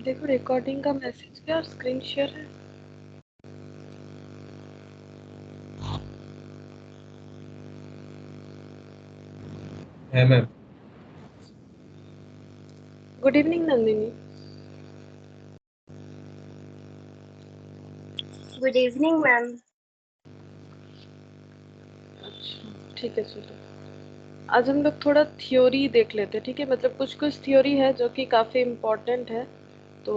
देखो रिकॉर्डिंग का मैसेज क्या और स्क्रीन शेयर है। है ma'am. Good evening Nandini. Good evening ma'am. अच्छा ठीक है, चलो आज हम लोग थोड़ा थ्योरी देख लेते हैं, ठीक है। मतलब कुछ कुछ थ्योरी है जो कि काफ़ी इम्पोर्टेंट है, तो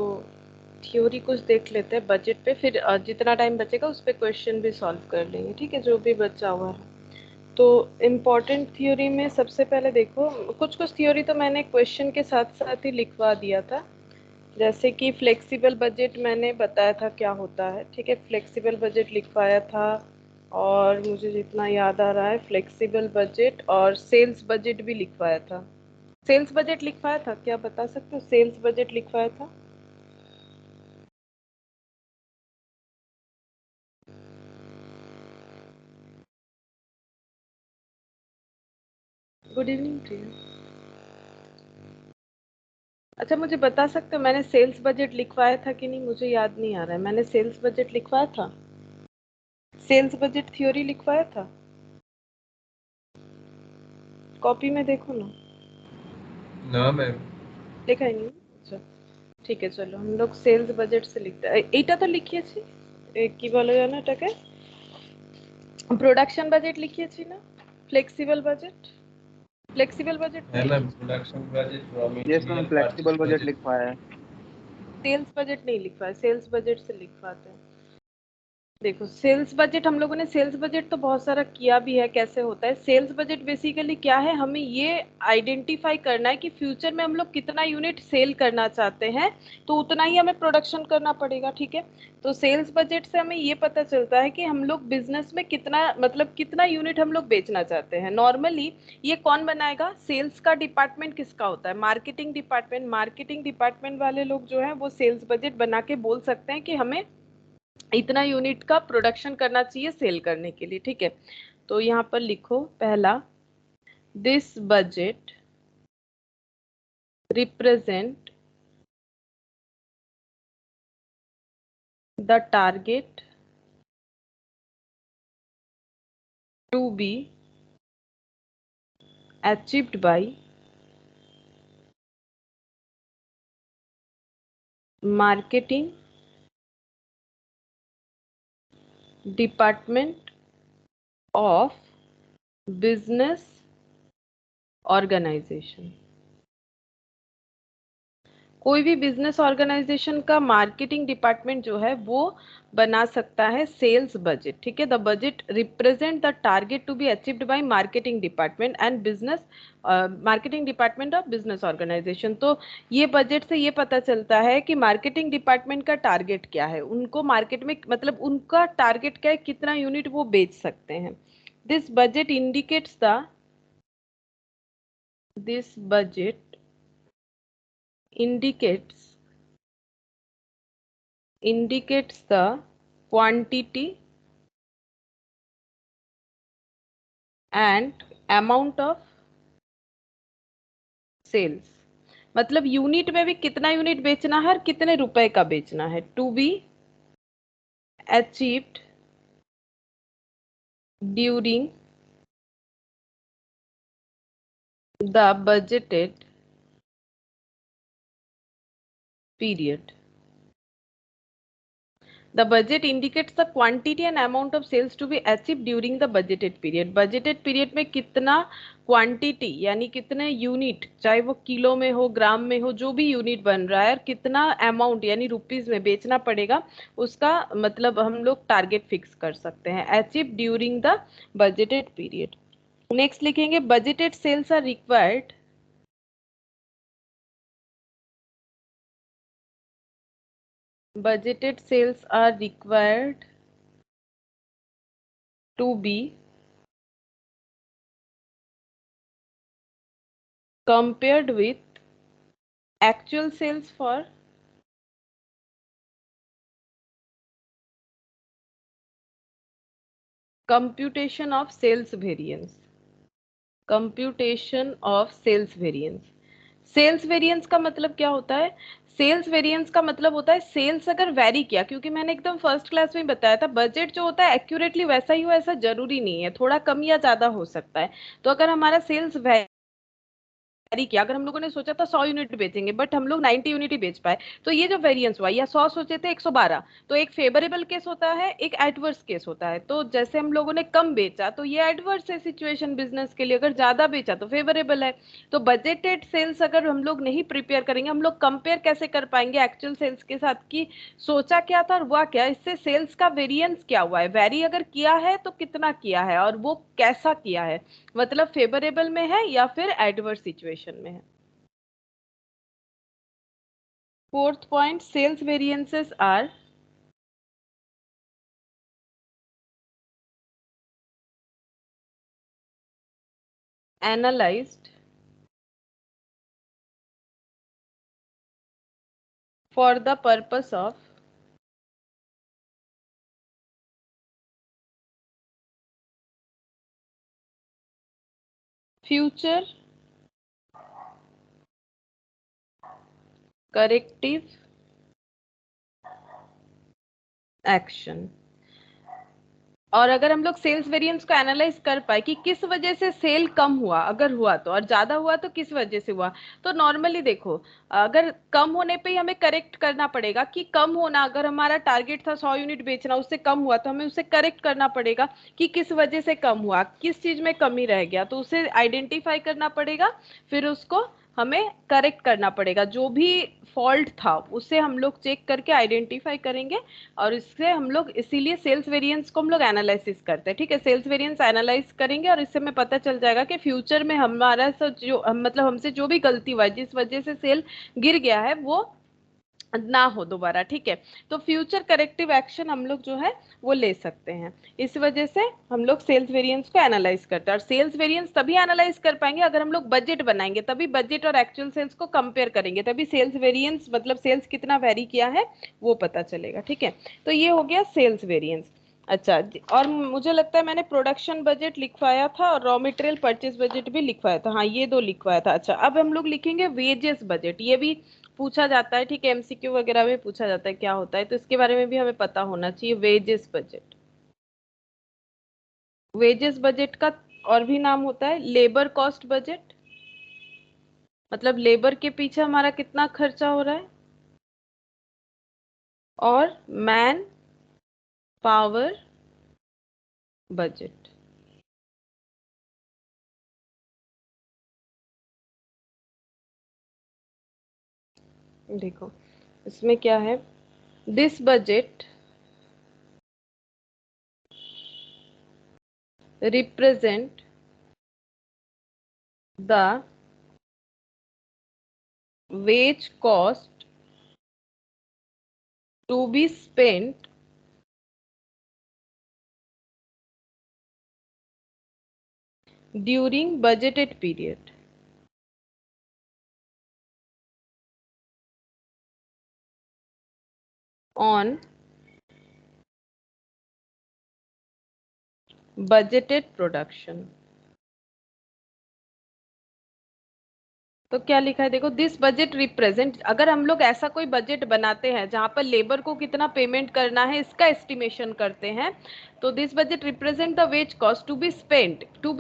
थ्योरी कुछ देख लेते हैं बजट पे, फिर जितना टाइम बचेगा उस पे क्वेश्चन भी सॉल्व कर लेंगे, ठीक है, जो भी बचा हुआ है। तो इम्पोर्टेंट थ्योरी में सबसे पहले देखो, कुछ कुछ थ्योरी तो मैंने क्वेश्चन के साथ साथ ही लिखवा दिया था। जैसे कि फ्लेक्सिबल बजट मैंने बताया था क्या होता है, ठीक है, फ्लेक्सिबल बजट लिखवाया था। और मुझे जितना याद आ रहा है फ्लेक्सिबल बजट और सेल्स बजट भी लिखवाया था। सेल्स बजट लिखवाया था, क्या बता सकते हो, सेल्स बजट लिखवाया था? गुड इवनिंग प्रिया। अच्छा मुझे बता सकते हो मैंने सेल्स बजट लिखवाया था कि नहीं, मुझे याद नहीं आ रहा है। मैंने सेल्स बजट लिखवाया था, सेल्स बजट थ्योरी लिखवाया था, कॉपी में देखो ना। ना मैम। लिखा ही नहीं? अच्छा ঠিক আছে, চলো हम लोग सेल्स बजट से लिखते हैं। এইটা তো লিখিয়েছি, কি বলে জানো এটাকে, প্রোডাকশন বাজেট লিখিয়েছি না, ফ্লেক্সিবল বাজেট, फ्लेक्सिबल बजट तो है मैम, लिखिए। Production budget, raw yes ma'am, material, flexible purchase budget budget. लिखवाया है। सेल्स बजट नहीं लिखवा है, सेल्स बजट से लिखवाते हैं। देखो सेल्स बजट हम लोगों ने सेल्स बजट तो बहुत सारा किया भी है, कैसे होता है सेल्स बजट, बेसिकली क्या है, हमें ये आइडेंटिफाई करना है कि फ्यूचर में हम लोग कितना यूनिट सेल करना चाहते हैं, तो उतना ही हमें प्रोडक्शन करना पड़ेगा, ठीक है। तो सेल्स बजट से हमें ये पता चलता है कि हम लोग बिजनेस में कितना, मतलब कितना यूनिट हम लोग बेचना चाहते हैं। नॉर्मली ये कौन बनाएगा, सेल्स का डिपार्टमेंट किसका होता है, मार्केटिंग डिपार्टमेंट। मार्केटिंग डिपार्टमेंट वाले लोग जो है वो सेल्स बजट बना के बोल सकते हैं कि हमें इतना यूनिट का प्रोडक्शन करना चाहिए सेल करने के लिए, ठीक है। तो यहाँ पर लिखो पहला, this budget represent the target to be achieved by marketing department of business organisation. कोई भी बिजनेस ऑर्गेनाइजेशन का मार्केटिंग डिपार्टमेंट जो है वो बना सकता है सेल्स बजट, ठीक है। The budget represent the target to be achieved by marketing department and business, marketing department of business organisation. तो ये बजट से ये पता चलता है कि मार्केटिंग डिपार्टमेंट का टारगेट क्या है, उनको मार्केट में मतलब उनका टारगेट क्या है, कितना यूनिट वो बेच सकते हैं। This budget indicates the, this budget indicates the quantity and amount of sales. मतलब यूनिट में भी कितना यूनिट बेचना है और कितने रुपए का बेचना है, to be achieved during the budgeted period. The budget indicates the quantity and amount of sales to be achieved during the budgeted period. Budgeted period में कितना क्वांटिटी यानी कितने यूनिट, चाहे वो किलो में हो ग्राम में हो, जो भी यूनिट बन रहा है, और कितना अमाउंट यानी रुपीज में बेचना पड़ेगा, उसका मतलब हम लोग टारगेट फिक्स कर सकते हैं, achieve during the budgeted period. Next लिखेंगे budgeted sales are required, budgeted sales are required to be compared with actual sales for computation of sales variance, computation of sales variance। Sales variance का मतलब क्या होता है, sales variance का मतलब होता है सेल्स अगर वेरी किया, क्योंकि मैंने एकदम फर्स्ट क्लास में ही बताया था बजट जो होता है एक्यूरेटली वैसा ही हो ऐसा जरूरी नहीं है, थोड़ा कम या ज्यादा हो सकता है। तो अगर हमारा सेल्स वेरी किया, अगर हम लोगों ने सोचा था 100 यूनिट बेचेंगे बट हम लोग 90 यूनिट ही बेच पाए, तो ये जो वेरिएंस हुआ, या 100 सोचे थे 112, तो एक फेवरेबल केस होता है एक एडवर्स केस होता है। तो जैसे हम लोगों ने कम बेचा तो ये एडवर्स है सिचुएशन बिजनेस के लिए, अगर ज्यादा बेचा तो फेवरेबल है। तो बजटेड सेल्स अगर हम लोग नहीं प्रिपेयर करेंगे, हम लोग कंपेयर कैसे कर पाएंगे एक्चुअल सेल्स के साथ कि सोचा क्या था और हुआ क्या, इससे सेल्स का वेरिएंस क्या हुआ है, वेरी अगर किया है तो कितना किया है और वो कैसा किया है, मतलब फेवरेबल में है या फिर एडवर्स सिचुएशन में है। Fourth point, sales variances are analysed for the purpose of future corrective action. और अगर हम लोग सेल्स वेरिएंस को एनालाइज कर पाए कि किस वजह से सेल कम हुआ, अगर हुआ तो, और ज्यादा हुआ तो किस वजह से हुआ, तो नॉर्मली देखो, अगर कम होने पे ही हमें करेक्ट करना पड़ेगा कि कम होना, अगर हमारा टारगेट था 100 यूनिट बेचना उससे कम हुआ तो हमें उसे करेक्ट करना पड़ेगा कि किस वजह से कम हुआ, किस चीज में कमी रह गया, तो उसे आइडेंटिफाई करना पड़ेगा, फिर उसको हमें करेक्ट करना पड़ेगा। जो भी फॉल्ट था उसे हम लोग चेक करके आइडेंटिफाई करेंगे, और इससे हम लोग, इसीलिए सेल्स वेरिएंस को हम लोग एनालिसिस करते हैं। ठीक है, सेल्स वेरिएंस एनालाइज करेंगे और इससे हमें पता चल जाएगा कि फ्यूचर में हमारा जो मतलब हमसे जो भी गलती हुआ है, जिस वजह से सेल गिर गया है, वो ना हो दोबारा। ठीक है, तो फ्यूचर करेक्टिव एक्शन हम लोग जो है वो ले सकते हैं। इस वजह से हम लोग सेल्स वेरिएंस को एनालाइज करते हैं, और सेल्स वेरिएंस तभी एनालाइज कर पाएंगे अगर हम लोग बजट बनाएंगे, तभी बजट और एक्चुअल सेल्स को कंपेयर करेंगे, तभी सेल्स वेरिएंस मतलब सेल्स कितना वेरी किया है वो पता चलेगा। ठीक है, तो ये हो गया सेल्स वेरिएंस। अच्छा और मुझे लगता है मैंने प्रोडक्शन बजट लिखवाया था और रॉ मटेरियल परचेज बजट भी लिखवाया था, हाँ ये दो लिखवाया था। अच्छा अब हम लोग लिखेंगे वेजेस बजट, ये भी पूछा जाता है। ठीक है, एमसीक्यू वगैरह में पूछा जाता है क्या होता है, तो इसके बारे में भी हमें पता होना चाहिए। वेजेस बजट, वेजेस बजट का और भी नाम होता है लेबर कॉस्ट बजट, मतलब लेबर के पीछे हमारा कितना खर्चा हो रहा है, और मैन पावर बजट। देखो इसमें क्या है, this budget represent the wage cost to be spent during budgeted period on budgeted production। तो क्या लिखा है देखो, दिस बजट रिप्रेजेंट, अगर हम लोग ऐसा कोई बजट बनाते हैं जहां पर लेबर को कितना पेमेंट करना है इसका एस्टिमेशन करते हैं, तो this budget represent the wage cost to be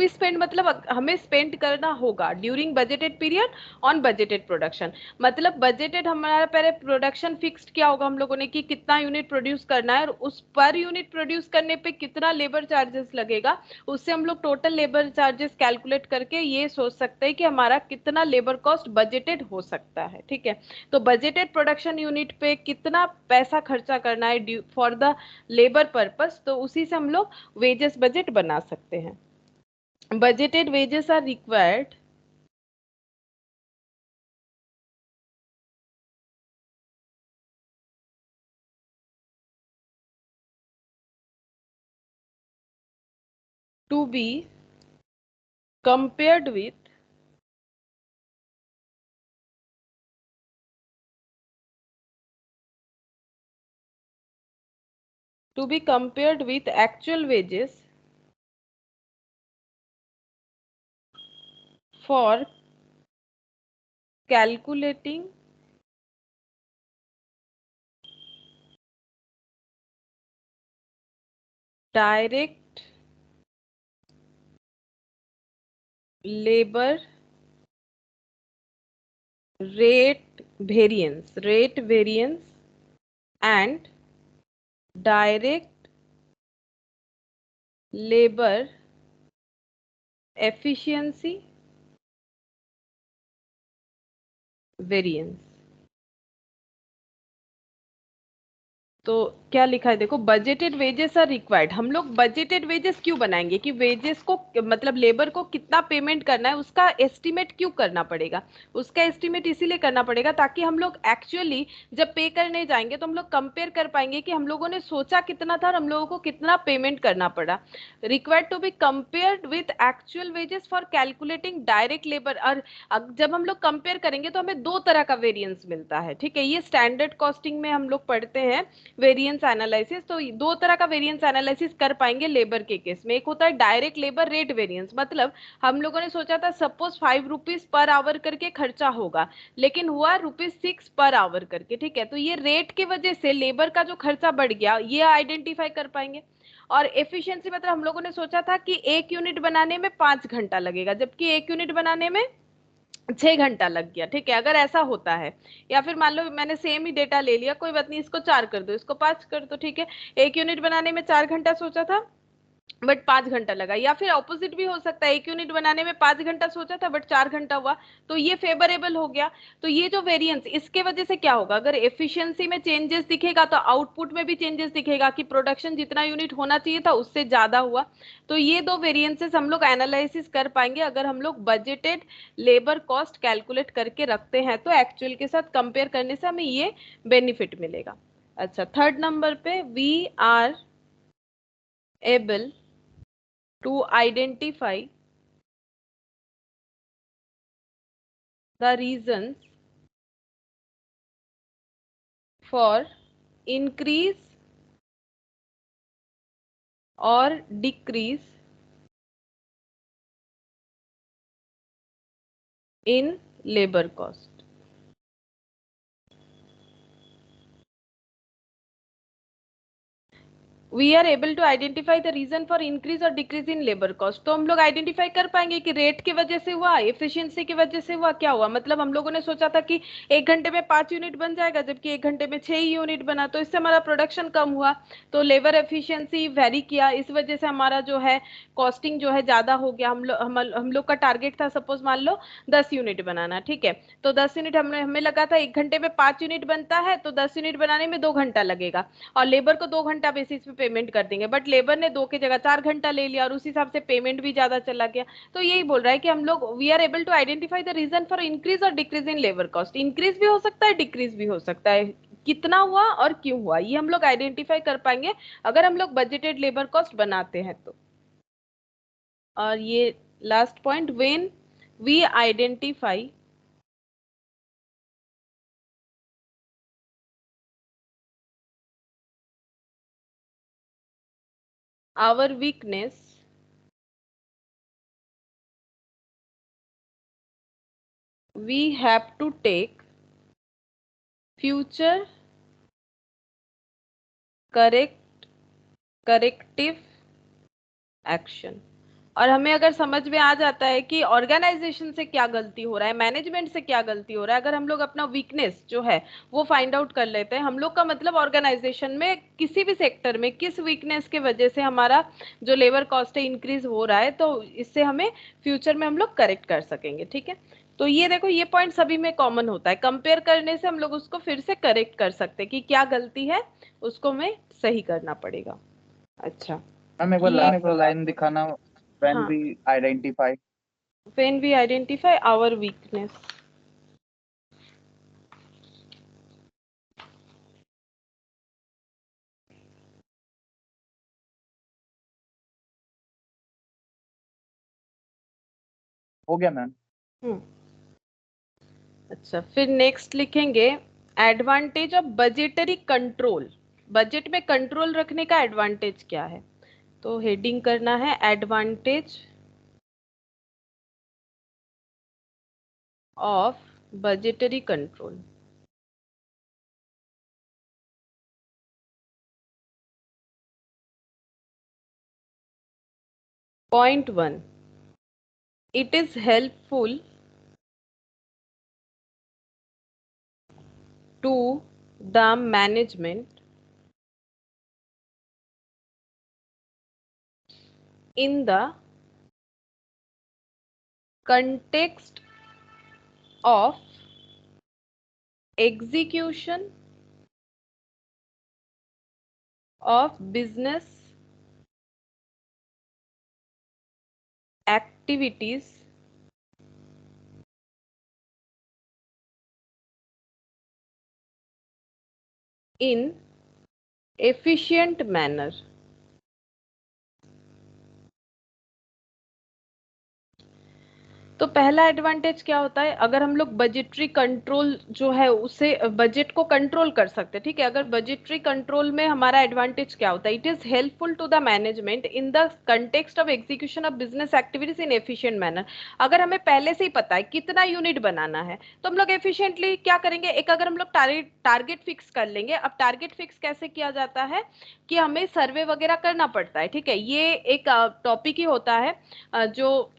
spend मतलब हमें स्पेंड करना होगा during budgeted period on budgeted production. मतलब बजटेड हमारा पहले प्रोडक्शन फिक्स्ड किया होगा हम लोगों ने कि कितना यूनिट प्रोड्यूस करना है, और उस पर यूनिट प्रोड्यूस करने पे कितना लेबर चार्जेस लगेगा, उससे हम लोग टोटल लेबर चार्जेस कैलकुलेट करके ये सोच सकते हैं कि हमारा कितना लेबर कॉस्ट बजटेड हो सकता है। ठीक है, तो बजटेड प्रोडक्शन यूनिट पे कितना पैसा खर्चा करना है फॉर द लेबर पर्पस, तो उसी से हम लोग वेजेस बजट बना सकते हैं। Budgeted wages are required to be compared with actual wages for calculating direct labour rate variance and direct labor efficiency variance। तो क्या लिखा है देखो, बजटेड वेजेस आर रिक्वायर्ड। हम लोग बजटेड वेजेस क्यों बनाएंगे कि वेजेस को मतलब लेबर को कितना पेमेंट करना है उसका एस्टिमेट क्यों करना पड़ेगा। उसका एस्टिमेट इसीलिए करना पड़ेगा ताकि हम लोग एक्चुअली जब पे करने जाएंगे तो हम लोग कंपेयर कर पाएंगे कि हम लोगों ने सोचा कितना था और हम लोगों को कितना पेमेंट करना पड़ा। Required to be compared with actual wages for calculating direct labour. और जब हम लोग कंपेयर करेंगे तो हमें दो तरह का वेरिएंस मिलता है, ठीक है। ये स्टैंडर्ड कॉस्टिंग में हम लोग पढ़ते हैं वेरिएंस एनालिसिस। तो दो तरह का वेरिएंस एनालिसिस कर पाएंगे लेबर के केस में। एक होता है डायरेक्ट लेबर रेट वेरिएंस, मतलब हम लोगों ने सोचा था सपोज 5 रुपीज पर आवर करके खर्चा होगा, लेकिन हुआ ₹6 पर आवर करके, ठीक है। तो ये रेट की वजह से लेबर का जो खर्चा बढ़ गया ये आइडेंटिफाई कर पाएंगे। और एफिशिएंसी मतलब हम लोगों ने सोचा था कि 1 यूनिट बनाने में 5 घंटा लगेगा, जबकि 1 यूनिट बनाने में 6 घंटा लग गया, ठीक है। अगर ऐसा होता है, या फिर मान लो मैंने सेम ही डेटा ले लिया, कोई बात नहीं, इसको 4 कर दो, इसको 5 कर दो, ठीक है। 1 यूनिट बनाने में 4 घंटा सोचा था बट 5 घंटा लगा। या फिर ऑपोजिट भी हो सकता है, 1 यूनिट बनाने में 5 घंटा सोचा था बट 4 घंटा हुआ, तो ये फेवरेबल हो गया। तो ये जो वेरिएंस, इसके वजह से क्या होगा, अगर एफिशिएंसी में चेंजेस दिखेगा तो आउटपुट में भी चेंजेस दिखेगा कि प्रोडक्शन जितना यूनिट होना चाहिए था उससे ज्यादा हुआ। तो ये दो वेरिएंसेस हम लोग एनालिसिस कर पाएंगे अगर हम लोग बजटेड लेबर कॉस्ट कैलकुलेट करके रखते हैं, तो एक्चुअल के साथ कंपेयर करने से हमें ये बेनिफिट मिलेगा। अच्छा, थर्ड नंबर पे, we are able to identify the reasons for increase or decrease in labor cost। We are able to identify the reason for increase और डिक्रीज इन लेबर कॉस्ट। तो हम लोग आइडेंटिफाई कर पाएंगे कि रेट की वजह से हुआ, एफिशिएंसी की वजह से हुआ, क्या हुआ। मतलब हम लोगों ने सोचा था कि 1 घंटे में 5 यूनिट बन जाएगा, जबकि 1 घंटे में 6 ही यूनिट बना, तो इससे हमारा प्रोडक्शन कम हुआ। तो लेबर एफिशिएंसी वेरी किया, इस वजह से हमारा जो है कॉस्टिंग जो है ज्यादा हो गया। हम लोग का टारगेट था सपोज मान लो 10 यूनिट बनाना, ठीक है। तो 10 यूनिट हमें लगा था 1 घंटे में 5 यूनिट बनता है, तो 10 यूनिट बनाने में 2 घंटा लगेगा और लेबर को 2 घंटा बेसिस पे पेमेंट कर देंगे। बट लेबर ने 2 की जगह 4 घंटा ले लिया और उस हिसाब से पेमेंट भी ज्यादा चला गया। तो यही बोल रहा है कि हम लोग we are able to identify the reason for increase और decrease in labour cost. Increase भी हो सकता है, डिक्रीज भी हो सकता है, कितना हुआ और क्यों हुआ ये हम लोग आइडेंटिफाई कर पाएंगे अगर हम लोग बजटेड लेबर कॉस्ट बनाते हैं तो। और ये last point, when we identify our weakness, we have to take future corrective action. और हमें अगर समझ में आ जाता है कि ऑर्गेनाइजेशन से क्या गलती हो रहा है, मैनेजमेंट से क्या गलती हो रहा है, अगर हम लोग अपना वीकनेस जो है वो फाइंड आउट कर लेते हैं, हम लोग का मतलब ऑर्गेनाइजेशन में किसी भी सेक्टर में किस वीकनेस के वजह से हमारा जो लेबर कॉस्ट है इंक्रीज हो रहा है, तो इससे हमें फ्यूचर में हम लोग करेक्ट कर सकेंगे, ठीक है। तो ये देखो, ये पॉइंट सभी में कॉमन होता है, कंपेयर करने से हम लोग उसको फिर से करेक्ट कर सकते हैं कि क्या गलती है, उसको हमें सही करना पड़ेगा। अच्छा, मैम एक बार ये लास्ट लाइन दिखाना, व्हेन हाँ, we identify. when we identify our weakness। हो गया मैम। हम्म, अच्छा, फिर नेक्स्ट लिखेंगे advantage of budgetary control. Budget में कंट्रोल रखने का एडवांटेज क्या है, तो हेडिंग करना है advantage of budgetary control. Point 1, it is helpful to the management in the context of execution of business activities in efficient manner. तो पहला एडवांटेज क्या होता है, अगर हम लोग बजटरी कंट्रोल जो है उसे बजट को कंट्रोल कर सकते हैं, ठीक है। अगर बजटरी कंट्रोल में हमारा एडवांटेज क्या होता है, it is helpful to the management in the context of execution of business activities in efficient manner. अगर हमें पहले से ही पता है कितना यूनिट बनाना है तो हम लोग एफिशिएंटली क्या करेंगे, एक अगर हम लोग टारगेट फिक्स कर लेंगे। अब टारगेट फिक्स कैसे किया जाता है कि हमें सर्वे वगैरह करना पड़ता है, ठीक है। ये एक टॉपिक ही होता है जो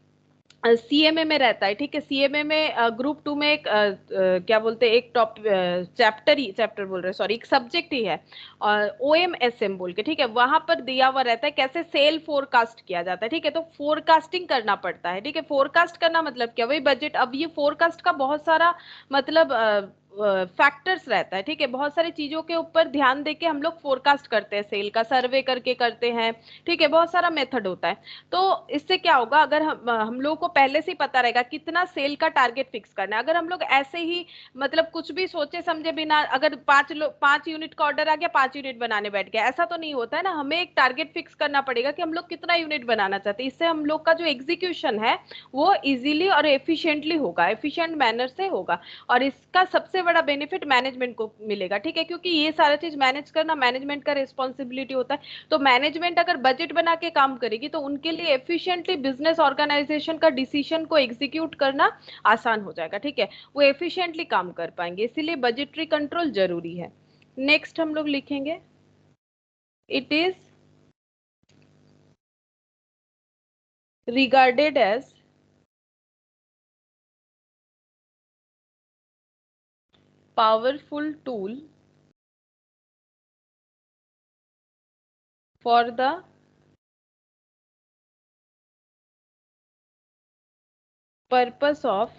सीएमए में रहता है, ठीक है। सीएमए में ग्रुप 2 में एक क्या बोलते हैं, एक चैप्टर बोल रहे हैं, सॉरी, एक सब्जेक्ट ही है और ओएमएसएम बोल के, ठीक है। वहां पर दिया हुआ रहता है कैसे सेल फोरकास्ट किया जाता है, ठीक है। तो फोरकास्टिंग करना पड़ता है, ठीक है। फोरकास्ट करना मतलब क्या, वही बजट। अब ये फोरकास्ट का बहुत सारा मतलब फैक्टर्स रहता है, ठीक है। बहुत सारी चीजों के ऊपर ध्यान देके हम लोग फोरकास्ट करते हैं, सेल का सर्वे करके करते हैं, ठीक है। बहुत सारा मेथड होता है। तो इससे क्या होगा, अगर हम लोगों को पहले से ही पता रहेगा कितना सेल का टारगेट फिक्स करना है। अगर हम लोग ऐसे ही मतलब कुछ भी सोचे समझे बिना, अगर 5 यूनिट का ऑर्डर आ गया, 5 यूनिट बनाने बैठ गया, ऐसा तो नहीं होता है ना। हमें एक टारगेट फिक्स करना पड़ेगा कि हम लोग कितना यूनिट बनाना चाहते हैं। इससे हम लोग का जो एग्जीक्यूशन है वो इजीली और एफिशिएंटली होगा, एफिशिएंट मैनर से होगा। और इसका सबसे बड़ा बेनिफिट मैनेजमेंट को मिलेगा, ठीक है, क्योंकि ये सारा चीज मैनेज करना मैनेजमेंट का रिस्पॉन्सिबिलिटी होता है। तो मैनेजमेंट अगर बजट बना के काम करेगी तो उनके लिए एफिशिएंटली बिजनेस ऑर्गेनाइजेशन का डिसीजन को एग्जीक्यूट करना आसान हो जाएगा, ठीक है। वो एफिशिएंटली काम कर पाएंगे, इसीलिए बजटरी कंट्रोल जरूरी है। नेक्स्ट हम लोग लिखेंगे, it is regarded as powerful tool for the purpose of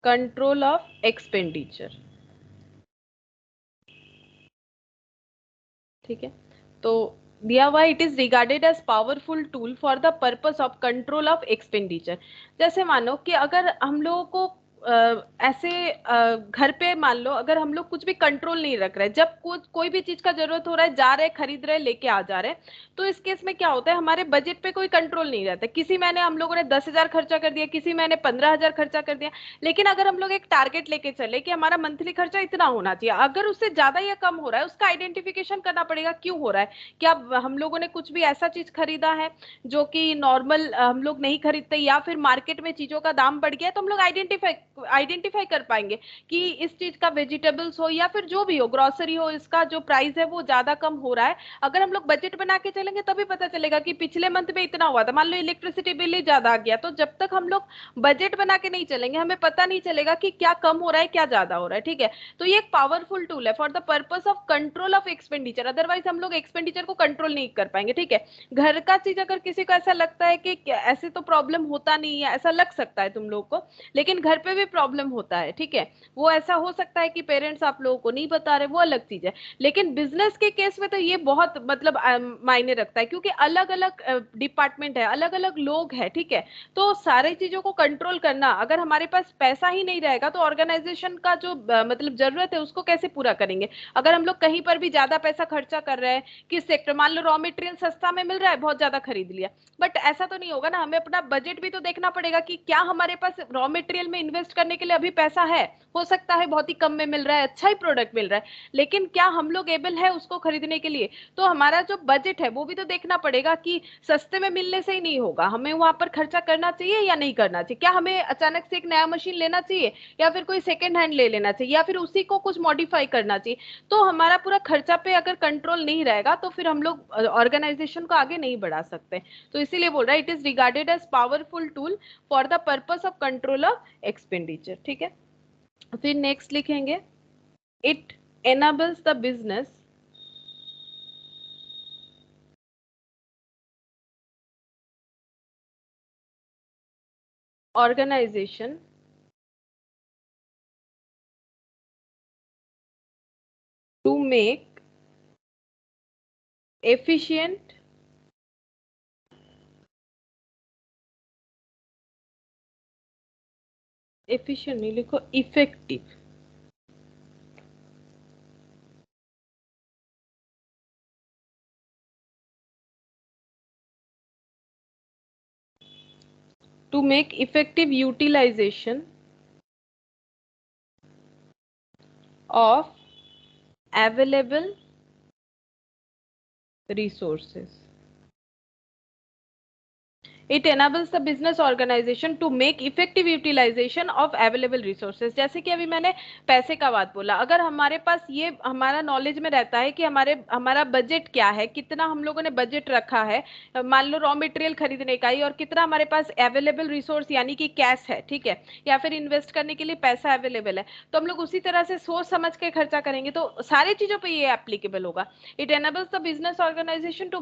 control of expenditure, ठीक है। तो दिया हुआ it is regarded as powerful tool for the purpose of control of expenditure. जैसे मानो कि अगर हम लोगों को ऐसे घर पे मान लो अगर हम लोग कुछ भी कंट्रोल नहीं रख रहे, जब कोई भी चीज का जरूरत हो रहा है, जा रहे खरीद रहे लेके आ जा रहे, तो इस केस में क्या होता है, हमारे बजट पे कोई कंट्रोल नहीं रहता। किसी महीने हम लोगों ने 10,000 खर्चा कर दिया, किसी महीने 15,000 खर्चा कर दिया। लेकिन अगर हम लोग एक टारगेट लेके चले कि हमारा मंथली खर्चा इतना होना चाहिए, अगर उससे ज्यादा या कम हो रहा है उसका आइडेंटिफिकेशन करना पड़ेगा, क्यों हो रहा है। क्या हम लोगों ने कुछ भी ऐसा चीज खरीदा है जो कि नॉर्मल हम लोग नहीं खरीदते, या फिर मार्केट में चीजों का दाम बढ़ गया, तो हम लोग आइडेंटिफाई कर पाएंगे कि इस चीज का वेजिटेबल्स हो या फिर जो भी हो, ग्रोसरी हो, इसका जो प्राइस है वो ज्यादा कम हो रहा है। अगर हम लोग बजट बना के चलेंगे तभी पता चलेगा कि पिछले मंथ में इतना हुआ था। मान लो इलेक्ट्रिसिटी बिल ही ज्यादा आ गया, तो जब तक हम लोग बजट बना के नहीं चलेंगे हमें पता नहीं चलेगा कि क्या कम हो रहा है क्या ज्यादा हो रहा है, ठीक है। तो ये एक पावरफुल टूल है for the purpose of control of expenditure. Otherwise हम लोग एक्सपेंडिचर को कंट्रोल नहीं कर पाएंगे, ठीक है। घर का चीज अगर किसी को ऐसा लगता है कि ऐसे तो प्रॉब्लम होता नहीं है, ऐसा लग सकता है तुम लोग को, लेकिन घर पे भी प्रॉब्लम होता है, ठीक है। वो ऐसा हो सकता है कि पेरेंट्स आप लोगों को नहीं बता रहे, वो अलग चीज है। लेकिन बिजनेस के केस में तो ये बहुत मतलब मायने रखता है, क्योंकि अलग अलग डिपार्टमेंट है, अलग अलग लोग हैं, ठीक है। तो सारी चीजों को कंट्रोल करना, अगर हमारे पास पैसा ही नहीं रहेगा तो ऑर्गेनाइजेशन का जो मतलब जरूरत है उसको कैसे पूरा करेंगे। अगर हम लोग कहीं पर भी ज्यादा पैसा खर्चा कर रहे हैं, किस सेक्टर, मान लो रॉ मटेरियल सस्ता में मिल रहा है, बहुत ज्यादा खरीद लिया, बट ऐसा तो नहीं होगा ना। हमें अपना बजट भी तो देखना पड़ेगा कि क्या हमारे पास रॉ मटेरियल में इन्वेस्ट करने के लिए अभी पैसा है, हो सकता है बहुत ही कम में मिल रहा है, अच्छा ही प्रोडक्ट मिल रहा है, लेकिन क्या हम लोग एबल है उसको खरीदने के लिए? तो हमारा जो बजट है वो भी तो देखना पड़ेगा कि सस्ते में मिलने से ही नहीं होगा, हमें वहां पर खर्चा करना चाहिए या नहीं करना चाहिए। क्या हमें अचानक से एक नया मशीन लेना चाहिए, या फिर कोई सेकेंड हैंड ले लेना चाहिए, या फिर उसी को कुछ मॉडिफाई करना चाहिए? तो हमारा पूरा खर्चा पे अगर कंट्रोल नहीं रहेगा तो फिर हम लोग ऑर्गेनाइजेशन को आगे नहीं बढ़ा सकते। तो इसीलिए बोल रहा है it is regarded as powerful tool for the purpose of control of expenditure. ठीक है, फिर नेक्स्ट लिखेंगे it enables the business organization to make efficient नहीं लिखो, effective to make effective utilization of available resources. It enables the business organization to make effective utilization of available resources. जैसे कि अभी मैंने पैसे का बात बोला, अगर हमारे पास ये हमारा नॉलेज में रहता है कि हमारा बजट क्या है, कितना हम लोगों ने बजट रखा है, मान लो रॉ मटेरियल खरीदने का ही, और कितना हमारे पास अवेलेबल रिसोर्स यानी कि कैश है, ठीक है, या फिर इन्वेस्ट करने के लिए पैसा अवेलेबल है, तो हम लोग उसी तरह से सोच समझ के खर्चा करेंगे, तो सारी चीजों पर ये एप्लीकेबल होगा। It enables the business organization to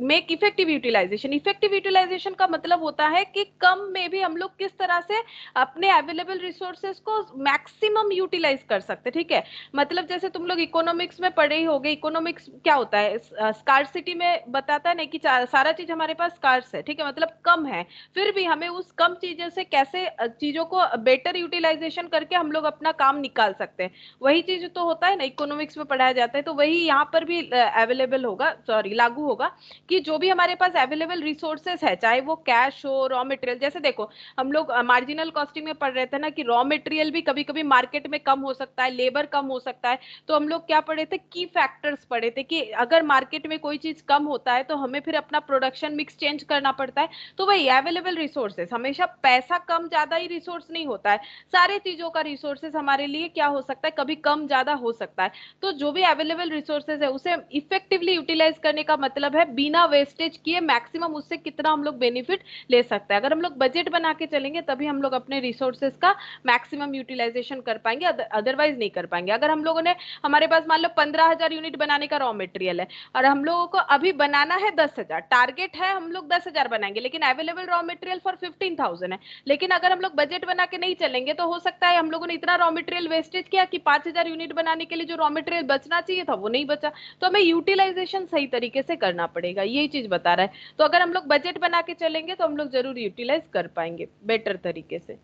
make effective utilization. Effective utilization का मतलब होता है कि कम में भी हम लोग किस तरह से अपने अवेलेबल रिसोर्सेज को मैक्सिमम यूटिलाइज कर सकते। ठीक है, मतलब जैसे तुम लोग इकोनॉमिक्स में पढ़े ही होगे, इकोनॉमिक्स क्या होता है, स्कार्सिटी में बताता है ना कि सारा चीज हमारे पास स्कार्स है, ठीक है, मतलब कम है, फिर भी हमें उस कम चीजों से कैसे चीजों को बेटर यूटिलाइजेशन करके हम लोग अपना काम निकाल सकते हैं, वही चीज तो होता है ना इकोनॉमिक्स में पढ़ाया जाता है। तो वही यहाँ पर भी अवेलेबल होगा, सॉरी लागू होगा, कि जो भी हमारे पास अवेलेबल रिसोर्सेस है, चाहे वो कैश हो, रॉ मटेरियल, जैसे देखो हम लोग मार्जिनल कॉस्टिंग में पढ़ रहे थे ना कि रॉ मटेरियल भी कभी कभी मार्केट में कम हो सकता है, लेबर कम हो सकता है, तो हम लोग क्या पढ़े थे, की फैक्टर्स पढ़े थे कि अगर मार्केट में कोई चीज कम होता है तो हमें फिर अपना प्रोडक्शन मिक्स चेंज करना पड़ता है। तो वही अवेलेबल रिसोर्सेस, हमेशा पैसा कम ज्यादा ही रिसोर्स नहीं होता है, सारे चीजों का रिसोर्सेस हमारे लिए क्या हो सकता है, कभी कम ज्यादा हो सकता है। तो जो भी अवेलेबल रिसोर्सेज है उसे इफेक्टिवली यूटिलाइज करने का मतलब है बिना वेस्टेज किए मैक्सिमम उससे कितना हम लोग बेनिफिट ले सकते हैं। अगर हम लोग बजट बना के चलेंगे तभी हम लोग अपने रिसोर्सेज का मैक्सिमम यूटिलाइजेशन कर पाएंगे, अदरवाइज नहीं कर पाएंगे। अगर हम लोगों ने, हमारे पास मान लो 15,000 यूनिट बनाने का रॉ मटेरियल है और हम लोगों को अभी बनाना है 10,000, टारगेट है हम लोग 10,000 बनाएंगे, लेकिन अवेलेबल रॉ मटेरियल फॉर 15,000 है, लेकिन अगर हम लोग बजट बना के नहीं चलेंगे तो हो सकता है हम लोगों ने इतना रॉ मटेरियल वेस्टेज किया कि 5,000 यूनिट बनाने के लिए जो रॉ मटेरियल बचना चाहिए था वो नहीं बचा। तो हमें यूटिलाइजेशन सही तरीके से करना पड़ेगा, यही चीज बता रहा है। तो अगर हम लोग बजट बना के चलेंगे तो हम लोग जरूर यूटिलाइज कर पाएंगे बेटर तरीके से।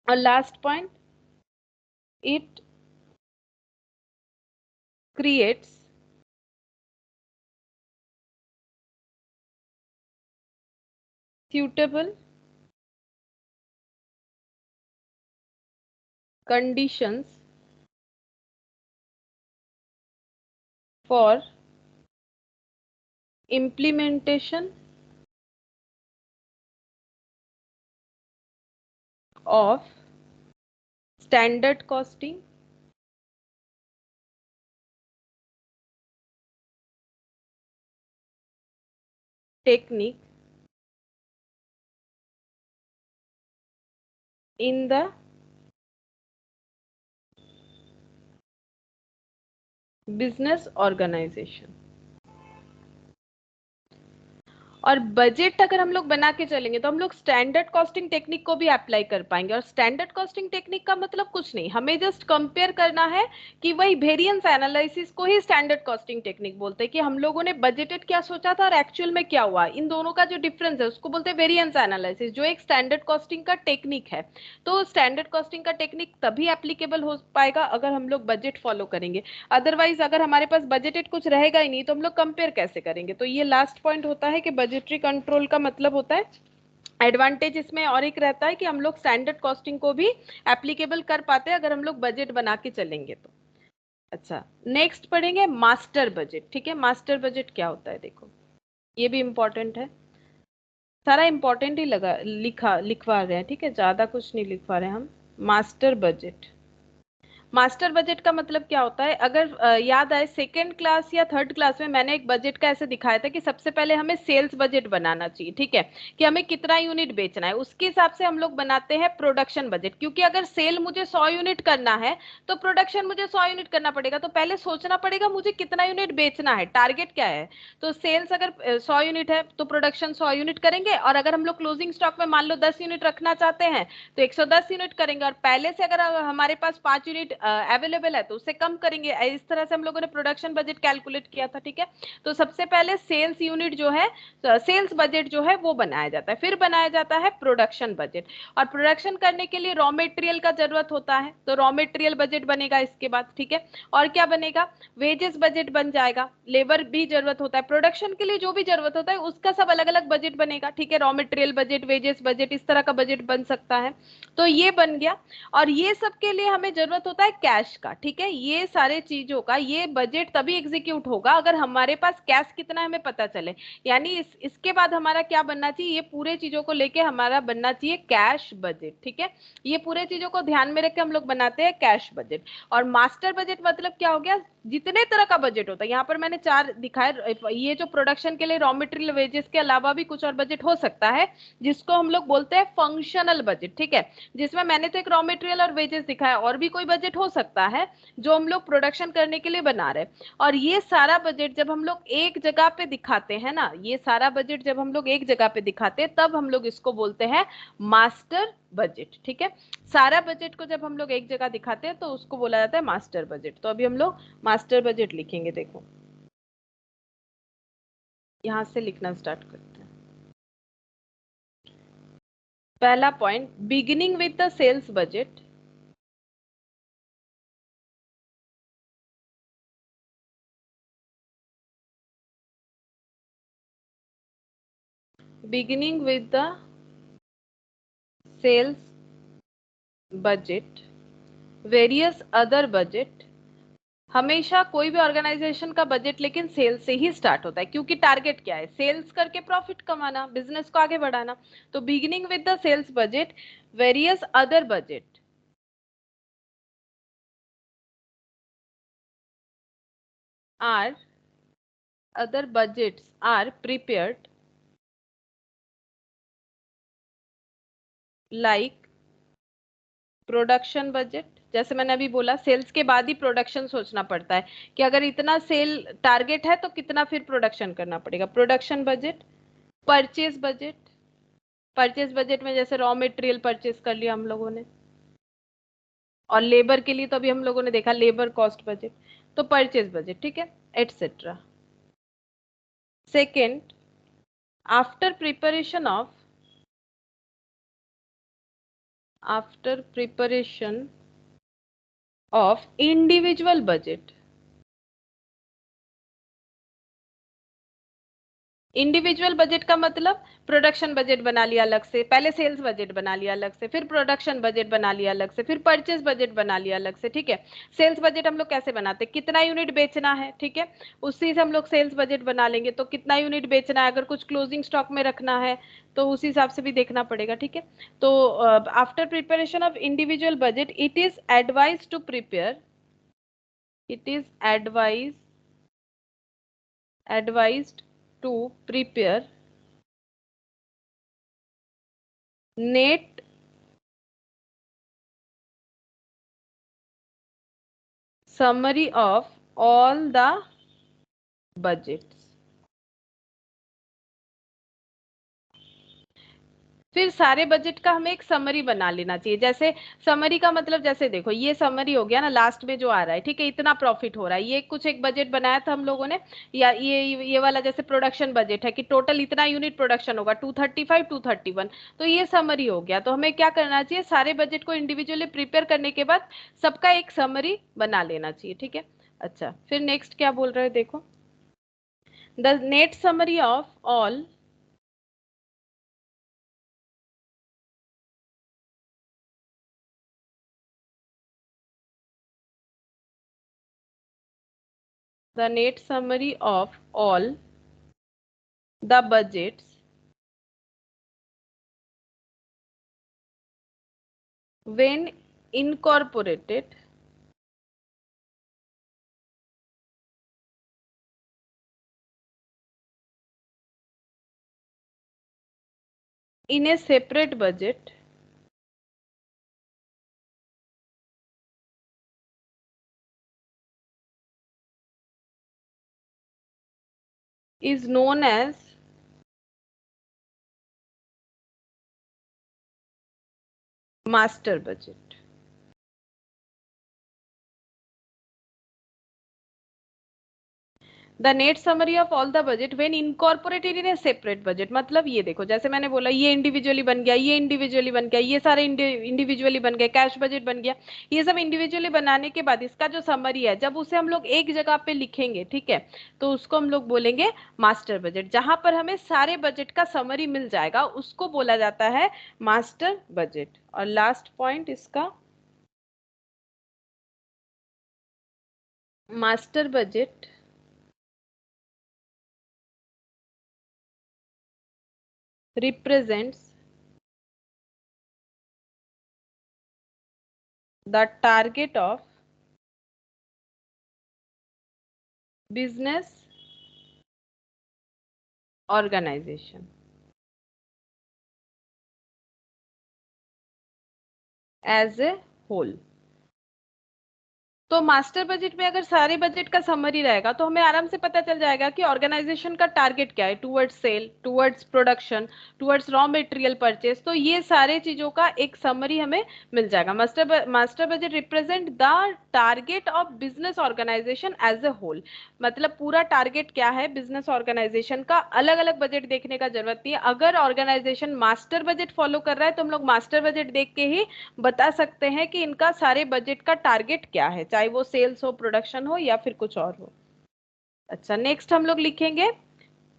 और last point, it creates suitable conditions for implementation of standard costing technique in the business organization। और बजट अगर हम लोग बना के चलेंगे तो हम लोग स्टैंडर्ड कॉस्टिंग टेक्निक को भी अप्लाई कर पाएंगे। और स्टैंडर्ड कॉस्टिंग टेक्निक का मतलब कुछ नहीं, हमें जस्ट कंपेयर करना है कि वही वेरिएंस एनालिसिस को ही स्टैंडर्ड कॉस्टिंग टेक्निक बोलते हैं, कि हम लोगों ने बजटेड क्या सोचा था और एक्चुअल में क्या हुआ, इन दोनों का जो डिफरेंस है उसको बोलते हैं वेरिएंस एनालिसिस, जो एक स्टैंडर्ड कॉस्टिंग का टेक्निक है। तो स्टैंडर्ड कॉस्टिंग का टेक्निक तभी एप्लीकेबल हो पाएगा अगर हम लोग बजट फॉलो करेंगे, अदरवाइज अगर हमारे पास बजटेड कुछ रहेगा ही नहीं तो हम लोग कंपेयर कैसे करेंगे। तो ये लास्ट पॉइंट होता है कि बजटरी कंट्रोल का मतलब होता है एडवांटेज इसमें और एक रहता है कि हम लोग स्टैंडर्ड कॉस्टिंग को भी एप्लीकेबल कर पाते हैं अगर हम लोग बजट बना के चलेंगे तो। अच्छा, नेक्स्ट पढ़ेंगे मास्टर बजट। ठीक है, मास्टर बजट क्या होता है देखो, ये भी इंपॉर्टेंट है, सारा इंपॉर्टेंट ही लगा लिखवा रहे हैं। ठीक है, ज्यादा कुछ नहीं लिखवा रहे हैं हम। मास्टर बजट, मास्टर बजट का मतलब क्या होता है, अगर याद आए सेकेंड क्लास या थर्ड क्लास में मैंने एक बजट का ऐसे दिखाया था कि सबसे पहले हमें सेल्स बजट बनाना चाहिए। ठीक है, कि हमें कितना यूनिट बेचना है, उसके हिसाब से हम लोग बनाते हैं प्रोडक्शन बजट, क्योंकि अगर सेल मुझे 100 यूनिट करना है तो प्रोडक्शन मुझे 100 यूनिट करना पड़ेगा। तो पहले सोचना पड़ेगा मुझे कितना यूनिट बेचना है, टारगेट क्या है। तो सेल्स अगर 100 यूनिट है तो प्रोडक्शन 100 यूनिट करेंगे, और अगर हम लोग क्लोजिंग स्टॉक में मान लो 10 यूनिट रखना चाहते हैं तो 110 यूनिट करेंगे, और पहले से अगर हमारे पास 5 यूनिट अवेलेबल है तो उससे कम करेंगे। इस तरह से हम लोगों ने प्रोडक्शन बजट कैलकुलेट किया था। ठीक है, तो सबसे पहले सेल्स यूनिट जो है, सेल्स बजट जो है वो बनाया जाता है, फिर बनाया जाता है प्रोडक्शन बजट। और प्रोडक्शन करने के लिए रॉ मटेरियल का जरूरत होता है, तो रॉ मटेरियल बजट बनेगा इसके बाद। ठीक है, और क्या बनेगा, वेजेस बजट बन जाएगा, लेबर भी जरूरत होता है प्रोडक्शन के लिए, जो भी जरूरत होता है उसका सब अलग अलग बजट बनेगा। ठीक है, raw material budget, wages budget, इस तरह का बजट बन सकता है। तो ये बन गया, और ये सब के लिए हमें जरूरत होता है कैश का। ठीक है, ये सारे चीजों का ये बजट तभी एग्जीक्यूट होगा अगर हमारे पास कैश कितना है हमें पता चले। यानी इसके बाद हमारा क्या बनना चाहिए, ये पूरे चीजों को लेके हमारा बनना चाहिए कैश बजट। ठीक है, ये पूरे चीजों को ध्यान में रख के हम लोग बनाते हैं कैश बजट। और मास्टर बजट मतलब क्या हो गया, जितने तरह का बजट होता है, यहाँ पर मैंने 4 दिखाए, ये जो प्रोडक्शन के लिए रॉ मटेरियल वेजेस के अलावा भी कुछ और बजट हो सकता है जिसको हम लोग बोलते हैं फंक्शनल बजट। ठीक है, जिसमें मैंने तो एक रॉ मटेरियल और वेजेस दिखाया, और भी कोई बजट हो सकता है जो हम लोग प्रोडक्शन करने के लिए बना रहे हैं। और ये सारा बजट जब हम लोग एक जगह पे दिखाते हैं ना, ये सारा बजट जब हम लोग एक जगह पे दिखाते हैं तब हम लोग इसको बोलते हैं मास्टर बजट। ठीक है, सारा बजट को जब हम लोग एक जगह दिखाते हैं तो उसको बोला जाता है मास्टर बजट। तो अभी हम लोग मास्टर बजट लिखेंगे, देखो यहां से लिखना स्टार्ट करते हैं। पहला point, beginning with the sales budget. Beginning with the sales budget, various other budget. हमेशा कोई भी ऑर्गेनाइजेशन का बजट लेकिन सेल्स से ही स्टार्ट होता है, क्योंकि टारगेट क्या है, सेल्स करके प्रॉफिट कमाना, बिजनेस को आगे बढ़ाना। तो beginning with the sales budget, various other budget are other budgets are prepared like production budget. जैसे मैंने अभी बोला, सेल्स के बाद ही प्रोडक्शन सोचना पड़ता है कि अगर इतना सेल टारगेट है तो कितना फिर प्रोडक्शन करना पड़ेगा, production budget. Purchase budget, purchase budget में जैसे रॉ मटेरियल परचेज कर लिया हम लोगों ने, और लेबर के लिए तो अभी हम लोगों ने देखा लेबर कॉस्ट बजट, तो परचेज बजट। ठीक है, etcetera. Second, after preparation of, after preparation of individual budget, individual budget का मतलब प्रोडक्शन बजट बना लिया अलग से, पहले सेल्स बजट बना लिया अलग से, फिर प्रोडक्शन बजट बना लिया अलग से, फिर परचेज बजट बना लिया अलग से। ठीक है, सेल्स बजट हम लोग कैसे बनाते हैं, कितना यूनिट बेचना है, ठीक है, उसी से हम लोग सेल्स बजट बना लेंगे। तो कितना यूनिट बेचना है, अगर कुछ क्लोजिंग स्टॉक में रखना है तो उसी हिसाब से भी देखना पड़ेगा। ठीक है, तो after preparation of individual budget, it is advise to prepare, it is advised to prepare net summary of all the budgets। फिर सारे बजट का हमें एक समरी बना लेना चाहिए। जैसे समरी का मतलब, जैसे देखो ये समरी हो गया ना, लास्ट में जो आ रहा है, ठीक है, इतना प्रॉफिट हो रहा है, ये कुछ एक बजट बनाया था हम लोगों ने, या ये वाला जैसे प्रोडक्शन बजट है कि टोटल इतना यूनिट प्रोडक्शन होगा 235 231, तो ये समरी हो गया। तो हमें क्या करना चाहिए, सारे बजट को इंडिविजुअली प्रिपेयर करने के बाद सबका एक समरी बना लेना चाहिए। ठीक है, अच्छा, फिर नेक्स्ट क्या बोल रहे हैं देखो, the net summary of all the net summary of all the budgets when incorporated in a separate budget is known as master budget. The net summary of all the budget when incorporated in a separate budget, मतलब ये देखो, जैसे मैंने बोला ये individually बन गया, ये इंडिविजुअली बन गया, ये सारे इंडिविजुअली बन गए, कैश बजट बन गया, ये सब इंडिविजुअली बनाने के बाद इसका जो समरी है जब उसे हम लोग एक जगह पे लिखेंगे, ठीक है, तो उसको हम लोग बोलेंगे मास्टर बजट। जहां पर हमें सारे बजट का समरी मिल जाएगा उसको बोला जाता है मास्टर बजट। और लास्ट पॉइंट इसका, master budget represents the target of business organization as a whole। तो मास्टर बजट में अगर सारे बजट का समरी रहेगा तो हमें आराम से पता चल जाएगा कि ऑर्गेनाइजेशन का टारगेट क्या है, towards sale, towards production, towards raw material purchase. तो ये सारे चीजों का एक समरी हमें मिल जाएगा। Master budget represent the target of business organization as a whole, मतलब पूरा टारगेट क्या है बिजनेस ऑर्गेनाइजेशन का। अलग अलग बजट देखने का जरूरत नहीं है, अगर ऑर्गेनाइजेशन मास्टर बजट फॉलो कर रहा है तो हम लोग मास्टर बजट देख के ही बता सकते हैं कि इनका सारे बजट का टारगेट क्या है, चाहे वो सेल्स हो, प्रोडक्शन हो या फिर कुछ और हो। अच्छा, नेक्स्ट हम लोग लिखेंगे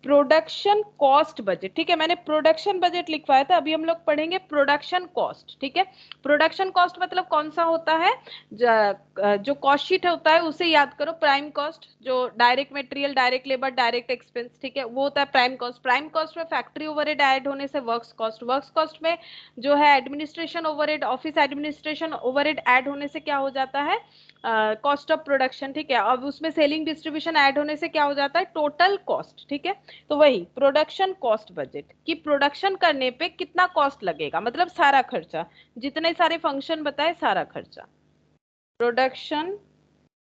प्रोडक्शन कॉस्ट बजट। ठीक है, मैंने प्रोडक्शन बजट लिखवाया था, अभी हम लोग पढ़ेंगे प्रोडक्शन कॉस्ट। ठीक है, प्रोडक्शन कॉस्ट मतलब कौन सा होता है, जो कॉस्ट शीट होता है उसे याद करो। प्राइम कॉस्ट जो direct material, direct labour, direct expense, ठीक है, वो होता है प्राइम कॉस्ट। प्राइम कॉस्ट में फैक्ट्री ओवरहेड ऐड होने से वर्क्स कॉस्ट, वर्क्स कॉस्ट में जो है administration overhead, office administration overhead add होने से क्या हो जाता है, कॉस्ट ऑफ प्रोडक्शन। ठीक है, अब उसमें सेलिंग डिस्ट्रीब्यूशन ऐड होने से क्या हो जाता है, टोटल कॉस्ट। ठीक है, तो वही प्रोडक्शन कॉस्ट बजट कि प्रोडक्शन करने पे कितना कॉस्ट लगेगा, मतलब सारा खर्चा, जितने सारे फंक्शन बताए सारा खर्चा, प्रोडक्शन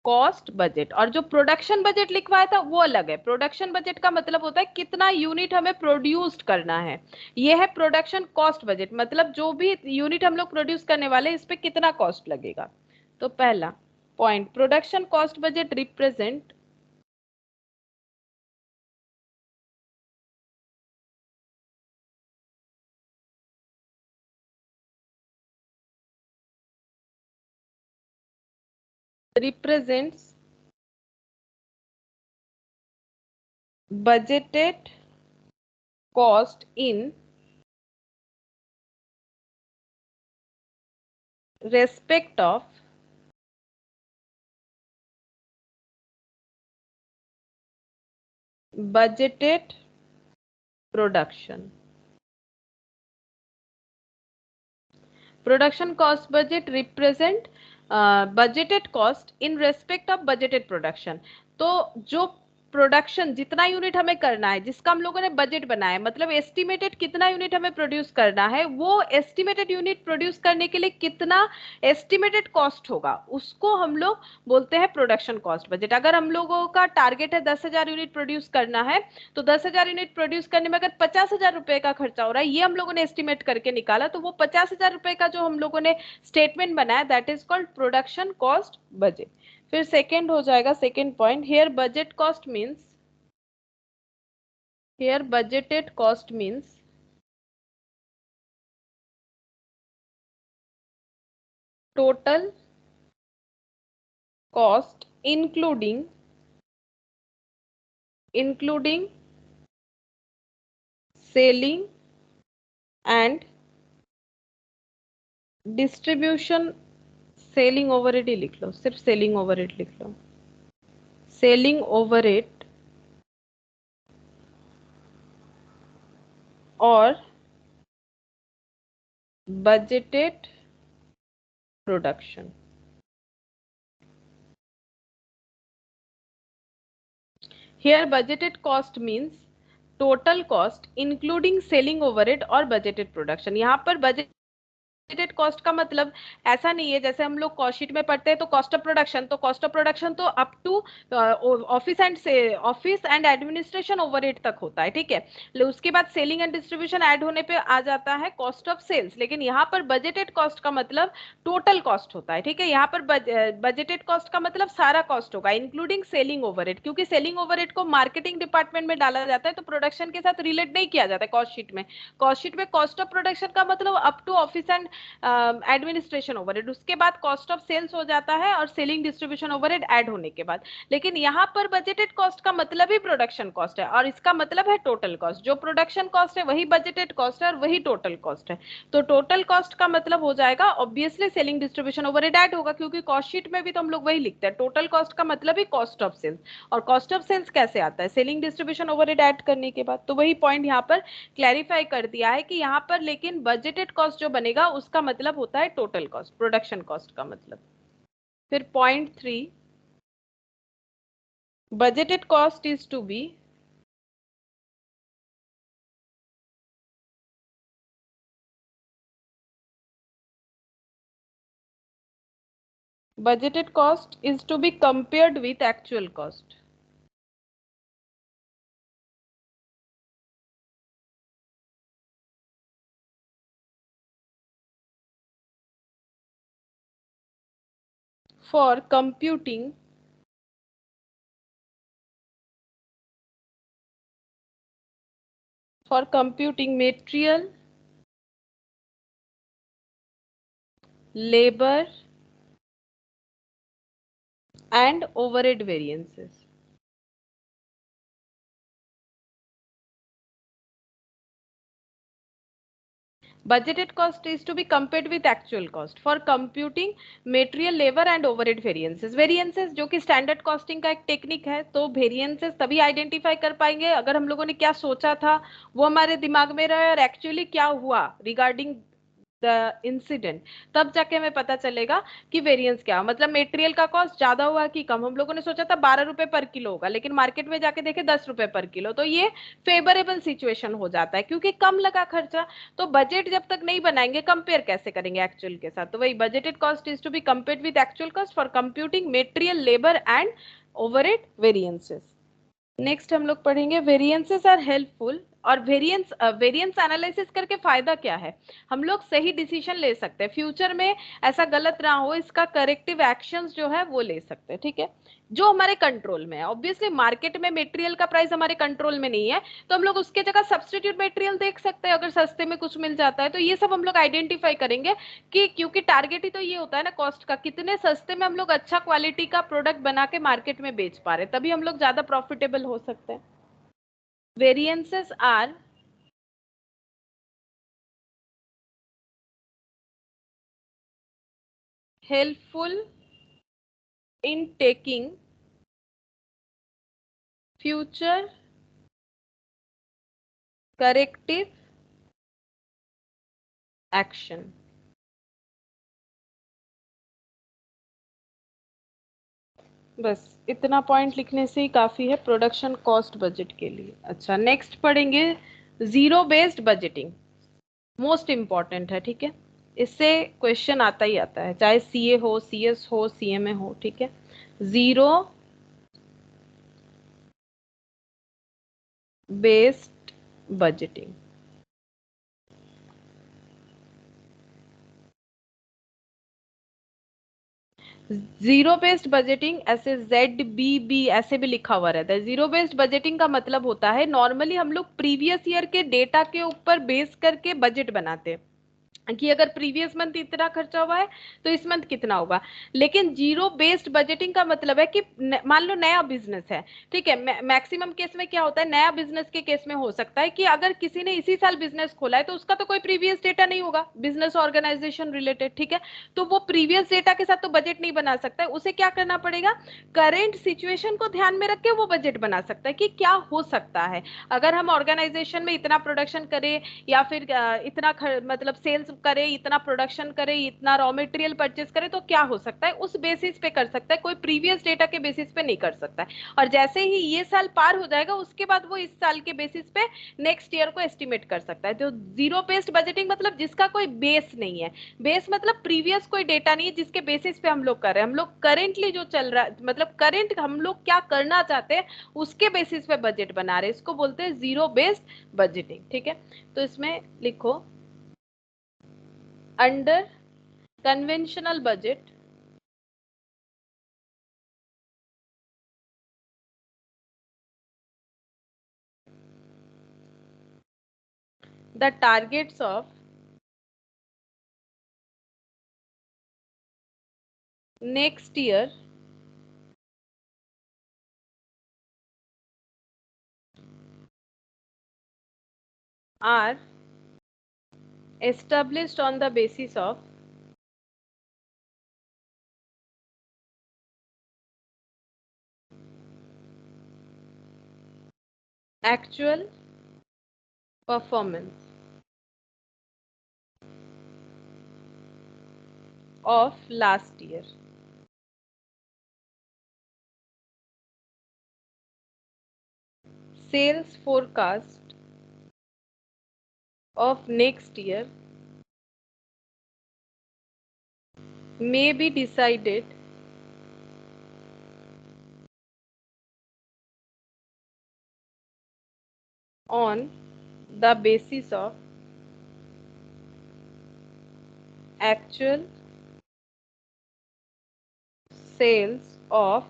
कॉस्ट बजट। और जो प्रोडक्शन बजट लिखवाया था वो अलग है। प्रोडक्शन बजट का मतलब होता है कितना यूनिट हमें प्रोड्यूस करना है, ये है प्रोडक्शन कॉस्ट बजट, मतलब जो भी यूनिट हम लोग प्रोड्यूस करने वाले हैं इस पे कितना कॉस्ट लगेगा। तो पहला point, production cost budget represent represents budgeted cost in respect of budgeted production। Production cost budget represent budgeted cost in respect of budgeted production। तो जो प्रोडक्शन जितना यूनिट हमें करना है, जिसका हम लोगों ने बजट बनाया है, मतलब एस्टिमेटेड कितना यूनिट हमें प्रोड्यूस करना है, वो एस्टिमेटेड यूनिट प्रोड्यूस करने के लिए कितना एस्टिमेटेड कॉस्ट होगा, उसको हम लोग बोलते हैं प्रोडक्शन कॉस्ट बजट। अगर हम लोगों का टारगेट है 10,000 यूनिट प्रोड्यूस करना है, तो 10,000 यूनिट प्रोड्यूस करने में अगर 50,000 रुपए का खर्चा हो रहा है, ये हम लोगों ने एस्टिमेट करके निकाला, तो वो 50,000 रुपए का जो हम लोगों ने स्टेटमेंट बनाया, that is called production cost budget. फिर सेकेंड हो जाएगा, second point, here budget cost means, here budgeted cost means total cost including selling and distribution। Selling overhead ही लिख लो, सिर्फ सेलिंग ओवरहेड लिख लो, सेलिंग ओवरहेड और budgeted production. Here budgeted cost means total cost including selling overhead और budgeted production। यहाँ पर बजटेड कॉस्ट का मतलब ऐसा नहीं है जैसे हम लोग कॉस्ट शीट में पढ़ते हैं तो कॉस्ट ऑफ प्रोडक्शन, तो कॉस्ट ऑफ प्रोडक्शन तो up to office and administration overhead तक होता है, ठीक है। उसके बाद सेलिंग एंड डिस्ट्रीब्यूशन ऐड होने पे आ जाता है कॉस्ट ऑफ सेल्स। लेकिन यहाँ पर बजटेड कॉस्ट का मतलब टोटल कॉस्ट होता है, ठीक है। यहाँ पर बजटेड कॉस्ट का मतलब सारा कॉस्ट होगा इंक्लूडिंग सेलिंग ओवरहेड, क्योंकि सेलिंग ओवरहेड को मार्केटिंग डिपार्टमेंट में डाला जाता है तो प्रोडक्शन के साथ रिलेट नहीं किया जाता है कॉस्ट शीट में। कॉस्ट शीट में कॉस्ट ऑफ प्रोडक्शन का मतलब up to office and administration overhead, उसके बाद कॉस्ट ऑफ सेल्स हो जाता है और सेलिंग डिस्ट्रीब्यूशन ओवरहेड ऐड होने के बाद। लेकिन यहाँ पर बजटेड कॉस्ट का मतलब ही प्रोडक्शन कॉस्ट है और इसका मतलब है टोटल कॉस्ट। जो प्रोडक्शन कॉस्ट है वही बजटेड कॉस्ट है और वही टोटल कॉस्ट है। तो टोटल कॉस्ट का मतलब हो जाएगा obviously selling distribution overhead add होगा, क्योंकि कॉस्ट शीट में भी तो हम लोग वही लिखते हैं। टोटल कॉस्ट का मतलब ही कॉस्ट ऑफ सेल्स, और कॉस्ट ऑफ सेल्स कैसे आता है? सेलिंग डिस्ट्रीब्यूशन ओवरहेड ऐड करने के बाद। तो वही पॉइंट यहाँ पर क्लैरिफाई कर दिया है कि यहाँ पर लेकिन बजटेड कॉस्ट जो बनेगा उसका मतलब होता है टोटल कॉस्ट, प्रोडक्शन कॉस्ट का मतलब। फिर point 3, budgeted cost is to be budgeted cost is to be compared with actual cost. For computing material, labor and overhead variances. Budgeted cost is to be compared with actual cost for computing material, labor and overhead variances. Variances जो कि standard costing का एक technique है, तो variances तभी identify कर पाएंगे अगर हम लोगों ने क्या सोचा था वो हमारे दिमाग में रहे और एक्चुअली क्या हुआ रिगार्डिंग द इंसिडेंट, तब जाके हमें पता चलेगा कि वेरिएंस क्या। मतलब मटेरियल का कॉस्ट ज्यादा हुआ कि कम, हम लोगों ने सोचा था 12 रुपए पर किलो होगा लेकिन मार्केट में जाके देखे 10 रुपए पर किलो, तो ये फेवरेबल सिचुएशन हो जाता है क्योंकि कम लगा खर्चा। तो बजट जब तक नहीं बनाएंगे कंपेयर कैसे करेंगे एक्चुअल के साथ? तो वही budgeted cost is to be compared with actual cost for computing material, labour and overhead variances. Next हम लोग पढ़ेंगे वेरिएंसेस आर हेल्पफुल। और वेरिएंस एनालिसिस करके फायदा क्या है? हम लोग सही डिसीजन ले सकते हैं, फ्यूचर में ऐसा गलत ना हो इसका करेक्टिव एक्शंस जो है वो ले सकते हैं, ठीक है, जो हमारे कंट्रोल में है। ऑब्वियसली मार्केट में मटेरियल का प्राइस हमारे कंट्रोल में नहीं है तो हम लोग उसके जगह सब्स्टिट्यूट मटेरियल देख सकते हैं, अगर सस्ते में कुछ मिल जाता है तो ये सब हम लोग आइडेंटिफाई करेंगे कि क्योंकि टारगेट ही तो ये होता है ना कॉस्ट का, कितने सस्ते में हम लोग अच्छा क्वालिटी का प्रोडक्ट बना के मार्केट में बेच पा रहे हैं, तभी हम लोग ज्यादा प्रॉफिटेबल हो सकते हैं। Variances are helpful in taking future corrective action. बस इतना पॉइंट लिखने से ही काफी है प्रोडक्शन कॉस्ट बजट के लिए। अच्छा, नेक्स्ट पढ़ेंगे zero based budgeting, most important है, ठीक है। इससे क्वेश्चन आता ही आता है, चाहे सीए हो, सीएस हो, सीएमए हो, ठीक है। Zero based budgeting, zero based budgeting ऐसे ZBB ऐसे भी लिखा हुआ रहता है। जीरो बेस्ड बजटिंग का मतलब होता है नॉर्मली हम लोग प्रीवियस ईयर के डेटा के ऊपर बेस करके बजट बनाते हैं, कि अगर प्रीवियस मंथ इतना खर्चा हुआ है तो इस मंथ कितना होगा। लेकिन जीरो बेस्ड बजटिंग का मतलब है कि मान लो नया बिजनेस है, ठीक है, मैक्सिमम केस में क्या होता है, नया बिजनेस के केस में हो सकता है कि अगर किसी ने इसी साल बिजनेस खोला है तो उसका तो कोई प्रीवियस डेटा नहीं होगा बिजनेस ऑर्गेनाइजेशन रिलेटेड, ठीक है, तो वो प्रीवियस डेटा के साथ तो बजट नहीं बना सकता है, उसे क्या करना पड़ेगा, करेंट सिचुएशन को ध्यान में रख के वो बजट बना सकता है कि क्या हो सकता है अगर हम ऑर्गेनाइजेशन में इतना प्रोडक्शन करें या फिर इतना मतलब सेल्स करे, इतना प्रोडक्शन करे, इतना रॉ मटेरियल परचेस करे तो क्या हो सकता है, उस बेसिस पे कर सकता है, कोई प्रीवियस डेटा के बेसिस पे नहीं कर सकता है। और जैसे ही ये साल पार हो जाएगा उसके बाद वो इस साल के बेसिस पे नेक्स्ट ईयर को एस्टिमेट कर सकता है। तो जीरो बेस्ड बजटिंग मतलब जिसका कोई बेस नहीं है, बेस मतलब प्रीवियस कोई डेटा नहीं है जिसके बेसिस पे हम लोग कर रहे हैं, हम लोग करेंटली जो चल रहा है मतलब करेंट हम लोग क्या करना चाहते हैं उसके बेसिस पे बजट बना रहे हैं, इसको बोलते हैं जीरो बेस्ड बजटिंग, ठीक है। तो इसमें लिखो under conventional budget the targets of next year are established on the basis of actual performance of last year। Sales forecast of next year may be decided on the basis of actual sales of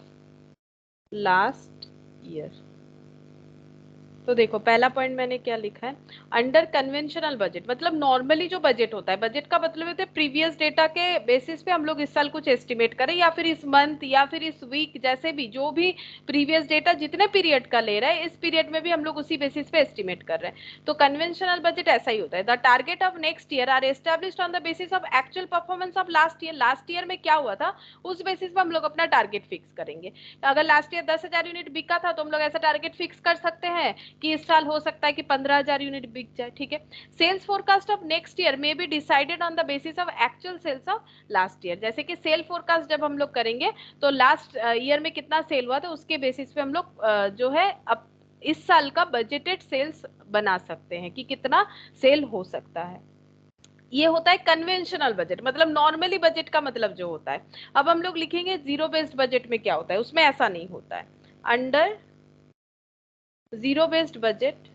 last year। तो देखो पहला point मैंने क्या लिखा है, under conventional budget मतलब normally जो budget होता है, बजट का मतलब होता है प्रीवियस डेटा के बेसिस पे हम लोग इस साल कुछ एस्टिमेट करें या फिर इस मंथ या फिर इस वीक, जैसे भी जो भी प्रीवियस डेटा जितने पीरियड का ले रहा है इस पीरियड में भी हम लोग उसी बेसिस पे एस्टिमेट कर रहे हैं। तो कन्वेंशनल बजट ऐसा ही होता है, the target of next year are established on the basis of actual performance of last year. Last year में क्या हुआ था उस बेसिस पे हम लोग अपना टारगेट फिक्स करेंगे। तो अगर लास्ट ईयर 10,000 यूनिट बिका था तो हम लोग ऐसा टारगेट फिक्स कर सकते हैं कि इस साल हो सकता है कि 15,000 यूनिट बिक जाए, ठीक है। Sales forecast of next year में be decided on the basis of actual sales of last year. जैसे कि सेल फोरकास्ट जब हम लोग करेंगे तो लास्ट ईयर में कितना सेल हुआ था उसके बेसिस पे हम लोग जो है अब इस साल का बजटेड सेल्स बना सकते हैं कि कितना सेल हो सकता है। ये होता है कन्वेंशनल बजट मतलब नॉर्मली बजट का मतलब जो होता है। अब हम लोग लिखेंगे जीरो बेस्ड बजट में क्या होता है, उसमें ऐसा नहीं होता है। Under zero based budget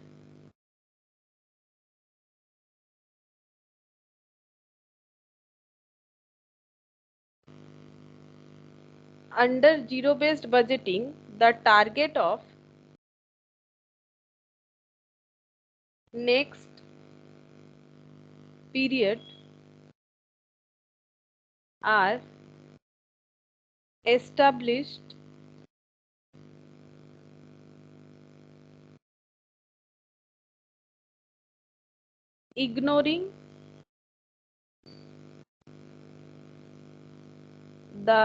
under zero based budgeting the target of next period are established ignoring the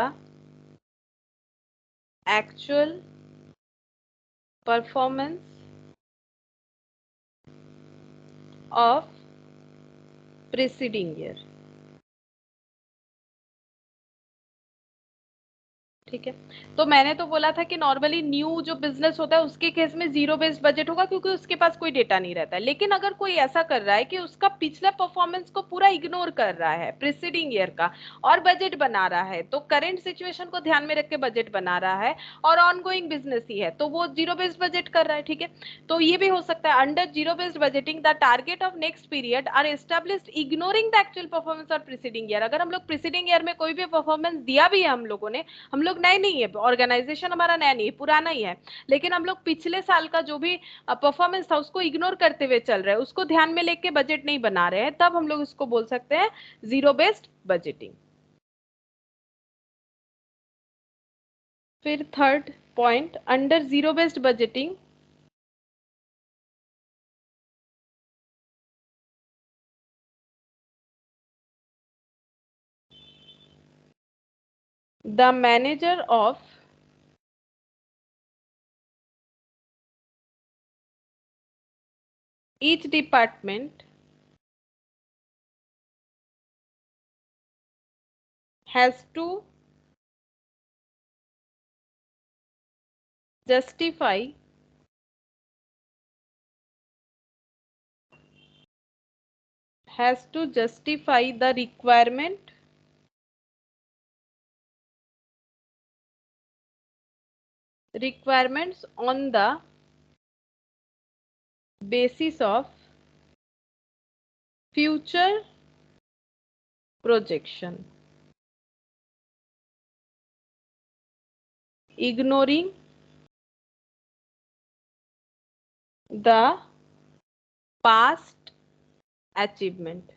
actual performance of preceding year, ठीक है। तो मैंने तो बोला था कि नॉर्मली न्यू जो बिजनेस होता है उसके केस में जीरो बेस्ड बजट होगा क्योंकि उसके पास कोई डेटा नहीं रहता है। लेकिन अगर कोई ऐसा कर रहा है कि उसका पिछले परफॉर्मेंस को पूरा इग्नोर कर रहा है प्रीसीडिंग ईयर का और बजट बना रहा है, तो करंट सिचुएशन को ध्यान में रख के बजट बना रहा है और ऑनगोइंग बिजनेस ही है तो वो जीरो बेस्ड बजट कर रहा है, ठीक है। तो ये भी हो सकता है under zero based budgeting the target of next period are established ignoring the actual performance of preceding year. अगर हम लोग प्रीसीडिंग ईयर में कोई भी परफॉर्मेंस दिया भी है हम लोगों ने, हम लोग नए नहीं है, ऑर्गेनाइजेशन हमारा नया नहीं है, पुराना ही है, लेकिन हम लोग पिछले साल का जो भी परफॉर्मेंस था उसको इग्नोर करते हुए चल रहे हैं, उसको ध्यान में लेके बजट नहीं बना रहे हैं, तब हम लोग इसको बोल सकते हैं जीरो बेस्ड बजटिंग। फिर third point, under zero based budgeting the manager of each department has to justify the requirements on the basis of future projection, ignoring the past achievement।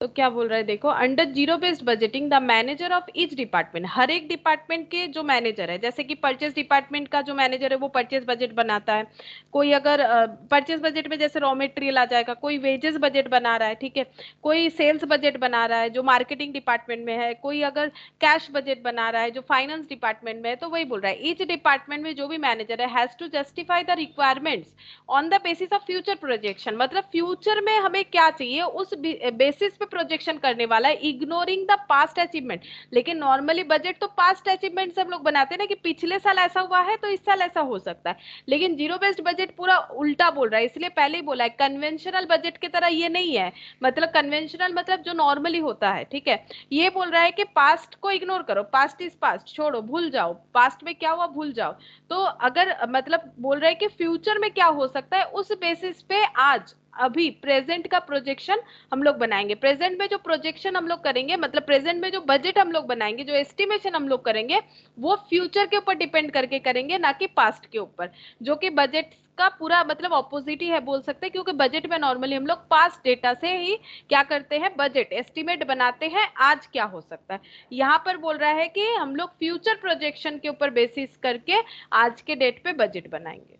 तो क्या बोल रहा है देखो, under zero based budgeting the manager of each department, हर एक department के जो मैनेजर है, जैसे कि परचेज डिपार्टमेंट का जो मैनेजर है वो परचेज बजट बनाता है, कोई अगर परचेज बजट में जैसे रॉ मटेरियल आ जाएगा, कोई वेजेस बजट बना रहा है, ठीक है, कोई सेल्स बजट बना रहा है जो मार्केटिंग डिपार्टमेंट में है, कोई अगर कैश बजट बना रहा है जो फाइनेंस डिपार्टमेंट में है, तो वही बोल रहा है ईच डिपार्टमेंट में जो भी मैनेजर है has to justify the requirements on the basis of future projection, मतलब फ्यूचर में हमें क्या चाहिए उस बेसिस पे प्रोजेक्शन करने वाला है, इग्नोरिंग द पास्ट अचीवमेंट। लेकिन नॉर्मली बजट तो पास्ट अचीवमेंट से हम लोग बनाते हैं ना, कि पिछले साल ऐसा हुआ है तो इस साल ऐसा हो सकता है, लेकिन जीरो बेस्ड बजट पूरा उल्टा बोल रहा है, इसलिए पहले ही बोला है कन्वेंशनल बजट की तरह ये नहीं है, मतलब कन्वेंशनल मतलब जो नॉर्मली होता है, ठीक है, ये बोल रहा है कि पास्ट को इग्नोर करो, पास्ट इज पास्ट, छोड़ो, भूल जाओ, पास्ट में क्या हुआ भूल जाओ। तो अगर मतलब बोल रहा है कि फ्यूचर में क्या हो सकता है उस बेसिस पे आज अभी प्रेजेंट का प्रोजेक्शन हम लोग बनाएंगे, प्रेजेंट में जो प्रोजेक्शन हम लोग करेंगे, मतलब प्रेजेंट में जो बजट हम लोग बनाएंगे, जो एस्टिमेशन हम लोग करेंगे, वो फ्यूचर के ऊपर डिपेंड करके करेंगे, ना कि पास्ट के ऊपर, जो कि बजट का पूरा मतलब ऑपोजिट ही है बोल सकते हैं, क्योंकि बजट में नॉर्मली हम लोग पास्ट डेटा से ही क्या करते हैं, बजट एस्टिमेट बनाते हैं आज क्या हो सकता है। यहाँ पर बोल रहा है कि हम लोग फ्यूचर प्रोजेक्शन के ऊपर बेसिस करके आज के डेट पे बजट बनाएंगे।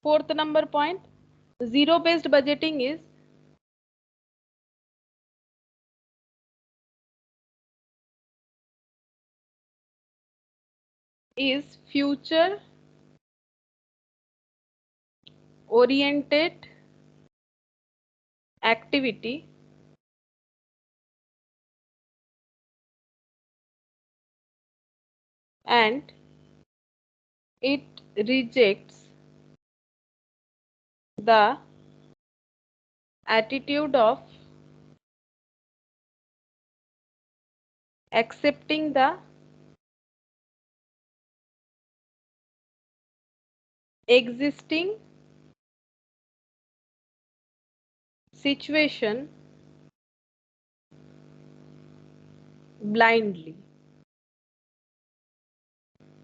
Fourth number point, zero based budgeting is future oriented activity and it rejects the attitude of accepting the existing situation blindly।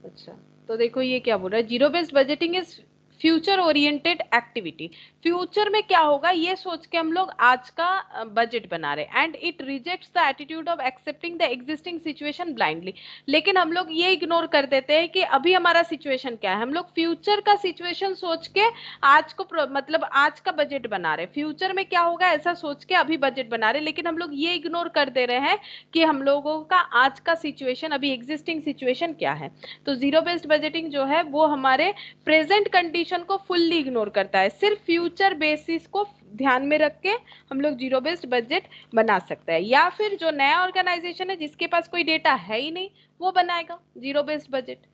अच्छा, तो देखो ये क्या बोल रहा है, zero based budgeting is future oriented activity, future में क्या होगा ये सोच के हम लोग आज का बजट बना रहे, and it rejects the attitude of accepting the existing situation blindly. लेकिन हम लोग ये इग्नोर कर देते हैं कि अभी हमारा सिचुएशन क्या है, हम लोग फ्यूचर का सिचुएशन सोच के आज को मतलब आज का बजट बना रहे, फ्यूचर में क्या होगा ऐसा सोच के अभी बजट बना रहे, लेकिन हम लोग ये इग्नोर कर दे रहे हैं कि हम लोगों का आज का सिचुएशन, अभी एग्जिस्टिंग सिचुएशन क्या है। तो जीरो बेस्ड बजटिंग जो है वो हमारे प्रेजेंट कंडीशन को फुल्ली इग्नोर करता है, सिर्फ फ्यूचर बेसिस को ध्यान में रख के हम लोग जीरो बेस्ड बजट बना सकते हैं, या फिर जो नया ऑर्गेनाइजेशन है जिसके पास कोई डेटा है ही नहीं वो बनाएगा जीरो बेस्ड बजट।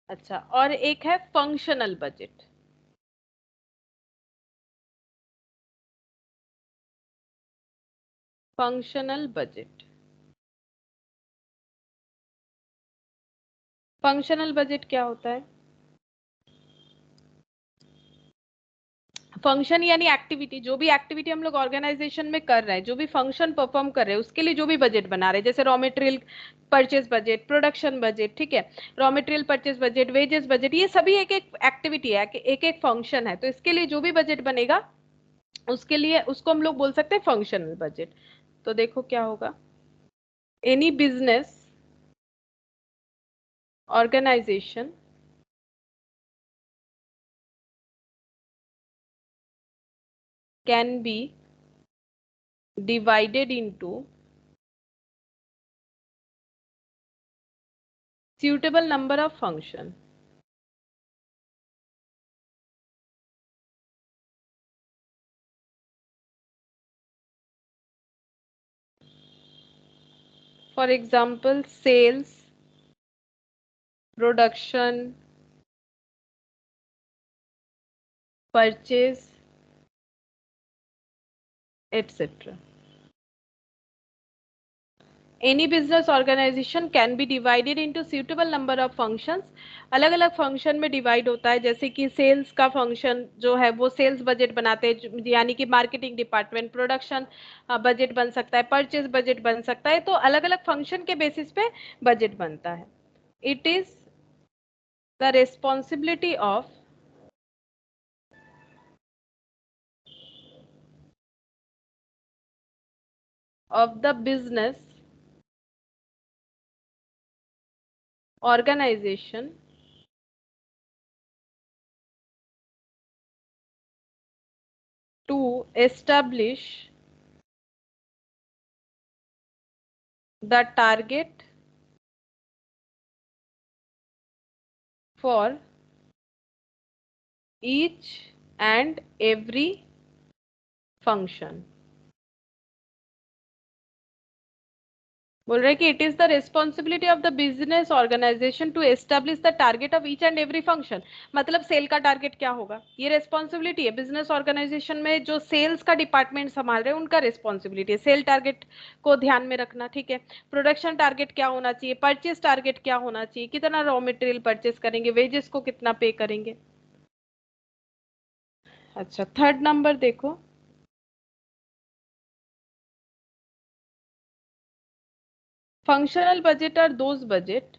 अच्छा, और एक है functional budget. Functional budget, functional budget क्या होता है, फंक्शन यानी एक्टिविटी, जो भी एक्टिविटी हम लोग ऑर्गेनाइजेशन में कर रहे हैं, जो भी फंक्शन परफॉर्म कर रहे हैं, उसके लिए जो भी बजट बना रहे हैं, जैसे raw material purchase budget, production budget, ठीक है, raw material purchase budget, wages budget, ये सभी एक एक एक्टिविटी है, एक एक फंक्शन है, तो इसके लिए जो भी बजट बनेगा उसके लिए उसको हम लोग बोल सकते हैं फंक्शनल बजट। तो देखो क्या होगा, any business organization can be divided into suitable number of function. For example, sales, production, purchase, etc. Any business organization can be divided into suitable number of functions. अलग अलग फंक्शन में divide होता है, जैसे कि सेल्स का function जो है वो सेल्स बजट बनाते हैं, यानी कि मार्केटिंग डिपार्टमेंट, प्रोडक्शन बजट बन सकता है, परचेज बजट बन सकता है, तो अलग अलग फंक्शन के बेसिस पे बजट बनता है। It is the responsibility of the business organization to establish the target for each and every function। बोल रहे कि it is the responsibility of the business organization to establish the target of each and every function. मतलब sale का target क्या होगा, ये responsibility है business organisation में, जो सेल्स का डिपार्टमेंट संभाल रहे हैं उनका रेस्पॉन्सिबिलिटी है सेल टारगेट को ध्यान में रखना, ठीक है। प्रोडक्शन टारगेट क्या होना चाहिए, परचेज टारगेट क्या होना चाहिए, कितना रॉ मटेरियल परचेज करेंगे, वेजेस को कितना पे करेंगे। अच्छा, थर्ड नंबर देखो, functional budget are those budget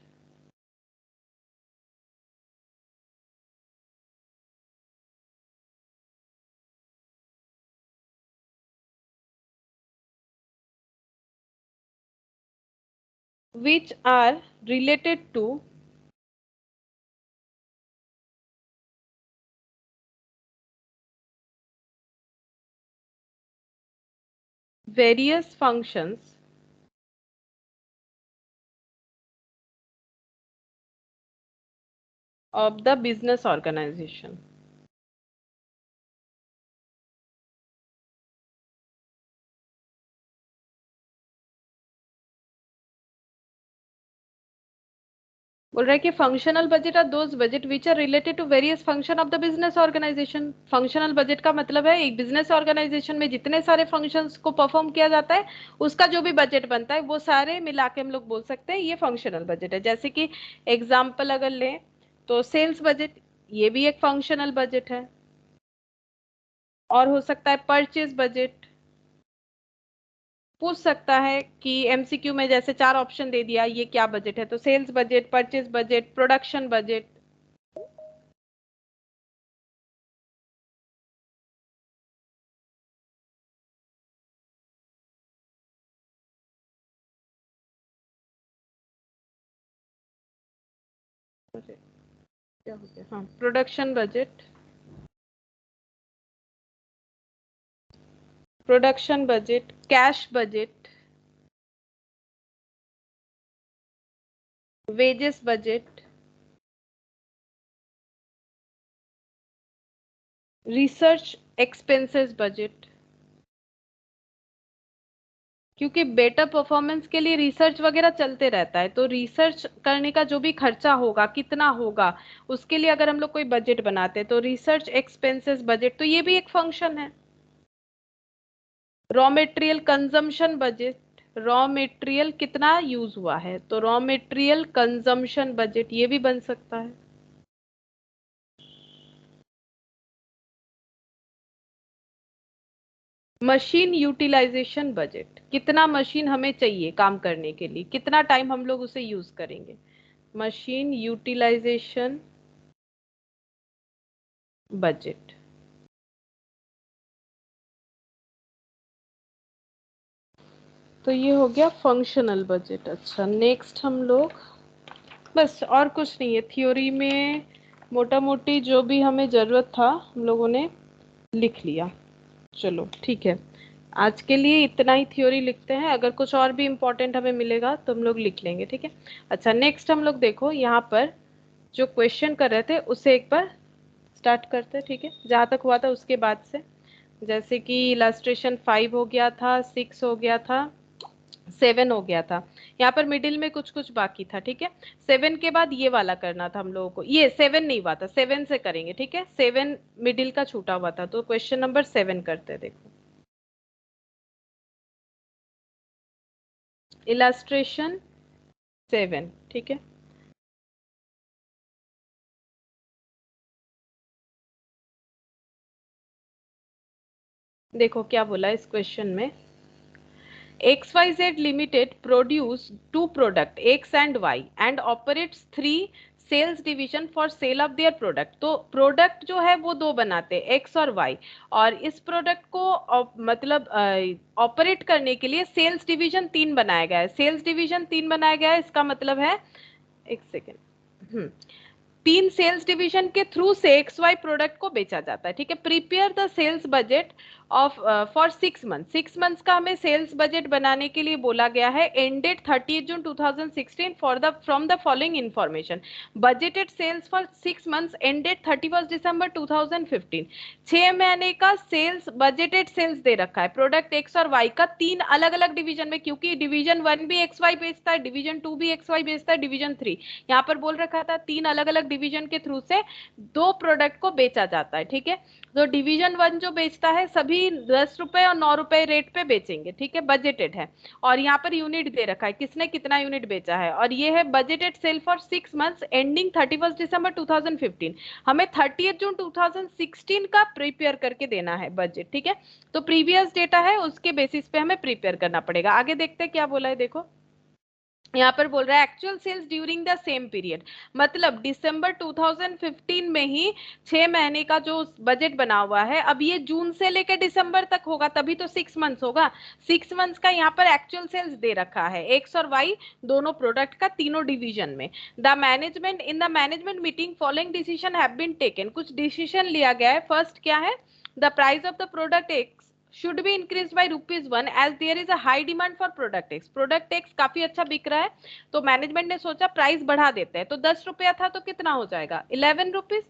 which are related to various functions of the business organization। बोल रहा है कि functional budget are those budget which are related to various function of the business organization. Functional budget का मतलब है एक business organisation में जितने सारे फंक्शंस को परफॉर्म किया जाता है उसका जो भी बजट बनता है वो सारे मिला के हम लोग बोल सकते हैं ये फंक्शनल बजट है। जैसे कि एग्जाम्पल अगर लें तो सेल्स बजट, ये भी एक फंक्शनल बजट है। और हो सकता है परचेज बजट, पूछ सकता है कि एमसीक्यू में जैसे 4 ऑप्शन दे दिया ये क्या बजट है, तो sales budget, purchase budget, production budget. क्या हो गया, हाँ, production budget, production budget, cash budget, wages budget, research expenses budget. क्योंकि बेटर परफॉर्मेंस के लिए रिसर्च वगैरह चलते रहता है, तो रिसर्च करने का जो भी खर्चा होगा कितना होगा उसके लिए अगर हम लोग कोई बजट बनाते हैं तो रिसर्च एक्सपेंसेस बजट, तो ये भी एक फंक्शन है। Raw material consumption budget, raw material कितना यूज हुआ है तो रॉ मटेरियल कंजम्पशन बजट ये भी बन सकता है। मशीन यूटिलाइजेशन बजट, कितना मशीन हमें चाहिए काम करने के लिए, कितना टाइम हम लोग उसे यूज करेंगे। Machine utilization budget. तो ये हो गया फंक्शनल बजट। अच्छा, नेक्स्ट हम लोग, बस और कुछ नहीं है थ्योरी में, मोटा मोटी जो भी हमें जरूरत था हम लोगों ने लिख लिया। चलो ठीक है, आज के लिए इतना ही थ्योरी लिखते हैं, अगर कुछ और भी इम्पोर्टेंट हमें मिलेगा तो हम लोग लिख लेंगे, ठीक है। अच्छा, नेक्स्ट हम लोग देखो यहाँ पर जो क्वेश्चन कर रहे थे उसे एक बार स्टार्ट करते हैं, ठीक है, जहाँ तक हुआ था उसके बाद से। जैसे कि इलास्ट्रेशन 5 हो गया था, 6 हो गया था, 7 हो गया था, यहाँ पर मिडिल में कुछ कुछ बाकी था, ठीक है। 7 के बाद ये वाला करना था हम लोगों को, ये 7 नहीं हुआ था, 7 से करेंगे, ठीक है। 7 मिडिल का छूटा हुआ था, तो क्वेश्चन नंबर 7 करते हैं। देखो, इलास्ट्रेशन 7, ठीक है। देखो क्या बोला इस क्वेश्चन में, XYZ Limited produce two product X and Y and operates three sales division for sale of their product. तो प्रोडक्ट जो है वो दो बनाते हैं, एक्स और वाई, और इस प्रोडक्ट को मतलब ऑपरेट करने के लिए सेल्स डिवीजन 3 बनाया गया है। सेल्स डिवीजन 3 बनाया गया है, इसका मतलब है, एक सेकेंड, 3 सेल्स डिवीजन के थ्रू से एक्स वाई प्रोडक्ट को बेचा जाता है, ठीक है। Prepare the sales budget of for 6 month, 6 months का हमें सेल्स बजट बनाने के लिए बोला गया है। Ended 30 June 2016 for the from the following information, budgeted sales for 6 months ended 31 December 2015। 6 महीने का सेल्स, बजटेड सेल्स दे रखा है प्रोडक्ट एक्स और वाई का 3 अलग अलग डिवीजन में, क्योंकि डिवीजन 1 भी एक्स वाई बेचता है, डिवीजन 2 भी एक्स वाई बेचता है, डिवीजन 3, यहाँ पर बोल रखा था 3 अलग अलग डिवीजन के थ्रू से 2 प्रोडक्ट को बेचा जाता है, ठीक है। तो डिवीजन 1 जो बेचता है सभी 10 रुपए और 9 रुपए रेट पे बेचेंगे, ठीक है, बजटेड है। और यहाँ पर यूनिट दे रखा है, किसने कितना यूनिट बेचा है, और ये है budgeted sale for 6 months ending 31 December 2015। हमें 30 जून 2016 का प्रिपेयर करके देना है बजट, ठीक है। तो प्रीवियस डेटा है उसके बेसिस पे हमें प्रिपेयर करना पड़ेगा। आगे देखते हैं क्या बोला है, देखो यहाँ पर बोल रहा है actual sales during the same period, मतलब दिसंबर 2015 में ही 6 महीने का जो बजट बना हुआ है, अब ये जून से लेकर दिसंबर तक होगा, तभी तो 6 मंथ्स होगा। 6 मंथ्स का यहाँ पर एक्चुअल सेल्स दे रखा है, एक्स और वाई दोनों प्रोडक्ट का, तीनों डिवीजन में। The management in the management meeting following decision have been taken, कुछ डिसीजन लिया गया है। फर्स्ट क्या है, the price of the product X should be increased by ₹1 as there is a high demand for product X। Product X काफी अच्छा बिक रहा है, तो मैनेजमेंट ने सोचा प्राइस बढ़ा देते हैं। तो 10 रुपया था तो कितना हो जाएगा, ₹11।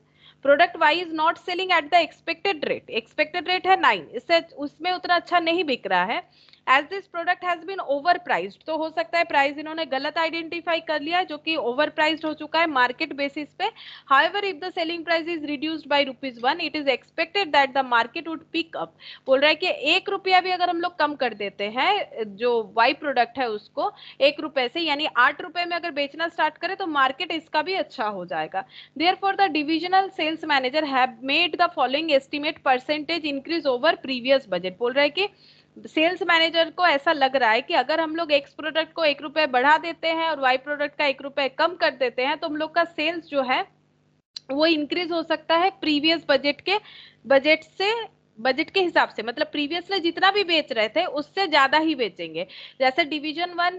Product Y is not selling at the expected rate, expected rate है 9, इससे उसमें उतना अच्छा नहीं बिक रहा है। As this product has been over priced, तो हो सकता है प्राइस इन्होंने गलत आइडेंटिफाई कर लिया है, जो कि ओवर प्राइस्ड हो चुका है मार्केट बेसिस पे। However if the selling price is reduced by ₹1, it is expected that the market would pick up. बोल रहा है कि 1 रुपया भी अगर हम लोग कम कर देते हैं जो वाई प्रोडक्ट है उसको 1 रुपए से, यानी 8 रुपए में अगर बेचना स्टार्ट करें तो मार्केट इसका भी अच्छा हो जाएगा। Therefore the divisional sales manager have made the following estimate percentage increase over previous budget. बोल रहा है कि सेल्स मैनेजर को ऐसा लग रहा है कि अगर हम लोग एक्स प्रोडक्ट को 1 रुपए बढ़ा देते हैं और वाई प्रोडक्ट का 1 रुपए कम कर देते हैं, तो हम लोग का सेल्स जो है वो इंक्रीज हो सकता है प्रीवियस बजट के हिसाब से, मतलब प्रीवियसली जितना भी बेच रहे थे उससे ज्यादा ही बेचेंगे। जैसे डिवीजन 1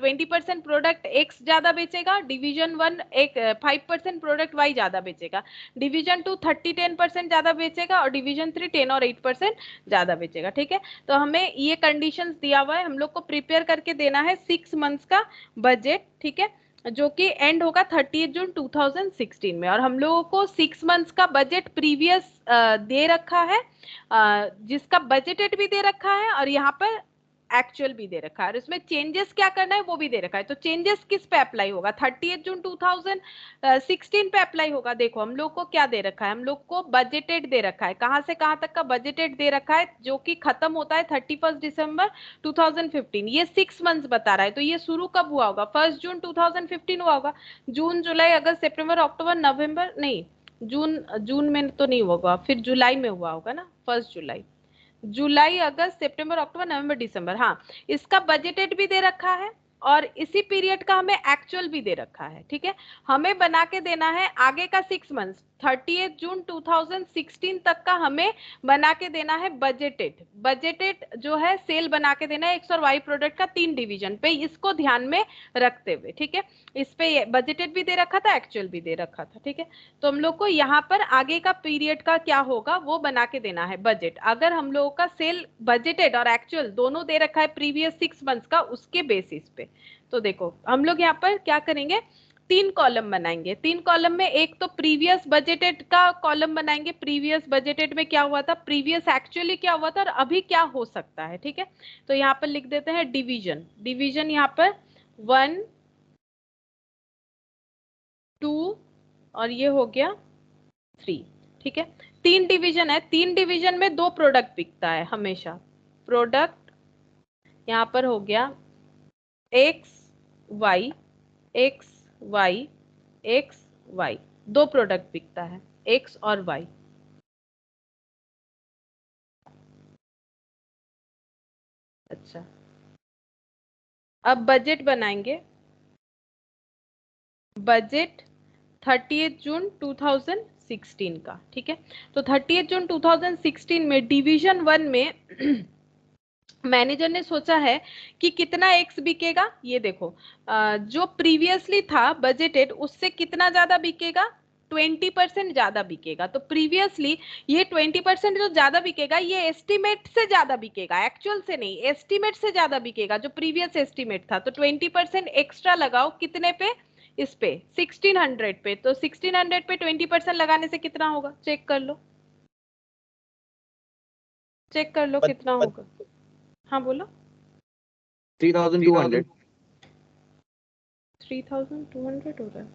20% प्रोडक्ट एक्स ज्यादा बेचेगा, डिवीजन 1 एक 5% प्रोडक्ट वाई ज्यादा बेचेगा, डिवीजन 2 10% ज्यादा बेचेगा, और डिवीजन 3 10 और 8% ज्यादा बेचेगा, ठीक है। तो हमें ये कंडीशंस दिया हुआ है, हम लोग को प्रिपेयर करके देना है 6 मंथ्स का बजट, ठीक है, जो कि एंड होगा 30 जून 2016 में। और हम लोगों को 6 मंथ्स का बजट प्रीवियस दे रखा है, जिसका बजटेड भी दे रखा है और यहाँ पर एक्चुअल भी दे रखा है, और इसमें चेंजेस क्या करना है वो भी दे रखा है। तो चेंजेस किस पे अप्लाई होगा, 30 जून 2016 पे अप्लाई होगा। देखो हम लोग को क्या दे रखा है, हम लोग को बजटेड दे रखा है, कहां से कहां तक का बजटेड दे रखा है, जो कि खत्म होता है 31 दिसंबर 2015। ये 6 मंथ्स बता रहा है, तो ये शुरू कब हुआ होगा, 1 जून 2015 हुआ होगा। जून जुलाई अगस्त सितंबर अक्टूबर नवंबर, नहीं जून, जून में तो नहीं होगा, फिर जुलाई में हुआ होगा ना, 1 जुलाई। जुलाई अगस्त सितंबर अक्टूबर नवंबर दिसंबर, हाँ इसका बजटेड भी दे रखा है और इसी पीरियड का हमें एक्चुअल भी दे रखा है। ठीक है, हमें बना के देना है आगे का 6 मंथ्स 30 जून 2016 तक का हमें बना के देना है बजटेड। बजटेड जो है सेल बना के देना है एक्स और वाई प्रोडक्ट का 3 डिवीजन पे, इसको ध्यान में रखते हुए। ठीक है, इस पे बजटेड भी दे रखा था, एक्चुअल भी दे रखा था। ठीक है, तो हम लोग को यहाँ पर आगे का पीरियड का क्या होगा वो बना के देना है बजट। अगर हम लोगों का सेल बजटेड और एक्चुअल दोनों दे रखा है प्रीवियस 6 मंथ्स का, उसके बेसिस पे तो देखो हम लोग यहाँ पर क्या करेंगे, 3 कॉलम बनाएंगे। 3 कॉलम में एक तो प्रीवियस बजटेड का कॉलम बनाएंगे, प्रीवियस बजटेड में क्या हुआ था, प्रीवियस एक्चुअली क्या हुआ था और अभी क्या हो सकता है। ठीक है, तो यहाँ पर लिख देते हैं डिवीजन। डिवीजन यहाँ पर 1 2 और ये हो गया 3। ठीक है, 3 डिवीजन है, 3 डिवीजन में 2 प्रोडक्ट बिकता है हमेशा। प्रोडक्ट यहाँ पर हो गया X Y X Y X Y, 2 product बिकता है एक्स और वाई। अच्छा, अब बजट बनाएंगे। बजट 30 जून 2016 का। ठीक है, तो 30 जून 2016 में डिवीजन 1 में मैनेजर ने सोचा है कि कितना एक्स बिकेगा। ये देखो जो प्रीवियसली था बजटेड उससे कितना ज्यादा बिकेगा, 20% ज्यादा बिकेगा। तो प्रीवियसली ये 20% जो ज्यादा बिकेगा ये एस्टिमेट से ज्यादा बिकेगा, एक्चुअल से नहीं, एस्टिमेट से ज्यादा बिकेगा जो प्रीवियस एस्टिमेट था। तो 20% एक्स्ट्रा लगाओ कितने पे, इस पे 1600 पे। तो 1600 पे 20% लगाने से कितना होगा, चेक कर लो, चेक कर लो कितना होगा। हाँ बोलो। 3200। 3200 हो रहा है,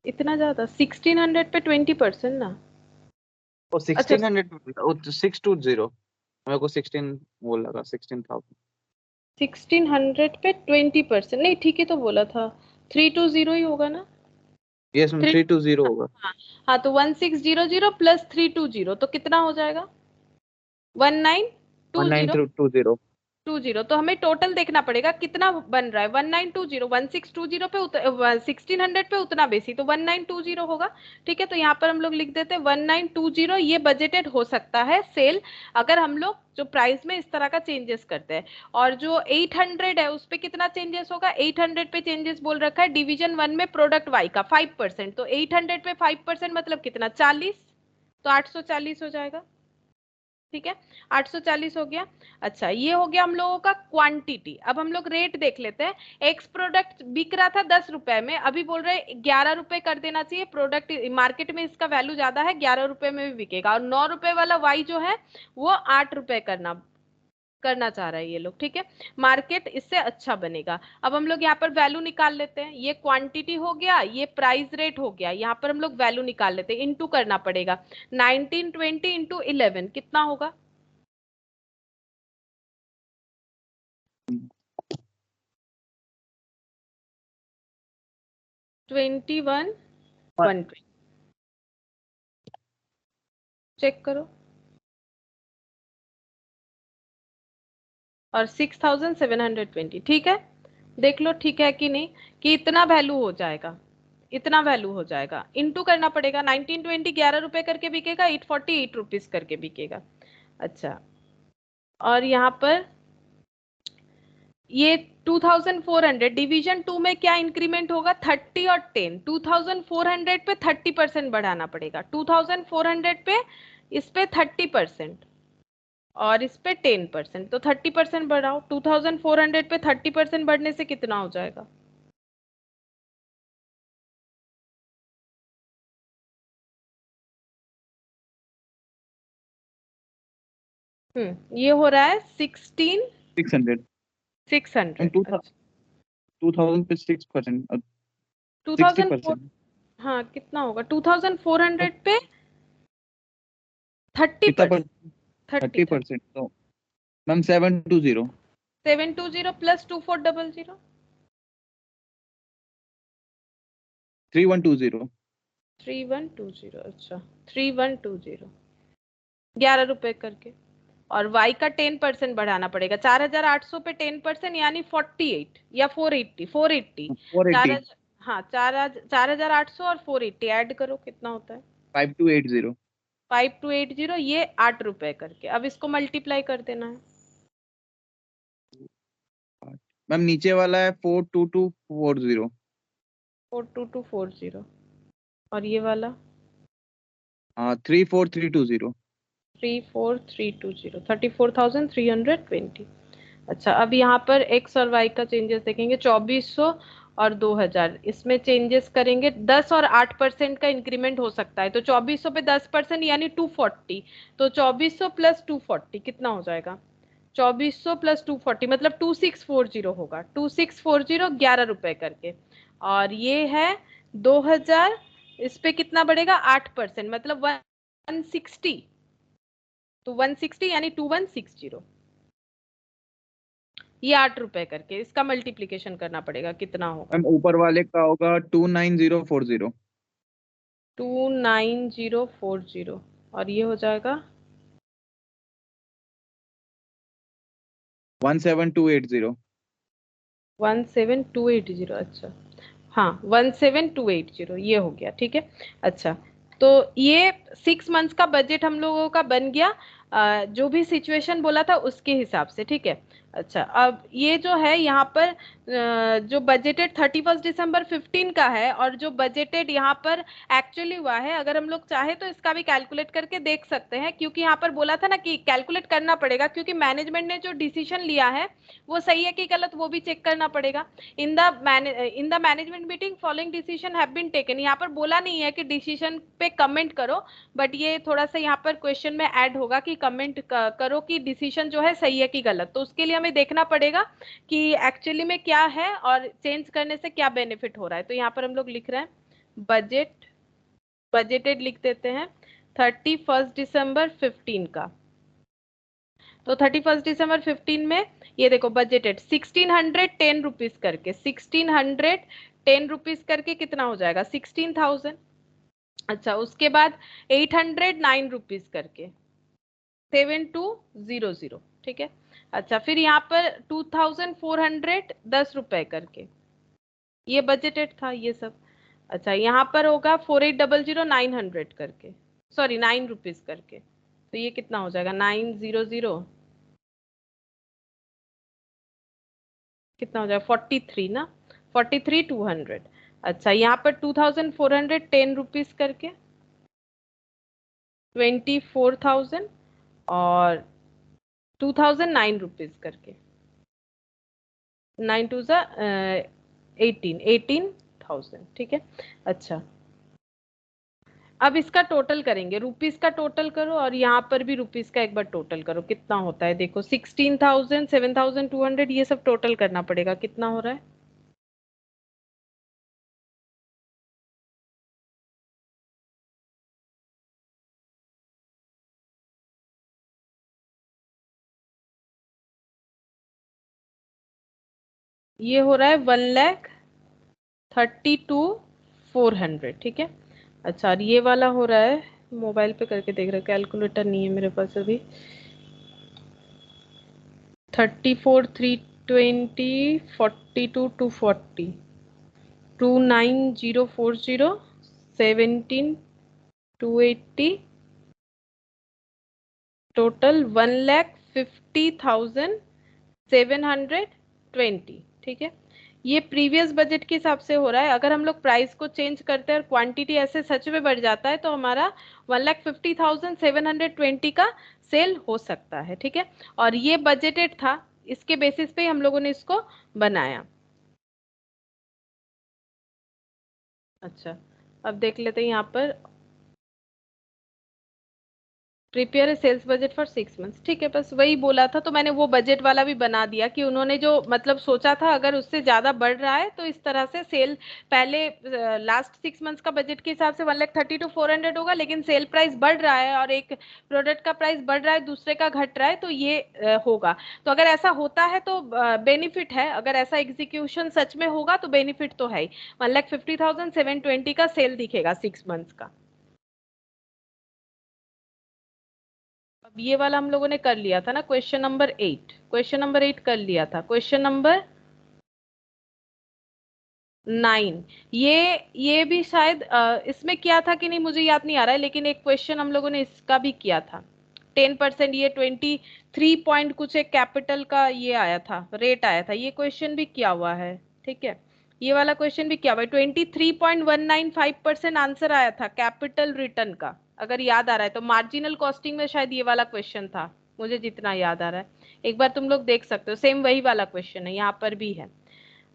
इतना ज्यादा। 1600 पे 20% ना। और अच्छा 1600 620, मेरे को 16 वो लगा 16,000। 1600 पे 20% नहीं, ठीक है तो बोला था 320 ही होगा ना। यस मैम, 3 320 होगा। हाँ, हाँ तो 1600 प्लस 320 तो कितना हो जाएगा, 1920। 1920। 20 तो हमें टोटल देखना पड़ेगा कितना बन रहा है, 1920 1620 पे 1600 पे उतना बेसी, तो 1920 होगा। ठीक है, तो यहाँ पर हम लोग लिख देते हैं 1920। ये बजटेड हो सकता है सेल अगर हम लोग जो प्राइस में इस तरह का चेंजेस करते हैं। और जो 800 है उस पे कितना चेंजेस होगा, 800 पे चेंजेस बोल रखा है डिवीजन 1 में प्रोडक्ट वाई का 5%। तो 800 पे 5% मतलब कितना, 40, तो 840 हो जाएगा। ठीक है, 840 हो गया। अच्छा, ये हो गया हम लोगों का क्वांटिटी। अब हम लोग रेट देख लेते हैं। एक्स प्रोडक्ट बिक रहा था 10 रुपए में, अभी बोल रहे 11 रुपए कर देना चाहिए। प्रोडक्ट मार्केट में इसका वैल्यू ज्यादा है, 11 रुपए में भी बिकेगा। और 9 रुपए वाला वाई जो है वो 8 रुपए करना करना चाह रहा है ये लोग। ठीक है, मार्केट इससे अच्छा बनेगा। अब हम लोग यहाँ पर वैल्यू निकाल लेते हैं। ये क्वांटिटी हो गया, ये प्राइस रेट हो गया। यहाँ पर हम लोग वैल्यू निकाल लेते हैं, इनटू करना पड़ेगा। 1920 इंटू 11 कितना होगा, 21 120। चेक करो, और 6720। ठीक है, देख लो ठीक है कि नहीं, कि इतना वैल्यू हो जाएगा, इतना वैल्यू हो जाएगा। इनटू करना पड़ेगा। 1920 11 रुपए करके बिकेगा, 848 रुपीज करके बिकेगा। अच्छा, और यहाँ पर ये 2400 डिवीजन 2 में क्या इंक्रीमेंट होगा, 30 और 10। 2400 पे 30% बढ़ाना पड़ेगा। 2400 पे इस पे 30% और इस पे 10%, तो 30% बढ़ाओ। 2400 पे 30% बढ़ने से कितना हो जाएगा, ये हो रहा है 600 16,600। एंड 2000 पे 6%, 2004, 60%। हाँ कितना होगा 2400 पे कितना पर 30%, 30 30%, तो मैम 720। 720 प्लस 2400 3120। 3120। अच्छा 3120, ₹11 करके। और y का 10% बढ़ाना पड़ेगा, 4,800 पे 10% यानी 48 या 480, 480। 480, 4,000, हाँ 4,800 और 480 ऐड करो कितना होता है? 5280। 5280, ये ₹8 करके। अब इसको मल्टीप्लाई कर देना है। मैम नीचे वाला है 42240। 42240। और ये वाला? हाँ 34320। 34320, 34,320। अच्छा, अब यहाँ पर एक्स और वाई का चेंजेस देखेंगे। 2400 और 2000, इसमें चेंजेस करेंगे। 10 और 8% का इंक्रीमेंट हो सकता है, तो 2400 पे 10% यानी 240। तो 2400 प्लस 240 कितना हो जाएगा? 2400 प्लस 240 मतलब 2640 होगा। 2640, ₹11 करके। और ये है 2000, इस पे कितना बढ़ेगा? 8% मतलब 160। तो 160 यानी 2160। ये ₹8 करके, इसका मल्टीप्लीकेशन करना पड़ेगा, कितना होगा? मैम ऊपर वाले का होगा 29040। 29040। और ये हो जाएगा 17280। 17280। अच्छा, हाँ 17280 ये हो गया, ठीक है। अच्छा, तो ये 6 मंथ्स का बजट हम लोगों का बन गया, जो भी सिचुएशन बोला था उसके हिसाब से, ठीक है। अच्छा, अब ये जो है यहाँ पर जो बजटेड 31 दिसंबर 2015 का है, और जो बजटेड यहाँ पर एक्चुअली हुआ है, अगर हम लोग चाहे तो इसका भी कैलकुलेट करके देख सकते हैं, क्योंकि यहाँ पर बोला था ना कि कैलकुलेट करना पड़ेगा, क्योंकि मैनेजमेंट ने जो डिसीजन लिया है वो सही है कि गलत, वो भी चेक करना पड़ेगा। In the management meeting following decision have been taken, यहाँ पर बोला नहीं है कि डिसीजन पे कमेंट करो, बट ये थोड़ा सा यहाँ पर क्वेश्चन में ऐड होगा कि कमेंट करो कि डिसीजन जो है सही है कि गलत। तो उसके लिए हमें देखना पड़ेगा कि एक्चुअली में क्या है और चेंज करने से क्या बेनिफिट हो रहा है। तो यहाँ पर हम लोग लिख रहे हैं बजटेड लिख देते हैं 31 दिसंबर 2015 का। तो 31 दिसंबर 2015 में ये देखो बजटेड 1610 रुपीज करके, 1610 रुपीज करके कितना हो जाएगा? 16,000। अच्छा, उसके बाद 809 रुपीज करके, 7200, ठीक है। अच्छा, फिर यहाँ पर 2410 रुपए करके, ये बजटेड था ये सब। अच्छा, यहाँ पर होगा 4800 करके, सॉरी 9 रुपीज करके। तो ये कितना हो जाएगा? 900, कितना हो जाएगा? 43 ना, 43,200। अच्छा, यहाँ पर 2410 करके, 24,000। और 2009 रुपीज करके, 9 टू ज़ा 18,000, ठीक है। अच्छा, अब इसका टोटल करेंगे, रुपीस का टोटल करो और यहाँ पर भी रुपीस का एक बार टोटल करो, कितना होता है देखो। 16,000, 7,200, ये सब टोटल करना पड़ेगा, कितना हो रहा है? ये हो रहा है 1,32,400, ठीक है। अच्छा, और ये वाला हो रहा है, मोबाइल पे करके देख रहे, कैलकुलेटर नहीं है मेरे पास अभी। 34,320, 42,240, 29040, 17,280, टोटल 1,50,720, ठीक है। ये प्रीवियस बजट के हिसाब से हो रहा है। अगर हम लोग प्राइस को चेंज करते हैं और क्वांटिटी ऐसे सच में बढ़ जाता है तो हमारा 1,50,720 का सेल हो सकता है, ठीक है। और ये बजटेड था, इसके बेसिस पे हम लोगों ने इसको बनाया। अच्छा, अब देख लेते हैं यहाँ पर prepare sales budget for 6 months, ठीक है। बस वही बोला था, तो मैंने वो बजट वाला भी बना दिया कि उन्होंने जो मतलब सोचा था अगर उससे ज्यादा बढ़ रहा है तो इस तरह से सेल पहले लास्ट 6 मंथ्स का बजट के हिसाब से 1,30,000 to 400 होगा, लेकिन सेल प्राइस बढ़ रहा है और एक प्रोडक्ट का प्राइस बढ़ रहा है, दूसरे का घट रहा है, तो ये होगा। तो अगर ऐसा होता है तो बेनिफिट है, अगर ऐसा एग्जीक्यूशन सच में होगा तो बेनिफिट तो है ही। 1,50,720 का सेल दिखेगा 6 मंथ्स का। ये वाला हम लोगों ने कर लिया था ना, क्वेश्चन नंबर 8, क्वेश्चन नंबर 8 कर लिया था। क्वेश्चन नंबर 9, ये भी शायद इसमें किया था कि नहीं मुझे याद नहीं आ रहा है, लेकिन एक क्वेश्चन हम लोगों ने इसका भी किया था। 10%, ये 23 पॉइंट कुछ एक कैपिटल का ये आया था, रेट आया था, ये क्वेश्चन भी किया हुआ है। ठीक है, ये वाला क्वेश्चन भी किया हुआ है। 23.195% आंसर आया था कैपिटल रिटर्न का, अगर याद आ रहा है तो। मार्जिनल कॉस्टिंग में शायद ये वाला क्वेश्चन था, मुझे जितना याद आ रहा है। एक बार तुम लोग देख सकते हो, सेम वही वाला क्वेश्चन है, यहाँ पर भी है।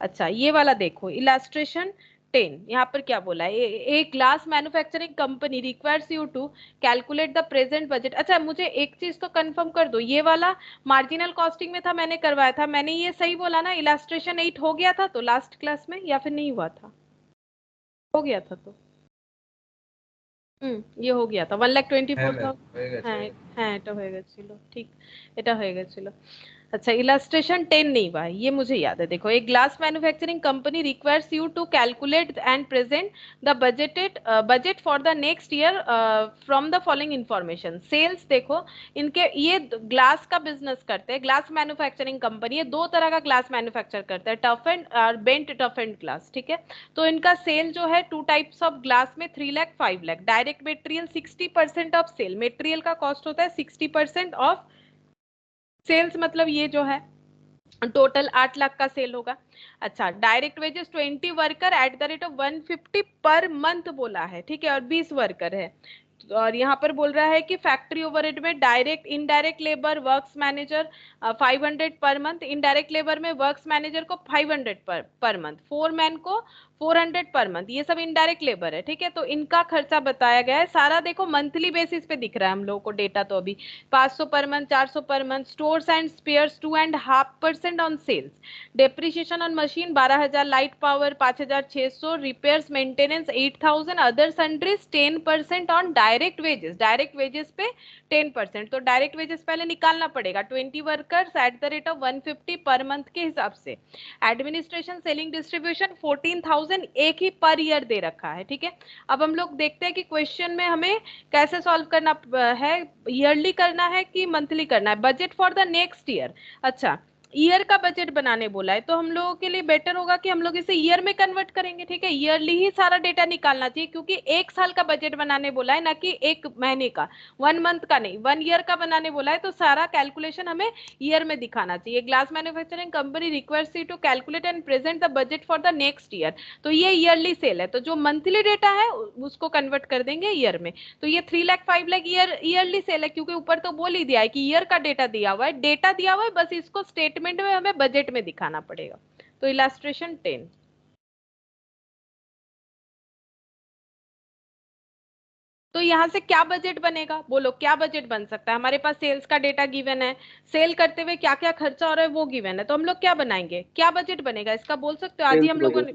अच्छा, ये वाला देखो, इलास्ट्रेशन 10, यहाँ पर क्या बोला है, a glass manufacturing company requires you to calculate the present budget. अच्छा, मुझे एक चीज तो कंफर्म कर दो, ये वाला मार्जिनल कॉस्टिंग में था, मैंने करवाया था, मैंने ये सही बोला ना, इलास्ट्रेशन 8 हो गया था तो लास्ट क्लास में, या फिर नहीं हुआ था? हो गया था तो ये हो गया था। 1,24,000 হয়ে গেছে হ্যাঁ হ্যাঁ, এটা হয়ে গেছিল, ঠিক, এটা হয়ে গেছিল। अच्छा, इलास्ट्रेशन 10 नहीं हुआ है, ये मुझे याद है। देखो, एक glass manufacturing company requires you to calculate and present the budget for the next year from the following information. Sales देखो, इनके ये ग्लास का बिजनेस करते हैं, ग्लास मैन्युफैक्चरिंग कंपनी है, दो तरह का ग्लास मैन्युफैक्चर करता है, टफ एंड और बेंट टफ एंड ग्लास। ठीक है, तो इनका सेल जो है 2 टाइप्स ऑफ ग्लास में 3 lakh 5 lakh. Direct material 60% of sale, material का कॉस्ट होता है 60% ऑफ सेल्स, मतलब ये जो है टोटल 8 लाख का सेल होगा। अच्छा, direct wages 20 worker eight the rate of 150 per month बोला है, ठीक है, और 20 वर्कर है। और यहाँ पर बोल रहा है कि फैक्ट्री ओवरहेड में direct indirect labour works manager 500 per month, indirect labour में वर्क्स मैनेजर को 500 पर मंथ, फोरमैन को 400 पर मंथ, ये सब इनडायरेक्ट लेबर है। ठीक है, तो इनका खर्चा बताया गया है सारा, देखो मंथली बेसिस पे दिख रहा है हम लोगों को डेटा, तो अभी 500 पर month, 400 per month. Stores and spares 2.5% on sales, depreciation on machine 12,000, light power 5,600, repairs maintenance 8,000, other sundries 10% on direct wages, direct wages पे 10%। तो डायरेक्ट वेजेस पहले निकालना पड़ेगा, 20 workers at the rate of 150 per month के हिसाब से। Administration selling distribution 14,000 एक ही per year दे रखा है। ठीक है, अब हम लोग देखते हैं कि क्वेश्चन में हमें कैसे सॉल्व करना है, ईयरली करना है कि मंथली करना है। Budget for the next year, अच्छा ईयर का बजट बनाने बोला है, तो हम लोगों के लिए बेटर होगा कि हम लोग इसे ईयर में कन्वर्ट करेंगे। ठीक है, ईयरली ही सारा डेटा निकालना चाहिए, क्योंकि एक साल का बजट बनाने बोला है, ना कि एक महीने का, 1 मंथ का नहीं, 1 ईयर का बनाने बोला है, तो सारा कैलकुलेशन हमें ईयर में दिखाना चाहिए। Glass manufacturing company requires you to calculate and present the budget for the next year, तो ये ईयरली सेल है, तो जो मंथली डेटा है उसको कन्वर्ट कर देंगे ईयर में। तो ये 3 लाख 5 लाख ईयरली सेल है, क्योंकि ऊपर तो बोल ही दिया है कि ईयर का डेटा दिया हुआ है, डेटा दिया हुआ है, बस इसको स्टेटमेंट में हमें बजट में दिखाना पड़ेगा। तो इलास्ट्रेशन 10, तो यहां से क्या बजट बनेगा, बोलो क्या बजट बन सकता है? हमारे पास सेल्स का डेटा गिवन है, सेल करते हुए क्या क्या खर्चा हो रहा है वो गिवन है, तो हम लोग क्या बनाएंगे, क्या बजट बनेगा इसका, बोल सकते हो? आज ही सेल्स हम लोगों बजट। ने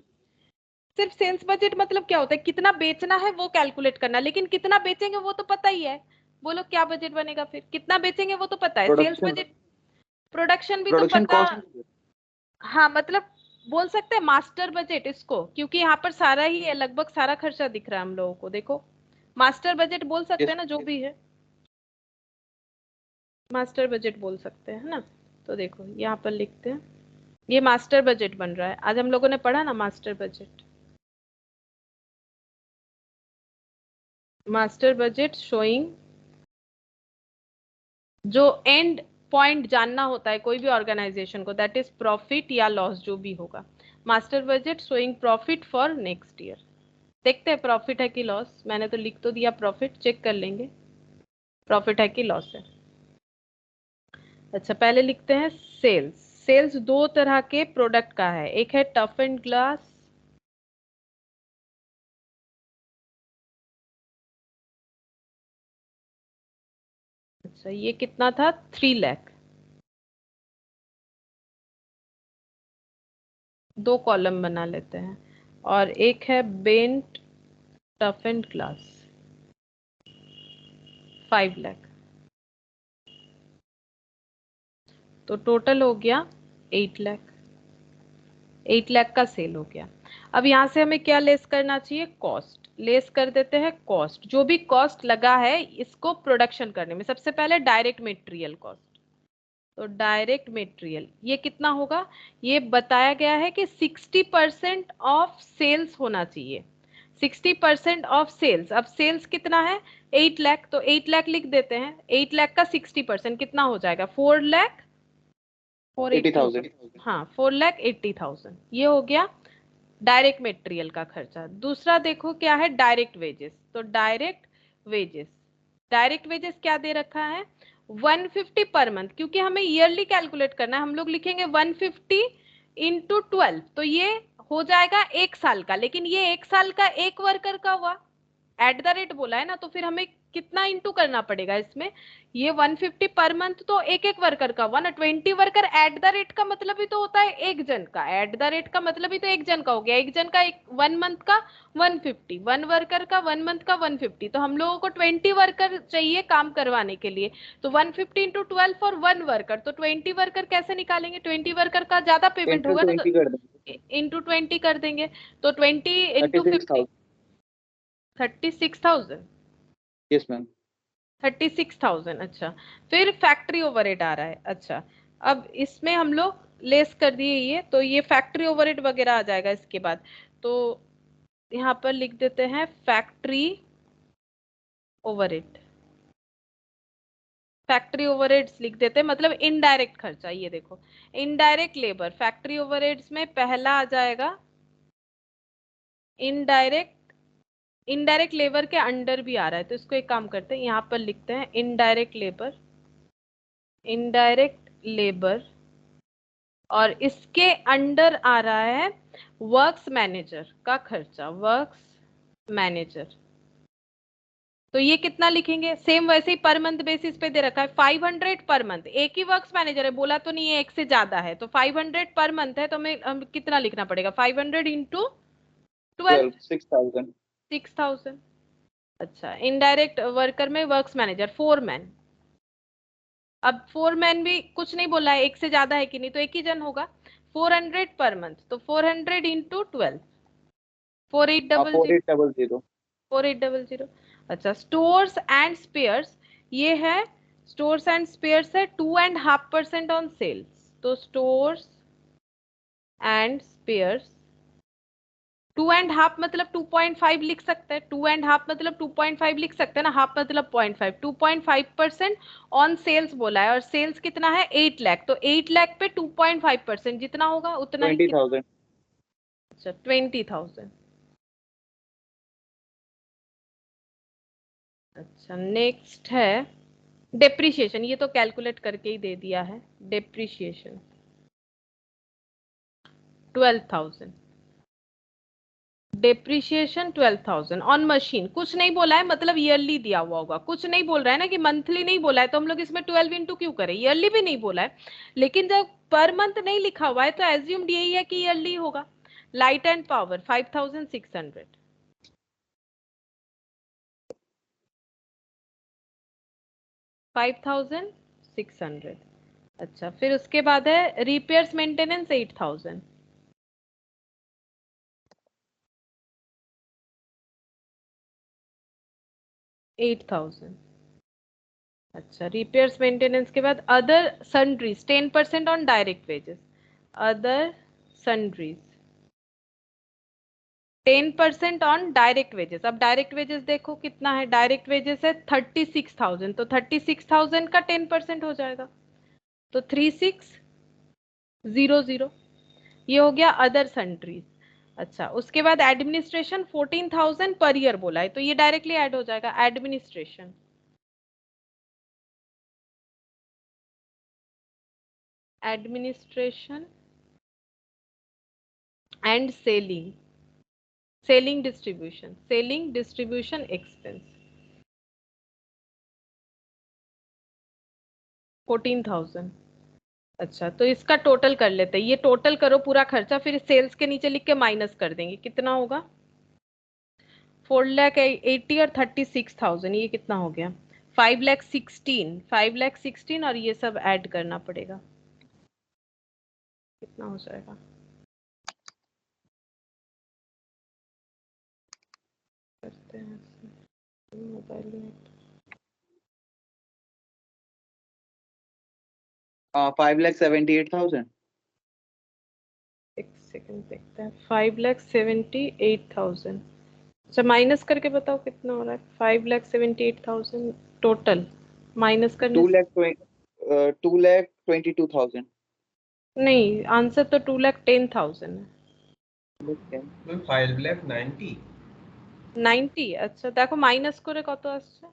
सिर्फ सेल्स बजट मतलब क्या होता है, कितना बेचना है वो कैलकुलेट करना, लेकिन कितना बेचेंगे वो तो पता ही है। बोलो क्या बजट बनेगा फिर, कितना बेचेंगे वो तो पता है, सेल्स प्रोडक्शन, बजट। प्रोडक्शन भी तो प्रोडक्शन पता। कॉस्ट। हाँ, मतलब बोल सकते हैं मास्टर बजट इसको, क्योंकि यहाँ पर सारा ही है, लगभग सारा खर्चा दिख रहा है हम लोगों को। देखो, मास्टर बजट बोल सकते यस। हैं ना, जो भी है मास्टर बजट बोल सकते हैं, है ना। तो देखो यहाँ पर लिखते हैं, ये मास्टर बजट बन रहा है, आज हम लोगों ने पढ़ा ना master budget. Master budget showing, जो एंड पॉइंट जानना होता है कोई भी ऑर्गेनाइजेशन को, दैट इज प्रॉफिट या लॉस जो भी होगा। Master budget showing profit for next year. देखते हैं प्रॉफिट है कि लॉस, मैंने तो लिख तो दिया प्रॉफिट, चेक कर लेंगे प्रॉफिट है कि लॉस है। अच्छा, पहले लिखते हैं सेल्स। सेल्स दो तरह के प्रोडक्ट का है, एक है टफ एंड ग्लास, अच्छा ये कितना था, 3 लाख, दो कॉलम बना लेते हैं। और एक है bent tough and glass, 5 lakh, तो टोटल हो गया 8 लाख, 8 लाख का सेल हो गया। अब यहाँ से हमें क्या लेस करना चाहिए, कॉस्ट लेस कर देते हैं। कॉस्ट जो भी कॉस्ट लगा है इसको प्रोडक्शन करने में, सबसे पहले डायरेक्ट मटेरियल कॉस्ट। तो डायरेक्ट मटेरियल ये कितना होगा, ये बताया गया है कि 60% ऑफ सेल्स होना चाहिए, 60% ऑफ सेल्स। अब सेल्स कितना है 8 लाख, तो 8 लाख लिख देते हैं। 8 लाख का 60% कितना हो जाएगा, 4 लाख 80,000। हाँ 4,80,000 ये हो गया डायरेक्ट मटेरियल का खर्चा। दूसरा देखो क्या है, डायरेक्ट वेजेस। तो डायरेक्ट वेजेस क्या दे रखा है, 150 पर मंथ, क्योंकि हमें ईयरली कैलकुलेट करना है। हम लोग लिखेंगे 150 इंटू 12, तो ये हो जाएगा 1 साल का। लेकिन ये 1 साल का एक वर्कर का हुआ, एट द रेट बोला है ना, तो फिर हमें कितना इंटू करना पड़ेगा इसमें, ये 150 पर मंथ तो एक एक वर्कर का हुआ ना, 20 वर्कर। एट द रेट का मतलब ही तो होता है एक जन का, एट द रेट का मतलब ही तो एक जन का हो गया। एक जन का एक 1 मंथ का 150, 1 वर्कर का 1 मंथ का 150, तो हम लोगों को 20 वर्कर चाहिए काम करवाने के लिए। तो 150 इंटू 12 फॉर 1 वर्कर, तो 20 वर्कर कैसे निकालेंगे, 20 वर्कर का ज्यादा पेमेंट इंटू होगा ना, 20 कर देंगे, तो इंटू 20 कर देंगे। तो 20 इंटू 50, 36,000। 36,000, yes ma'am. 36,000। अच्छा, फिर फैक्ट्री ओवरहेड आ रहा है। अच्छा, अब इसमें हम लोग लेस कर दिए ये, तो ये फैक्ट्री ओवरहेड वगैरह आ जाएगा इसके बाद। तो यहाँ पर लिख देते हैं फैक्ट्री ओवरहेड, फैक्ट्री ओवरहेड्स लिख देते हैं, मतलब इनडायरेक्ट खर्चा। ये देखो इनडायरेक्ट लेबर, फैक्ट्री ओवरहेड्स में पहला आ जाएगा इनडायरेक्ट। इनडायरेक्ट लेबर के अंडर भी आ रहा है, तो इसको एक काम करते हैं, यहाँ पर लिखते हैं इनडायरेक्ट लेबर, इनडायरेक्ट लेबर, और इसके अंडर आ रहा है वर्क्स मैनेजर का खर्चा, वर्क्स मैनेजर। तो ये कितना लिखेंगे, सेम वैसे ही पर मंथ बेसिस पे दे रखा है 500 पर मंथ। एक ही वर्क्स मैनेजर है, बोला तो नहीं है एक से ज्यादा है, तो 500 पर मंथ है, तो हमें कितना लिखना पड़ेगा, 500 इंटू 12, 6,000। 6,000। अच्छा, इनडायरेक्ट वर्कर में वर्क्स मैनेजर 4 मैन। अब 4 मैन भी कुछ नहीं बोला है, एक से ज्यादा है कि नहीं, तो एक ही जन होगा। 400 पर मंथ, तो 400 इंटू 12, 4800, 4800। 4800। अच्छा, स्टोर्स एंड स्पेयर्स, ये है स्टोर्स एंड स्पेयर्स है 2.5% ऑन सेल्स। तो स्टोर्स एंड स्पेयर्स 2.5 मतलब 2.5 लिख सकते हैं, 2.5 मतलब 2.5 लिख सकते हैं ना, हाफ मतलब 0.5, 2.5% ऑन सेल्स बोला है, और सेल्स कितना है 8 लाख, तो 8 लाख पे 2.5% जितना होगा उतना ही 20,000। अच्छा 20,000। अच्छा, नेक्स्ट है डेप्रिसिएशन, ये तो कैलकुलेट करके ही दे दिया है। Depreciation 12,000, depreciation 12,000 on machine. कुछ नहीं बोला है, मतलब ईयरली दिया हुआ होगा, कुछ नहीं बोल रहा है ना कि मंथली नहीं बोला है, तो हम लोग इसमें 12 इंटू क्यों करें, ईयरली भी नहीं बोला है। लेकिन जब पर मंथ नहीं लिखा हुआ है तो एज्यूम्ड यही है कि ईयरली होगा। Light and power 5,600, 5,600। अच्छा, फिर उसके बाद है रिपेयर्स मेंटेनेंस 8,000, 8,000। अच्छा, रिपेयर्स मेंटेनेंस के बाद other sundries 10% on direct wages, other sundries 10% on direct wages. अब डायरेक्ट वेजेस देखो कितना है, डायरेक्ट वेजेस है 36,000, तो 36,000 का 10% हो जाएगा, तो 3600, ये हो गया अदर सन्ड्रीज। अच्छा, उसके बाद एडमिनिस्ट्रेशन 14,000 पर ईयर बोला है, तो ये डायरेक्टली ऐड हो जाएगा administration, administration and selling, selling distribution expense 14,000। अच्छा, तो इसका टोटल कर लेते हैं, ये टोटल करो पूरा खर्चा, फिर सेल्स के नीचे लिख के माइनस कर देंगे, कितना होगा 4,80,000 और 36,000, ये कितना हो गया 5,16,000, 5,16,000, और ये सब ऐड करना पड़ेगा, कितना हो जाएगा देखते हैं मोबाइल में। 5,78,000। एक सेकंड देखते हैं। 5,78,000। अच्छा माइनस करके बताओ कितना हो रहा है। 5,78,000 टोटल माइनस करने 2 से lakh 2,22,000। नहीं, आंसर तो 2,10,000 है। 5,90,000। 90। अच्छा देखो माइनस করে কত আসছে।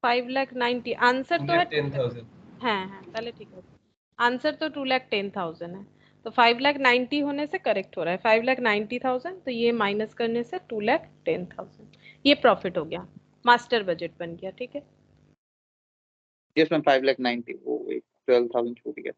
5,90,000 आंसर तो है 2,10,000। हाँ हाँ তাহলে ঠিক আছে। आंसर तो 2,10,000 है। तो 5,90,000 होने से करेक्ट हो रहा है। 5,90,000 तो ये माइनस करने से 2,10,000 ये प्रॉफिट हो गया। मास्टर बजट बन गया। ठीक है। यस मैम 5,90,000 वो 12,000 छूट गया।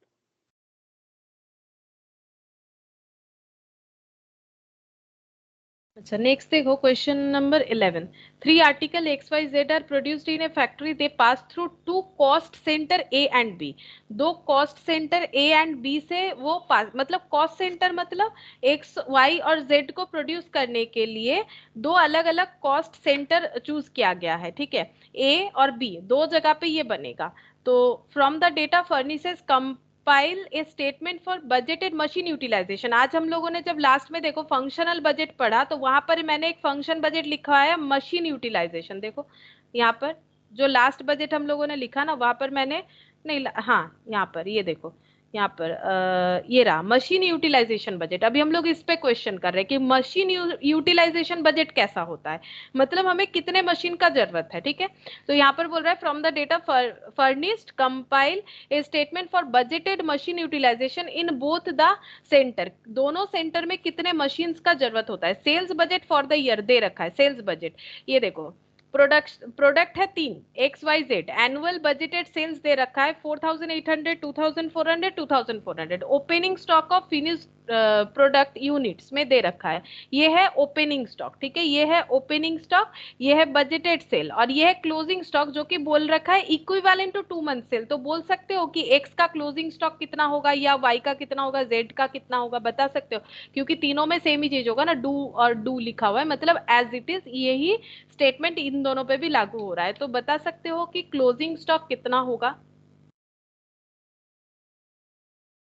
अच्छा नेक्स्ट देखो question number 11। 3 article XYZ are produced in a factory. They pass through 2 cost center A and B। दो cost center A and B से वो पास मतलब कॉस्ट सेंटर मतलब X Y और Z को प्रोड्यूस करने के लिए दो अलग अलग कॉस्ट सेंटर चूज किया गया है। ठीक है। A और B दो जगह पे ये बनेगा। तो from the data furnishes compile a statement for budgeted machine utilisation. आज हम लोगों ने जब लास्ट में देखो फंक्शनल बजट पढ़ा तो वहां पर मैंने एक फंक्शन बजट लिखा है मशीन यूटिलाइजेशन। देखो यहाँ पर जो लास्ट बजट हम लोगों ने लिखा ना वहां पर मैंने नहीं हाँ यहाँ पर ये देखो यहाँ पर ये रहा मशीन यूटिलाइजेशन बजट। अभी हम लोग इस पे क्वेश्चन कर रहे हैं कि मशीन यूटिलाइजेशन बजट कैसा होता है, मतलब हमें कितने मशीन का जरूरत है। ठीक है। तो यहाँ पर बोल रहा है from the data furnished compile a statement for budgeted machine utilisation in both the centre. दोनों सेंटर में कितने मशीन्स का जरूरत होता है। Sales budget for the year दे रखा है। सेल्स बजट ये देखो प्रोडक्ट है 3 XYZ। एनुअल बजटेड सेल्स दे रखा है 4,800 2,400 2,400। Opening stock of finished product units में दे रखा है। ये है ओपनिंग स्टॉक। ठीक है। ये है ओपनिंग स्टॉक, ये है बजटेड सेल और ये है क्लोजिंग स्टॉक जो कि बोल रखा है इक्विवेलेंट टू 2 मंथ सेल। तो बोल सकते हो कि एक्स का क्लोजिंग स्टॉक कितना होगा या वाई का कितना होगा जेड का कितना होगा बता सकते हो, क्योंकि तीनों में सेम ही चीज होगा ना। डू और डू लिखा हुआ है मतलब एज इट इज यही स्टेटमेंट इन दोनों पे भी लागू हो रहा है। तो बता सकते हो कि क्लोजिंग स्टॉक कितना होगा।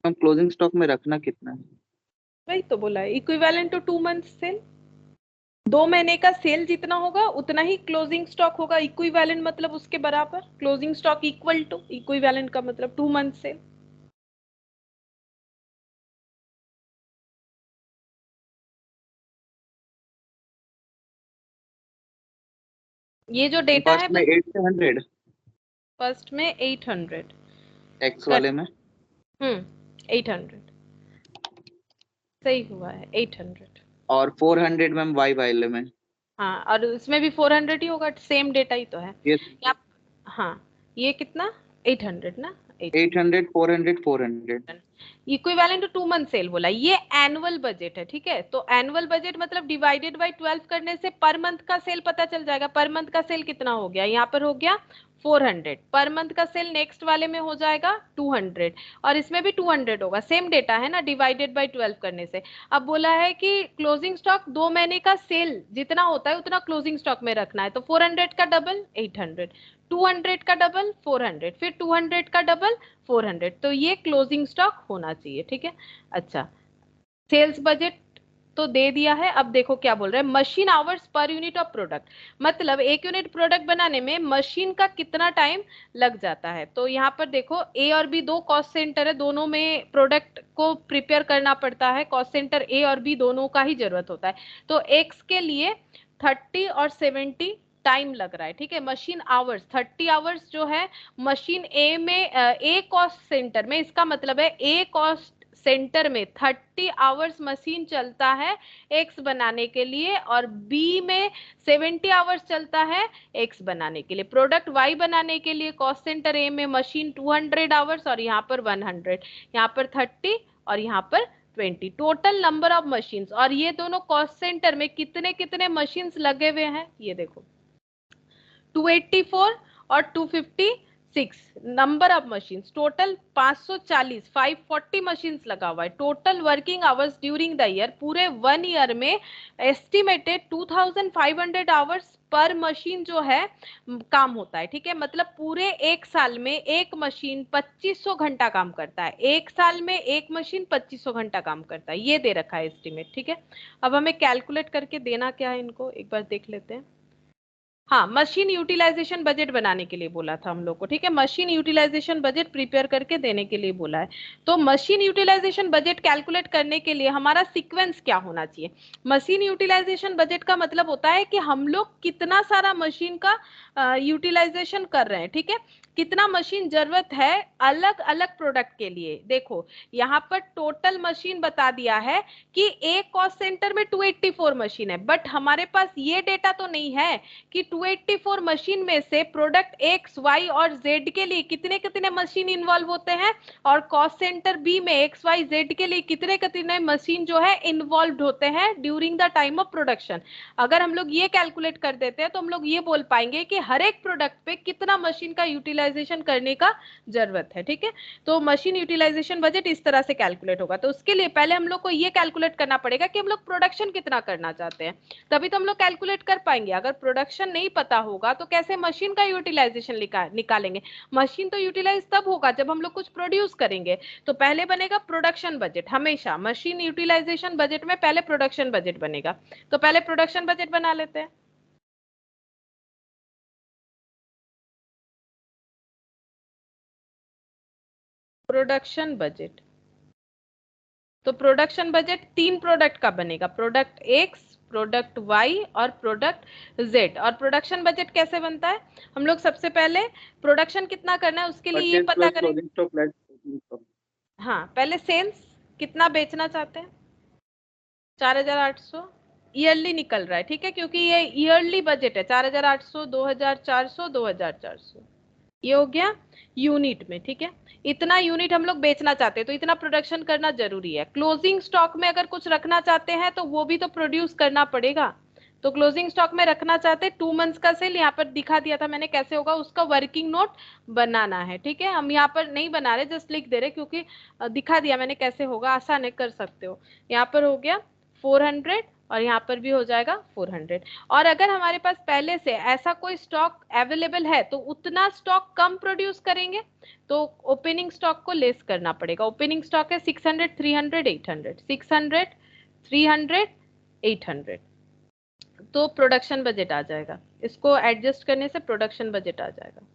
हम क्लोजिंग स्टॉक में रखना कितना है? वही तो बोला है इक्विवेलेंट टू 2 मंथ सेल। 2 महीने का सेल जितना होगा उतना ही क्लोजिंग स्टॉक होगा। इक्विवेलेंट मतलब उसके बराबर। Closing stock equal to equivalent का मतलब 2 मंथ सेल। ये जो डेटा है फर्स्ट में 8 से 100 फर्स्ट में 800 एक्स वाले में 800 सही हुआ है 800। और 400 मैम वाई वाले में। हाँ और इसमें भी 400 ही होगा, सेम डेटा ही तो है। ये यहाँ हाँ ये कितना 800 ना 800 400 400। इक्विवेलेंट टू 2 मंथ सेल बोला। ये एनुअल बजट है। ठीक है। तो एनुअल बजट मतलब डिवाइडेड बाय 12 करने से पर मंथ का सेल पता चल जाएगा। पर मंथ का सेल कितना हो गया, यहाँ पर हो गया 400। पर मंथ का सेल नेक्स्ट वाले में हो जाएगा 200 और इसमें भी 200 होगा। सेम डेटा है ना डिवाइडेड बाय 12 करने से। अब बोला है कि क्लोजिंग स्टॉक 2 महीने का सेल जितना होता है उतना क्लोजिंग स्टॉक में रखना है। तो 400 का डबल 800, 200 का डबल 400, फिर 200 का डबल 400। तो ये क्लोजिंग स्टॉक होना चाहिए। ठीक है। अच्छा सेल्स बजट तो दे दिया है। अब देखो क्या बोल रहा है machine hours per unit of product, मतलब एक यूनिट प्रोडक्ट बनाने में मशीन का कितना टाइम लग जाता है। तो यहाँ पर देखो ए और बी दो कॉस्ट सेंटर है, दोनों में प्रोडक्ट को प्रिपेयर करना पड़ता है। कॉस्ट सेंटर ए और बी दोनों का ही जरूरत होता है। तो एक्स के लिए 30 और 70 टाइम लग रहा है। ठीक है। मशीन आवर्स 30 आवर्स जो है मशीन ए में ए कॉस्ट सेंटर में, इसका मतलब है ए कॉस्ट सेंटर में 30 आवर्स मशीन चलता है एक्स बनाने के लिए और बी में 70 आवर्स चलता है एक्स बनाने के लिए। प्रोडक्ट वाई बनाने के लिए कॉस्ट सेंटर ए में मशीन 200 आवर्स और यहाँ पर 100, यहाँ पर 30 और यहाँ पर 20 टोटल नंबर ऑफ मशीन्स। और ये दोनों कॉस्ट सेंटर में कितने कितने मशीन्स लगे हुए हैं ये देखो 284 और 250 6 number of machines total 540 540 machines लगा हुआ है। Total working hours during the year पूरे 1 ईयर में एस्टिमेटेड 2500 आवर्स पर मशीन जो है काम होता है। ठीक है, मतलब पूरे एक साल में एक मशीन 2500 घंटा काम करता है। एक साल में एक मशीन 2500 घंटा काम करता है, ये दे रखा है एस्टिमेट। ठीक है, अब हमें कैलकुलेट करके देना क्या है इनको एक बार देख लेते हैं। हाँ, मशीन यूटिलाइजेशन बजट बनाने के लिए बोला था हम लोग को। ठीक है, मशीन यूटिलाइजेशन बजट प्रिपेयर करके देने के लिए बोला है। तो मशीन यूटिलाइजेशन बजट कैलकुलेट करने के लिए हमारा सीक्वेंस क्या होना चाहिए? मशीन यूटिलाइजेशन बजट का मतलब होता है कि हम लोग कितना सारा मशीन का यूटिलाइजेशन कर रहे हैं। ठीक है, कितना मशीन जरूरत है अलग अलग प्रोडक्ट के लिए। देखो यहाँ पर टोटल मशीन बता दिया है कि एक कॉस्ट सेंटर में 284 मशीन है, बट हमारे पास ये डेटा तो नहीं है कि 284 मशीन में से प्रोडक्ट एक्स वाई और जेड के लिए कितने कितने मशीन इन्वॉल्व होते हैं, और कॉस्ट सेंटर बी में एक्स वाई जेड के लिए कितने कितने मशीन जो है इन्वॉल्व होते हैं during the time of production. अगर हम लोग ये कैलकुलेट कर देते हैं तो हम लोग ये बोल पाएंगे कि हर एक प्रोडक्ट पे कितना मशीन का यूटिलाइजेशन करने का जरूरत है। ठीक है, तो मशीन यूटिलाइजेशन बजट इस तरह से कैलकुलेट होगा। तो उसके लिए पहले हम लोग को ये कैलकुलेट करना पड़ेगा कि हम लोग प्रोडक्शन कितना करना चाहते हैं, तभी तो हम लोग कैलकुलेट कर पाएंगे। अगर प्रोडक्शन नहीं पता होगा तो कैसे मशीन का यूटिलाइजेशन निकालेंगे? मशीन तो यूटिलाइज तब होगा जब हम लोग कुछ प्रोड्यूस करेंगे। तो पहले बनेगा प्रोडक्शन बजट, हमेशा मशीन यूटिलाइजेशन बजट में पहले प्रोडक्शन बजट बनेगा। तो पहले प्रोडक्शन बजट बना लेते हैं। प्रोडक्शन बजट, तो प्रोडक्शन बजट 3 प्रोडक्ट का बनेगा, प्रोडक्ट एक्स, प्रोडक्ट वाई और प्रोडक्ट जेड। और प्रोडक्शन बजट कैसे बनता है? हम लोग सबसे पहले प्रोडक्शन कितना करना है उसके लिए ये पता करें। हाँ, पहले सेल्स कितना बेचना चाहते हैं, 4800 ईयरली निकल रहा है। ठीक है, क्योंकि ये ईयरली बजट है, 4800 2400 2400 ये हो गया यूनिट में। ठीक है, इतना यूनिट हम लोग बेचना चाहते हैं तो इतना प्रोडक्शन करना जरूरी है। क्लोजिंग स्टॉक में अगर कुछ रखना चाहते हैं तो वो भी तो प्रोड्यूस करना पड़ेगा। तो क्लोजिंग स्टॉक में रखना चाहते हैं 2 मंथ्स का सेल, यहाँ पर दिखा दिया था मैंने कैसे होगा, उसका वर्किंग नोट बनाना है। ठीक है, हम यहाँ पर नहीं बना रहे, जस्ट लिख दे रहे क्योंकि दिखा दिया मैंने कैसे होगा, आसान है, कर सकते हो। यहाँ पर हो गया 400 और यहाँ पर भी हो जाएगा 400। और अगर हमारे पास पहले से ऐसा कोई स्टॉक अवेलेबल है तो उतना स्टॉक कम प्रोड्यूस करेंगे, तो ओपनिंग स्टॉक को लेस करना पड़ेगा। ओपनिंग स्टॉक है 600 300 800, 600 300 800, तो प्रोडक्शन बजट आ जाएगा। इसको एडजस्ट करने से प्रोडक्शन बजट आ जाएगा।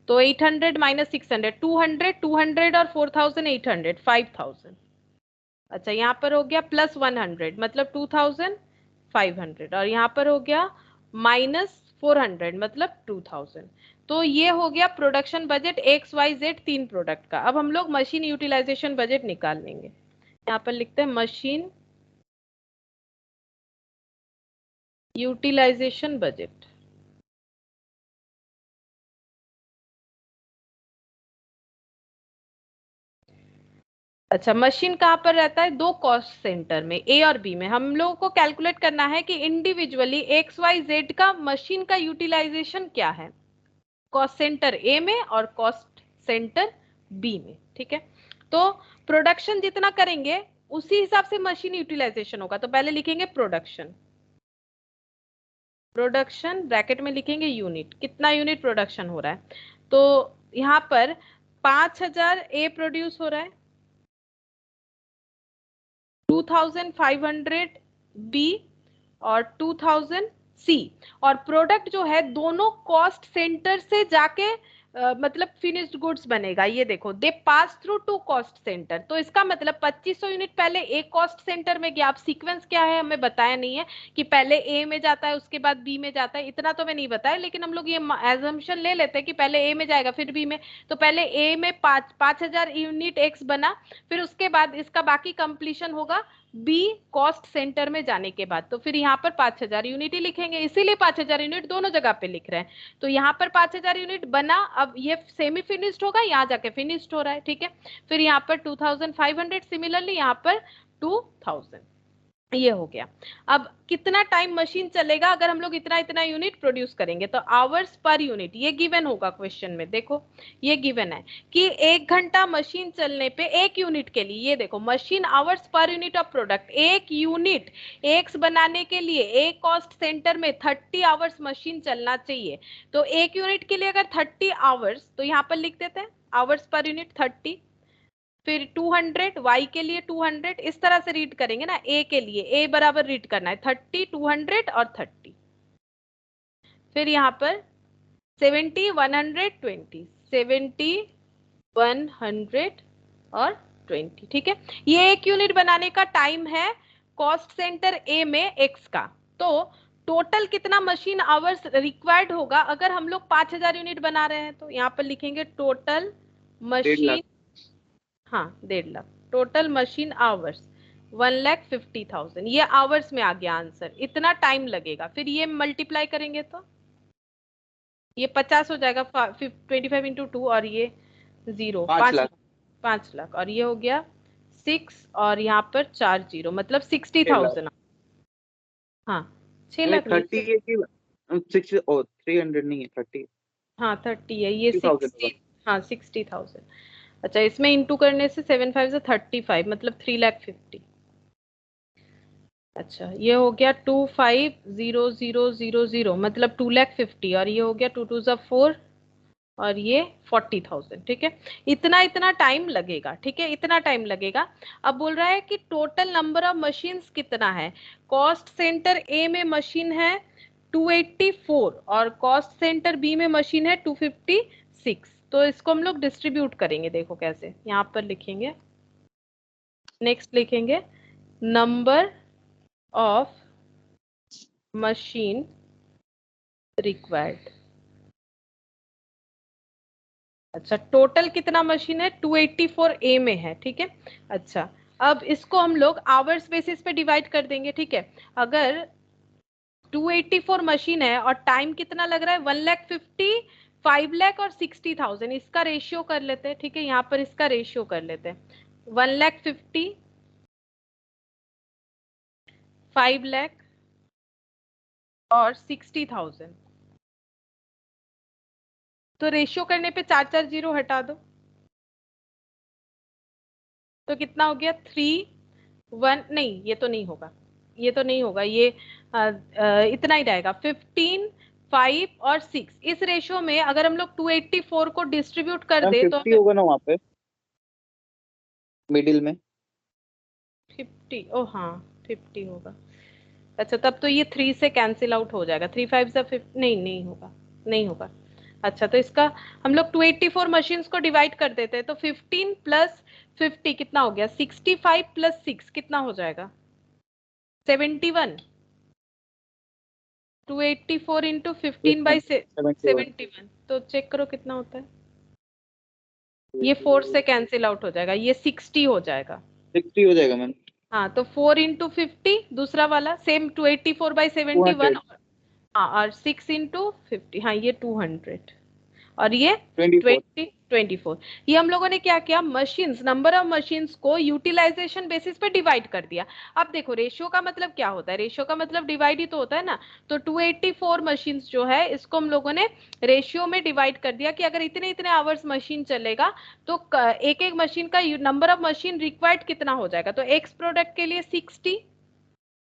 तो 800 माइनस 600 200, 200 और 4800 5000। अच्छा, यहाँ पर हो गया प्लस 100 मतलब 2500, और यहाँ पर हो गया माइनस 400 मतलब 2000। तो ये हो गया production budget X Y Z 3 product का। अब हम लोग मशीन यूटिलाइजेशन बजट निकाल लेंगे। यहाँ पर लिखते हैं मशीन यूटिलाइजेशन बजट। अच्छा, मशीन कहाँ पर रहता है? 2 कॉस्ट सेंटर में, ए और बी में। हम लोगों को कैलकुलेट करना है कि इंडिविजुअली एक्स वाई जेड का मशीन का यूटिलाइजेशन क्या है, कॉस्ट सेंटर ए में और कॉस्ट सेंटर बी में। ठीक है, तो प्रोडक्शन जितना करेंगे उसी हिसाब से मशीन यूटिलाइजेशन होगा। तो पहले लिखेंगे प्रोडक्शन, प्रोडक्शन ब्रैकेट में लिखेंगे यूनिट, कितना यूनिट प्रोडक्शन हो रहा है। तो यहाँ पर 5000 ए प्रोड्यूस हो रहा है, 2500 बी और 2000 सी। और प्रोडक्ट जो है दोनों कॉस्ट सेंटर से जाके मतलब फिनिश्ड गुड्स बनेगा। ये देखो, दे पास थ्रू 2 कॉस्ट सेंटर, तो इसका मतलब 2500 यूनिट पहले एक कॉस्ट सेंटर में गया। अब सीक्वेंस क्या है हमें बताया नहीं है कि पहले ए में जाता है उसके बाद बी में जाता है, इतना तो मैं नहीं बताया, लेकिन हम लोग ये एजम्पशन ले लेते हैं कि पहले ए में जाएगा फिर बी में। तो पहले ए में 5000 यूनिट एक्स बना, फिर उसके बाद इसका बाकी कंप्लीशन होगा बी कॉस्ट सेंटर में जाने के बाद। तो फिर यहाँ पर 5000 यूनिट ही लिखेंगे, इसीलिए 5000 यूनिट दोनों जगह पे लिख रहे हैं। तो यहाँ पर 5000 यूनिट बना, अब ये सेमी फिनिश्ड होगा, यहाँ जाके फिनिश्ड हो रहा है। ठीक है, फिर यहाँ पर 2500, सिमिलरली यहाँ पर 2000। ये हो गया। अब कितना टाइम मशीन चलेगा अगर हम लोग इतना इतना यूनिट प्रोड्यूस करेंगे, तो आवर्स पर यूनिट ये गिवन होगा क्वेश्चन में। देखो ये गिवन है कि 1 घंटा मशीन चलने पे 1 यूनिट के लिए, ये देखो machine hours per unit of product, 1 unit x बनाने के लिए एक कॉस्ट सेंटर में 30 आवर्स मशीन चलना चाहिए। तो 1 यूनिट के लिए अगर 30 आवर्स, तो यहाँ पर लिख देते हैं आवर्स पर यूनिट 30, फिर 200 y के लिए 200, इस तरह से रीड करेंगे ना। a के लिए a बराबर रीड करना है 30, 200 और 30। फिर यहाँ पर 70, 120, 70, 100 और 20। ठीक है, ये 1 यूनिट बनाने का टाइम है कॉस्ट सेंटर a में x का। तो टोटल कितना मशीन आवर्स रिक्वायर्ड होगा अगर हम लोग 5000 यूनिट बना रहे हैं, तो यहाँ पर लिखेंगे टोटल 1.5 लाख। मशीन, हाँ 1.5 लाख टोटल मशीन आवर्स, 1,50,000। ये आवर्स में आ गया आंसर, इतना टाइम लगेगा। फिर ये मल्टीप्लाई करेंगे तो ये 50 हो जाएगा, 25 इंटू 2, और ये 0, 5 5 लाख। लाख, 5 लाख, और ये हो गया 6, और यहाँ पर 4 जीरो, मतलब 6 लाख। 60,000। हाँ 6 नहीं लाख नहीं, 30 है कि 6 ओ 300 नहीं है 30। हाँ 30 है, ये 60,000 होगा। 60, हाँ 60,000। अच्छा, इसमें इंटू करने से 7 5 से 35, मतलब 3,50,000। अच्छा, ये हो गया 250000, मतलब 2,50,000, और ये हो गया 2 2 जा 4, और ये 40,000। ठीक है, इतना इतना टाइम लगेगा। ठीक है, इतना टाइम लगेगा। अब बोल रहा है कि टोटल नंबर ऑफ मशीन्स कितना है। कॉस्ट सेंटर ए में मशीन है 284, और कॉस्ट सेंटर बी में मशीन है 256। तो इसको हम लोग डिस्ट्रीब्यूट करेंगे, देखो कैसे, यहाँ पर लिखेंगे, नेक्स्ट लिखेंगे नंबर ऑफ मशीन रिक्वायर्ड। अच्छा, टोटल कितना मशीन है 284 ए में है। ठीक है, अच्छा अब इसको हम लोग आवर्स बेसिस पे डिवाइड कर देंगे। ठीक है, अगर 284 मशीन है और टाइम कितना लग रहा है 1,50,000, 5 लाख और 60,000, इसका रेशियो कर लेते हैं। ठीक है, यहाँ पर इसका रेशियो कर लेते हैं, 1,50,000, 5 लाख और 60,000। तो रेशियो करने पे 4 जीरो हटा दो, तो कितना हो गया 3 1, नहीं ये तो नहीं होगा, ये तो नहीं होगा, ये इतना ही रहेगा 15 5 और 6। इस रेशियो में अगर हम लोग 284 को डिस्ट्रीब्यूट कर मैम दे तो 50 होगा ना वहाँ पे मिडिल में। 50, ओ हाँ 50 होगा। अच्छा, तब तो ये 3 से कैंसिल आउट हो जाएगा, 3 5 से 50, नहीं नहीं होगा, नहीं होगा। अच्छा, तो इसका हम लोग 284 मशीन्स को डिवाइड कर देते हैं, तो 15 प्लस 50 कितना हो गया, 65 प्लस 6 कितना हो जाएगा 71। 284 इंटू यस 15 मैम बाई 71। 71, तो चेक करो कितना होता है। ये 4 से कैंसिल आउट हो जाएगा, ये 60 हो जाएगा। 60 हो जाएगा मैम। हाँ, तो 4 इंटू 50 दूसरा वाला सेम 284 बाई 71, 200। हाँ, और 6 इंटू 50, हाँ ये 200, और ये 24। 24। ये हम लोगों ने क्या किया, मशीन्स, नंबर ऑफ मशीन्स को यूटिलाइजेशन बेसिस पे डिवाइड कर दिया। अब देखो रेशियो का मतलब क्या होता है, रेशियो का मतलब डिवाइड ही तो होता है ना। तो 284 मशीन्स जो है इसको हम लोगों ने रेशियो में डिवाइड कर दिया कि अगर इतने इतने आवर्स मशीन चलेगा तो एक एक मशीन का नंबर ऑफ मशीन रिक्वायर्ड कितना हो जाएगा। तो एक्स प्रोडक्ट के लिए 60,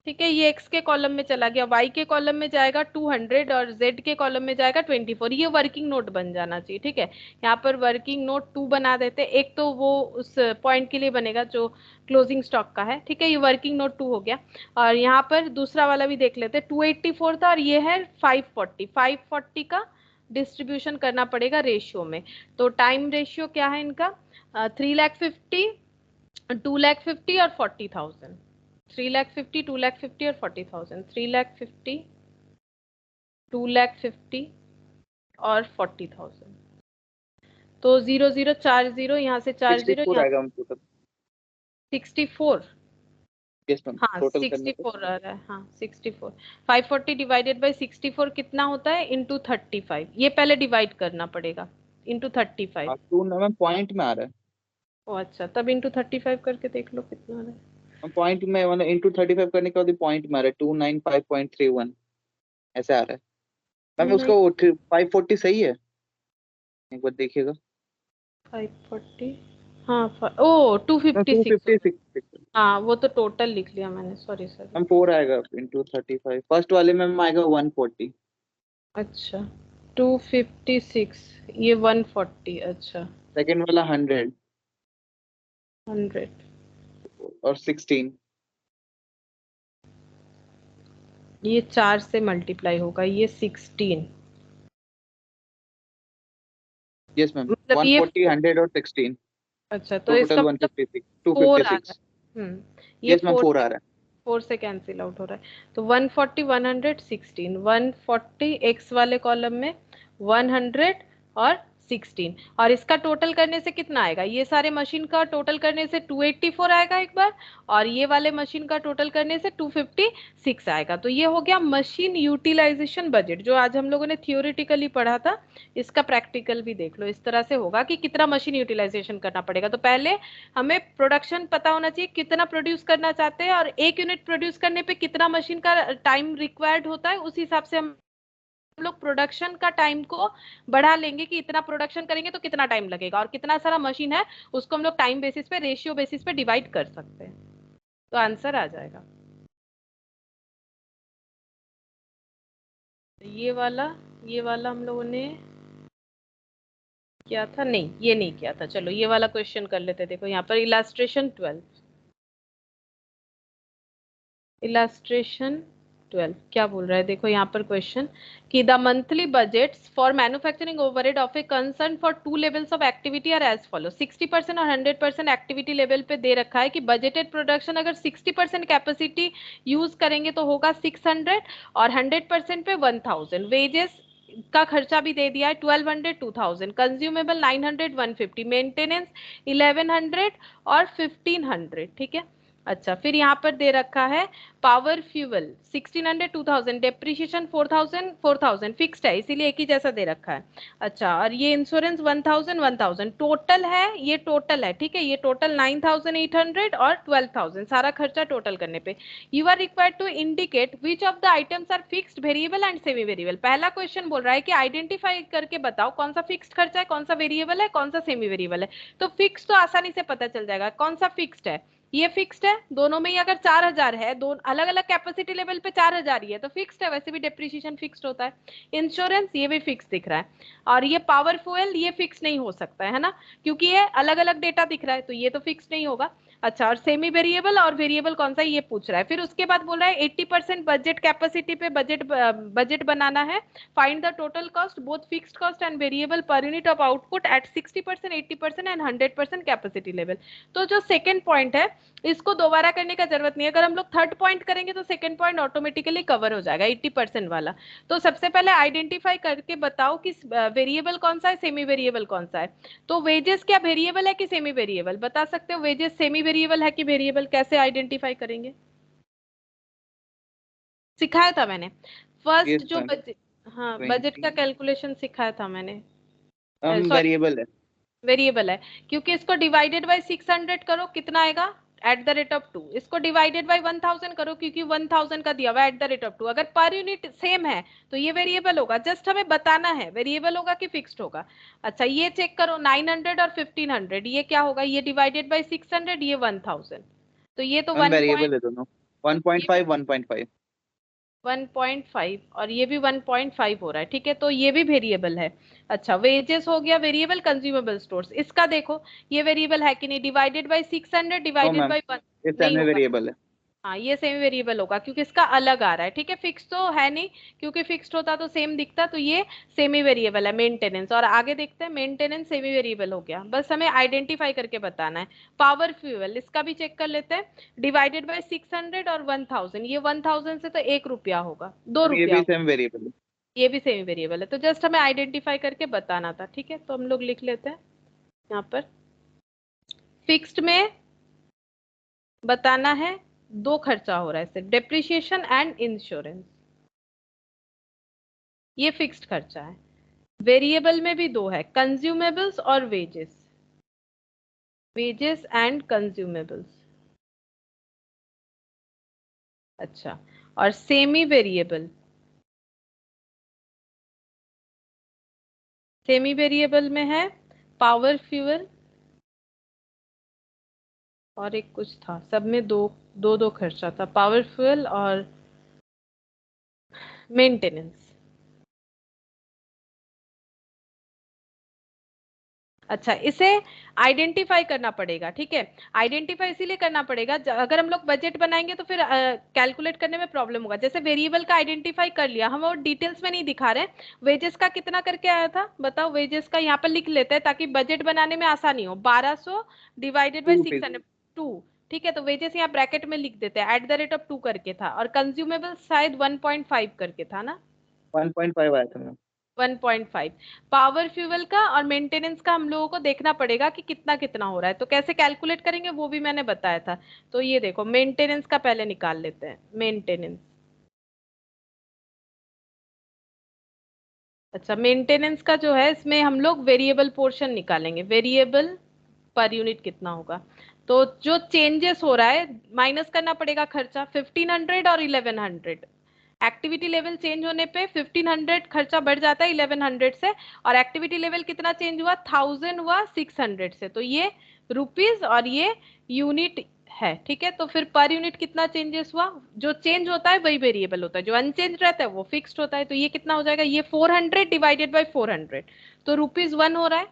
ठीक है, ये एक्स के कॉलम में चला गया, वाई के कॉलम में जाएगा 200, और जेड के कॉलम में जाएगा 24। ये वर्किंग नोट बन जाना चाहिए। ठीक है, यहाँ पर वर्किंग नोट 2 बना देते, एक तो वो उस पॉइंट के लिए बनेगा जो क्लोजिंग स्टॉक का है। ठीक है, ये वर्किंग नोट 2 हो गया। और यहाँ पर दूसरा वाला भी देख लेते, 284 था और ये है 540, 540 का डिस्ट्रीब्यूशन करना पड़ेगा रेशियो में। तो टाइम रेशियो क्या है इनका, 3,50,000, 2,50,000 और 40,000। 3,50,000, 2,50,000 और 40,000, 3,50,000, 2,50,000 और 40,000। तो 0 0 4 0, यहाँ से 4 0, 64 यहाँ आएगा मैम टोटल। 64, यस मैम हाँ टोटल करने पे 64 आ रहा है, हाँ 64। 540 डिवाइडेड बाई 64 कितना होता है, इंटू 35, ये पहले डिवाइड करना पड़ेगा, इंटू 35। 2 ना मैम पॉइंट में आ रहा है। ओ अच्छा, तब इंटू 35 करके देख लो कितना आ रहा है। पॉइंट में मतलब इंटू 35 करने के बाद पॉइंट में आ रहा है 295.31 ऐसे आ रहा है मैम। उसका 540 सही है, एक बार देखिएगा। 540, हाँ ओ 256 हो गया। 256 हाँ वो तो टोटल लिख लिया मैंने, सॉरी सॉरी। मैम 4 आएगा इंटू 35। फर्स्ट वाले में मैम आएगा 140। अच्छा 256, ये 140, अच्छा सेकंड वाला 100 100, और 16। ये 4 से मल्टीप्लाई होगा, ये 16, यस मैम, मतलब ये 140 100 और 16, अच्छा तो इसका टोटल मतलब 156 4 आ रहा 256। है। ये यस मैम 4 आ रहा है। 4 से कैंसिल आउट हो रहा है, तो 140 116, 140 एक्स वाले कॉलम में 100 और 16, और इसका टोटल करने से कितना आएगा, ये सारे मशीन का टोटल करने से 284 आएगा एक बार, और ये वाले मशीन का टोटल करने से 256 आएगा। तो ये हो गया मशीन यूटिलाइजेशन बजट, जो आज हम लोगों ने थियोरिटिकली पढ़ा था। इसका प्रैक्टिकल भी देख लो, इस तरह से होगा कि कितना मशीन यूटिलाइजेशन करना पड़ेगा। तो पहले हमें प्रोडक्शन पता होना चाहिए, कितना प्रोड्यूस करना चाहते हैं, और एक यूनिट प्रोड्यूस करने पे कितना मशीन का टाइम रिक्वायर्ड होता है, उस हिसाब से हम लोग प्रोडक्शन का टाइम को बढ़ा लेंगे कि इतना प्रोडक्शन करेंगे तो कितना टाइम लगेगा, और कितना सारा मशीन है उसको हम लोग टाइम बेसिस पे, रेशियो बेसिस पे डिवाइड कर सकते हैं, तो आंसर आ जाएगा। ये वाला हम लोगों ने किया था, नहीं ये नहीं किया था। चलो ये वाला क्वेश्चन कर लेते हैं। देखो यहाँ पर इलास्ट्रेशन 12 क्या बोल रहा है, देखो यहाँ पर क्वेश्चन कि the monthly budgets for manufacturing overhead of a concern for 2 levels of activity are as follow. 60% और 100% एक्टिविटी लेवल पे दे रखा है कि बजटेड प्रोडक्शन अगर 60% कैपेसिटी यूज करेंगे तो होगा 600, और 100% पे 1000। वेजेस का खर्चा भी दे दिया है 1200 2000, कंज्यूमेबल 900 150, मेंटेनेंस 1100 और 1500, ठीक है। अच्छा फिर यहाँ पर दे रखा है पावर फ्यूल 1600 2000, डेप्रिसिएशन 4000 4000 फिक्स्ड है, इसीलिए एक ही जैसा दे रखा है। अच्छा और ये इंश्योरेंस 1000 1000 टोटल है, ये टोटल है, ठीक है। ये टोटल 9800 और 12000 सारा खर्चा टोटल करने पे you are required to indicate which of the items are fixed, variable and semi variable. पहला क्वेश्चन बोल रहा है कि आइडेंटिफाई करके बताओ कौन सा फिक्स्ड खर्चा है, कौन सा वेरिएबल है, कौन सा सेमी वेरिएबल है। तो फिक्स तो आसानी से पता चल जाएगा कौन सा फिक्स्ड है, ये फिक्स्ड है। दोनों में ही अगर 4000 है, दो अलग अलग कैपेसिटी लेवल पे 4000 ही है तो फिक्स्ड है, वैसे भी डेप्रिसिएशन फिक्स्ड होता है। इंश्योरेंस ये भी फिक्स दिख रहा है, और ये पावर फ्यूल ये फिक्स नहीं हो सकता है ना, क्योंकि ये अलग अलग डेटा दिख रहा है, तो ये तो फिक्स नहीं होगा। अच्छा और सेमी वेरिएबल और वेरिएबल कौन सा ये पूछ रहा है। फिर उसके बाद बोल रहा है 80% बजट कैपेसिटी पे बजट बनाना है। Find the total cost both fixed cost and variable per unit of output at 60%, 80% and 100% capacity level. तो जो सेकंड पॉइंट है इसको दोबारा करने का जरूरत नहीं है, अगर हम लोग थर्ड पॉइंट करेंगे तो सेकंड पॉइंट ऑटोमेटिकली कवर हो जाएगा 80% वाला। तो सबसे पहले आइडेंटिफाई करके बताओ कि वेरिएबल कौन सा है, सेमी वेरिएबल कौन सा है। तो वेजेस क्या वेरिएबल है कि सेमी वेरिएबल, बता सकते हो वेजेस सेमी वेरिएबल है कि वेरिएबल, कैसे आइडेंटिफाई करेंगे, सिखाया था मैंने फर्स्ट यस जो मैम बजट, हाँ बजट 20 का कैलकुलेशन सिखाया था मैंने। हम सॉरी वेरिएबल है। वेरिएबल है, क्योंकि इसको डिवाइडेड बाय 600 करो कितना आएगा @2, इसको डिवाइडेड बाय 1000 करो क्योंकि 1000 का दिया हुआ है @2। अगर पर यूनिट सेम है तो ये वेरिएबल होगा, जस्ट हमें बताना है वेरिएबल होगा कि फिक्स्ड होगा। अच्छा ये चेक करो 900 और 1500, ये क्या होगा, ये डिवाइडेड बाय 600, ये 1000, तो ये तो हम 1 वेरिएबल पॉइंट, है दोनों, ये भी 1.5 1.5। 1.5 और ये भी 1.5 हो रहा है, ठीक है, तो ये भी वेरिएबल है। अच्छा वेजेस हो गया वेरिएबल, कंज्यूमेबल स्टोर्स इसका देखो ये वेरिएबल है कि नहीं, divided by 600 no divided ma'am, by 1 ये नहीं सेमी होगा। वेरिएबल है। हाँ ये सेमी वेरिएबल होगा क्योंकि इसका अलग आ रहा है, ठीक है, फिक्स तो है नहीं, क्योंकि फिक्स्ड होता तो सेम दिखता, तो ये सेमी वेरिएबल है। मेंटेनेंस और आगे देखते हैं, मेंटेनेंस सेमी वेरिएबल हो गया, बस हमें आइडेंटिफाई करके बताना है। पावर फ्यूल इसका भी चेक कर लेते हैं, डिवाइडेड बाय 600 और 1000, ये 1000 से तो 1 रुपया होगा, 2 मैम ये रुपया भी होगा, सेम वेरिएबल है। ये भी सेमी वेरिएबल है, तो जस्ट हमें आइडेंटिफाई करके बताना था, ठीक है। तो हम लोग लिख लेते हैं यहाँ पर, फिक्स्ड में बताना है, दो खर्चा हो रहा है सिर्फ, डेप्रिसिएशन एंड इंश्योरेंस, ये फिक्स्ड खर्चा है। वेरिएबल में भी दो है, कंज्यूमेबल्स और वेजेस, वेजेस एंड कंज्यूमेबल्स, अच्छा, और सेमी वेरिएबल, सेमी वेरिएबल में है पावर फ्यूल और एक कुछ था, सब में दो दो दो खर्चा था, पावर फ्यूल और मेंटेनेंस। अच्छा, इसे आइडेंटिफाई करना पड़ेगा, ठीक है। आइडेंटिफाई इसीलिए करना पड़ेगा, अगर हम लोग बजट बनाएंगे तो फिर कैलकुलेट करने में प्रॉब्लम होगा। जैसे वेरिएबल का आइडेंटिफाई कर लिया, हम और डिटेल्स में नहीं दिखा रहे। वेजेस का कितना करके आया था बताओ, वेजेस का यहाँ पर लिख लेते हैं ताकि बजट बनाने में आसानी हो। 1200 डिवाइडेड बाई 2 600, 2, ठीक है। तो वेजेस यहाँ ब्रैकेट में लिख देते हैं, @2 करके था, और कंज्यूमेबल शायद 1.5 करके था ना, 1.5 आया था मैम। 1.5। पावर फ्यूल का और मेंटेनेंस का हम लोगों को देखना पड़ेगा कि कितना कितना हो रहा है, तो कैसे कैलकुलेट करेंगे वो भी मैंने बताया था। तो ये देखो, मेंटेनेंस का पहले निकाल लेते हैं, मेंटेनेंस। अच्छा, मेंटेनेंस का जो है इसमें हम लोग वेरिएबल पोर्शन निकालेंगे, वेरिएबल पर यूनिट कितना होगा। तो जो चेंजेस हो रहा है माइनस करना पड़ेगा खर्चा, 1500 और 1100। एक्टिविटी लेवल चेंज होने पे 1500 खर्चा बढ़ जाता है 1100 से, और एक्टिविटी लेवल कितना चेंज हुआ, 1000 हुआ 600 से, तो ये रुपीज और ये यूनिट है, ठीक है। तो फिर पर यूनिट कितना चेंजेस हुआ, जो चेंज होता है वही वेरिएबल होता है, जो अनचेंज रहता है वो फिक्स्ड होता है। तो ये कितना हो जाएगा, ये 400 डिवाइडेड बाई 400, तो ₹1 हो रहा है।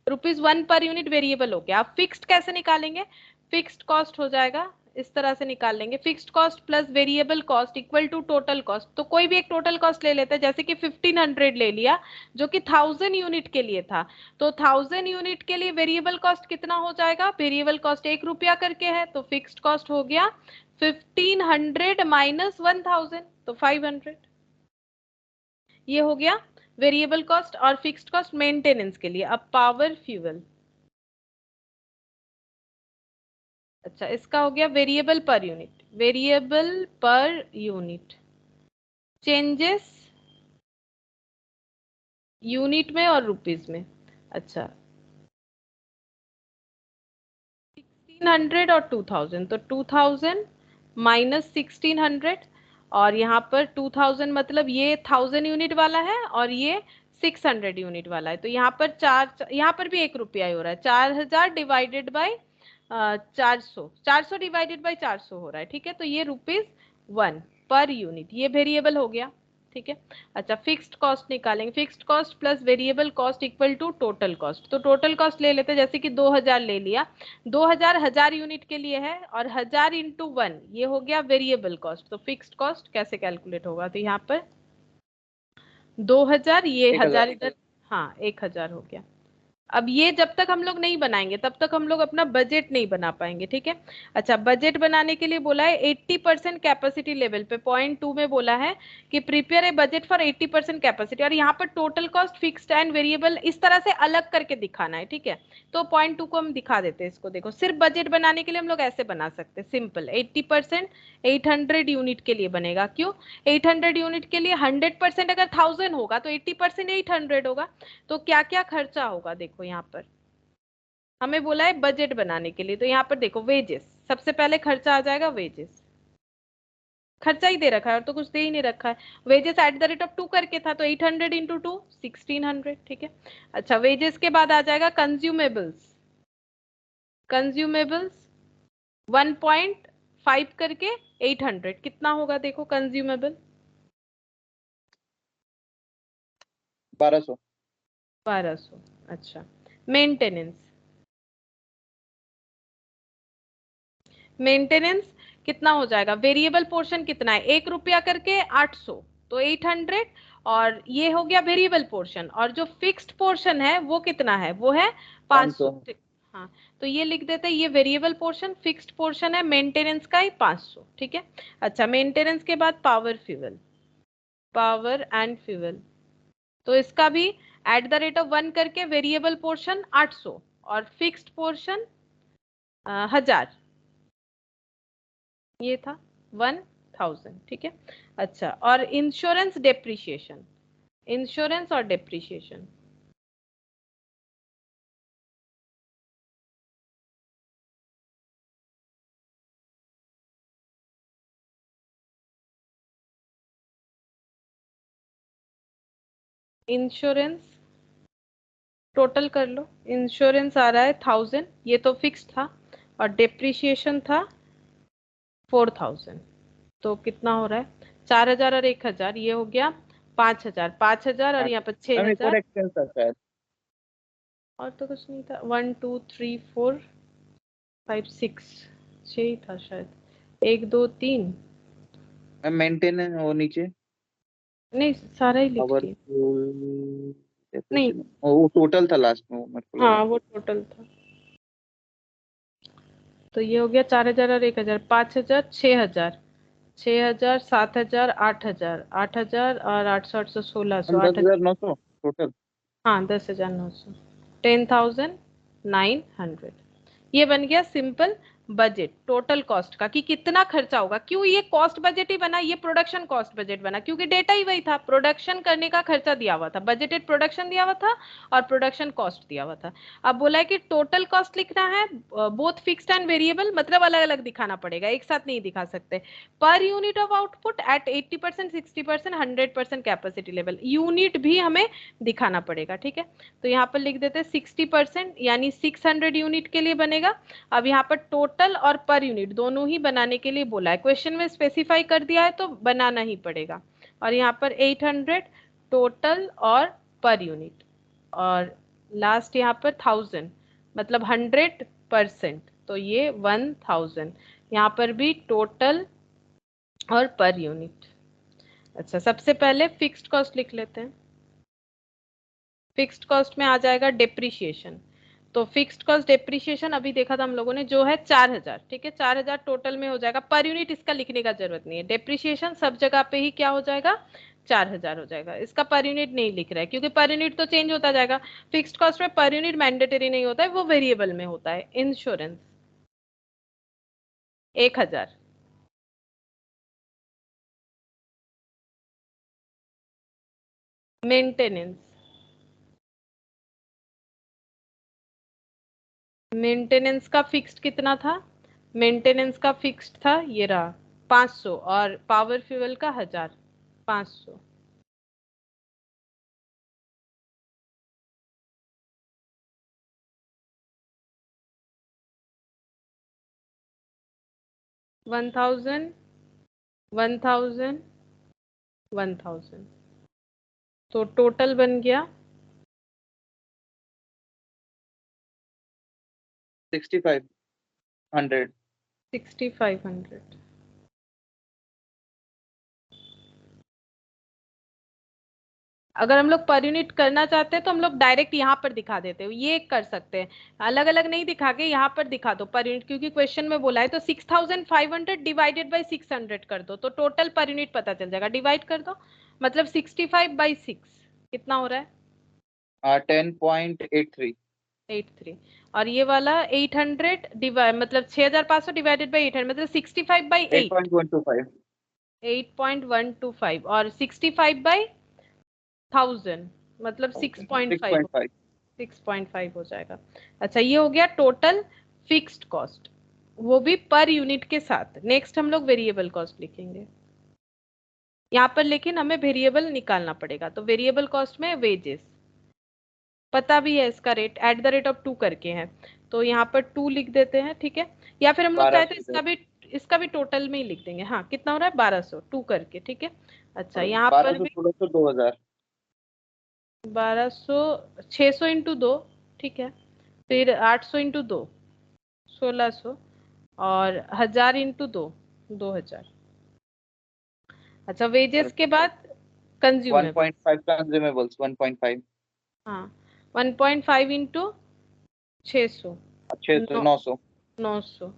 ₹1 पर यूनिट वेरिएबल हो गया। अब फिक्स्ड कैसे निकालेंगे, फिक्स्ड कॉस्ट हो जाएगा, इस तरह से निकाल लेंगे, fixed cost plus variable cost equal to total cost. तो कोई भी एक टोटल कॉस्ट ले लेते हैं, जैसे कि 1500 ले लिया जो कि 1000 यूनिट के लिए था। तो 1000 यूनिट के लिए वेरिएबल कॉस्ट कितना हो जाएगा, वेरिएबल कॉस्ट ₹1 करके है, तो फिक्स्ड कॉस्ट हो गया 1500 माइनस 1000, तो 500। ये हो गया वेरिएबल कॉस्ट और फिक्स्ड कॉस्ट मेंटेनेंस के लिए। अब पावर फ्यूल, अच्छा इसका हो गया variable per unit, variable per unit changes unit में और रुपीस में। अच्छा, 1600 और 2000, तो 2000 माइनस 1600, और यहाँ पर 2000 मतलब ये 1000 यूनिट वाला है और ये 600 यूनिट वाला है। तो यहाँ पर यहाँ पर भी ₹1 ही हो रहा है, 4000 डिवाइडेड बाई 400, 400 डिवाइडेड बाई 400 हो रहा है, ठीक है। तो ये ₹1 पर यूनिट, ये वेरिएबल हो गया, ठीक है। अच्छा, फिक्स्ड कॉस्ट निकालेंगे, fixed cost plus variable cost equal to total cost. तो टोटल कॉस्ट ले लेते हैं, जैसे कि 2000 ले लिया, 2000 1000 यूनिट के लिए है, और 1000 इंटू 1 ये हो गया वेरिएबल कॉस्ट। तो फिक्स्ड कॉस्ट कैसे कैलकुलेट होगा, तो यहाँ पर 2000, ये 1000। 1000 इधर, हाँ 1000 हो गया। अब ये जब तक हम लोग नहीं बनाएंगे तब तक हम लोग अपना बजट नहीं बना पाएंगे, ठीक है। अच्छा, बजट बनाने के लिए बोला है 80% कैपेसिटी लेवल पे, पॉइंट 2 में बोला है कि prepare a budget for 80% capacity, और यहाँ पर total cost fixed and variable इस तरह से अलग करके दिखाना है, ठीक है। तो पॉइंट 2 को हम दिखा देते हैं, इसको देखो, सिर्फ बजट बनाने के लिए हम लोग ऐसे बना सकते हैं, सिंपल 80% 800 यूनिट के लिए बनेगा। क्यों, 800 यूनिट के लिए 100% अगर 1000 होगा तो 80% 800 होगा। तो क्या क्या खर्चा होगा देखो, यहाँ पर हमें बोला है बजट बनाने के लिए, तो यहाँ पर देखो वेजेस, सबसे पहले खर्चा आ जाएगा वेजेस, खर्चा ही दे रखा है और तो कुछ दे ही नहीं रखा है। वेजेस @2 करके था, तो 800 इंटू 2 1600, ठीक है। अच्छा, वेजेस के बाद आ जाएगा कंज्यूमेबल्स, कंज्यूमेबल्स 1.5 करके 800, कितना होगा देखो कंज्यूमेबल, 1200। 1200। अच्छा, मेंटेनेंस, मेंटेनेंस कितना हो जाएगा, वेरिएबल पोर्शन कितना है, ₹1 करके 800, तो 800, और ये हो गया वेरिएबल पोर्शन, और जो फिक्स्ड पोर्शन है वो कितना है, वो है 500। 500। हाँ, तो ये लिख देते हैं, ये वेरिएबल पोर्शन, फिक्स्ड पोर्शन है मेंटेनेंस का ही 500, ठीक है। अच्छा, मेंटेनेंस के बाद power fuel, power and fuel, तो इसका भी @1 करके वेरिएबल पोर्शन 800 और फिक्स्ड पोर्शन 1000, ये था 1000, ठीक है। अच्छा, और इंश्योरेंस डेप्रिसिएशन, इंश्योरेंस और डेप्रिसिएशन, इंश्योरेंस टोटल कर लो, इंश्योरेंस आ रहा है 1000, ये तो फिक्स था, और डेप्रिसिएशन था 4000, तो कितना हो रहा है 4000 और 1000, ये हो गया 5000, 5000 और यहाँ पर मैम एक और 6000, एक्सपेंस था शायद। और तो कुछ नहीं था, 1 2 3 4 5 6, 6 ही था शायद, 1 2 3, मैम मेंटेनेंस वो नीचे नहीं सारा ही लिख पावर दिए, नहीं वो टोटल था लास्ट में, वो मेरे को लगा। हाँ वो टोटल था। तो ये हो गया 4000 और 1000, 5000, 6000, 6000, 7000, 8000, 8000 और 800, 800, 1600, हम 10,900 टोटल। हाँ 10,900, 10,900। ये बन गया सिंपल बजट टोटल कॉस्ट का, कि कितना खर्चा होगा। क्यों ये कॉस्ट बजट ही बना, ये प्रोडक्शन कॉस्ट बजट बना, क्योंकि डेटा ही वही था, प्रोडक्शन करने का खर्चा दिया हुआ था, बजटेड प्रोडक्शन दिया हुआ था और प्रोडक्शन कॉस्ट दिया हुआ था। अब बोला है कि टोटल कॉस्ट लिखना है, बोथ फिक्स्ड एंड वेरिएबल, मतलब अलग अलग दिखाना पड़ेगा, एक साथ नहीं दिखा सकते। Per unit of output at 80%, 60%, 100% capacity level, unit भी हमें दिखाना पड़ेगा, ठीक है। तो यहाँ पर लिख देते हैं 60%, यानी 600 यूनिट के लिए बनेगा। अब यहाँ पर टोटल और पर यूनिट दोनों ही बनाने के लिए बोला है, क्वेश्चन में स्पेसिफाई कर दिया है तो बनाना ही पड़ेगा। और यहाँ पर 800 टोटल और पर यूनिट, और लास्ट यहाँ पर 1000, मतलब 100%, तो ये 1000, यहाँ पर भी टोटल और पर यूनिट। अच्छा, सबसे पहले फिक्स्ड कॉस्ट लिख लेते हैं। फिक्स्ड कॉस्ट में आ जाएगा डेप्रिसिएशन, तो फिक्स्ड कॉस्ट डेप्रिसिएशन अभी देखा था हम लोगों ने, जो है 4000, ठीक है, 4000 टोटल में हो जाएगा, पर यूनिट इसका लिखने का जरूरत नहीं है, डेप्रिसिएशन सब जगह पे ही क्या हो जाएगा 4000 हो जाएगा, इसका पर यूनिट नहीं लिख रहा है क्योंकि पर यूनिट तो चेंज होता जाएगा। फिक्स्ड कॉस्ट में पर यूनिट मैंडेटरी नहीं होता है, वो वेरिएबल में होता है। इंश्योरेंस 1000, मेंटेनेंस, मेंटेनेंस का फिक्स्ड कितना था, मेंटेनेंस का फिक्स्ड था ये रहा 500, और पावर फ्यूल का 1000, 500। 1000, 1000, 1000, तो टोटल बन गया 6500। 6500। अगर हम लोग पर यूनिट करना चाहते हैं तो हम लोग डायरेक्ट यहाँ पर दिखा देते हैं, ये कर सकते हैं, अलग अलग नहीं दिखा के यहाँ पर दिखा दो पर यूनिट, क्योंकि क्वेश्चन में बोला है तो 6500 डिवाइडेड बाई 600 कर दो, तो टोटल पर यूनिट पता चल जाएगा, डिवाइड कर दो, मतलब 65/6 कितना हो रहा है 10.83। 83, और ये वाला 800 डिवाइड, मतलब 6500 डिवाइडेड बाई 800, मतलब 65/8, 8.125। 8.125, और 65/1000 मतलब 6.5, 6.5। 6.5 हो जाएगा। अच्छा, ये हो गया टोटल फिक्स्ड कॉस्ट, वो भी पर यूनिट के साथ। नेक्स्ट हम लोग वेरिएबल कॉस्ट लिखेंगे यहाँ पर, लेकिन हमें वेरिएबल निकालना पड़ेगा, तो वेरिएबल कॉस्ट में वेजेस पता भी है, इसका रेट @2 करके है, तो यहाँ पर 2 लिख देते हैं, ठीक है। या फिर हम लोग चाहे तो 1200। इसका भी टोटल में ही लिख देंगे। हाँ, कितना हो रहा है 1200, 2 करके, ठीक है। अच्छा, यहाँ पर 1200, भी 1600, 2000। 1200, 600 इंटू 2, ठीक है, फिर 800 इंटू 2, 1600, और 1000 इंटू 2, 2000। अच्छा, वेजेस के बाद कंज्यूमेबल, 1.5 कंज्यूमेबल्स 1.5। हाँ 1.5 इंटू 600, 600, 900, 900, 900,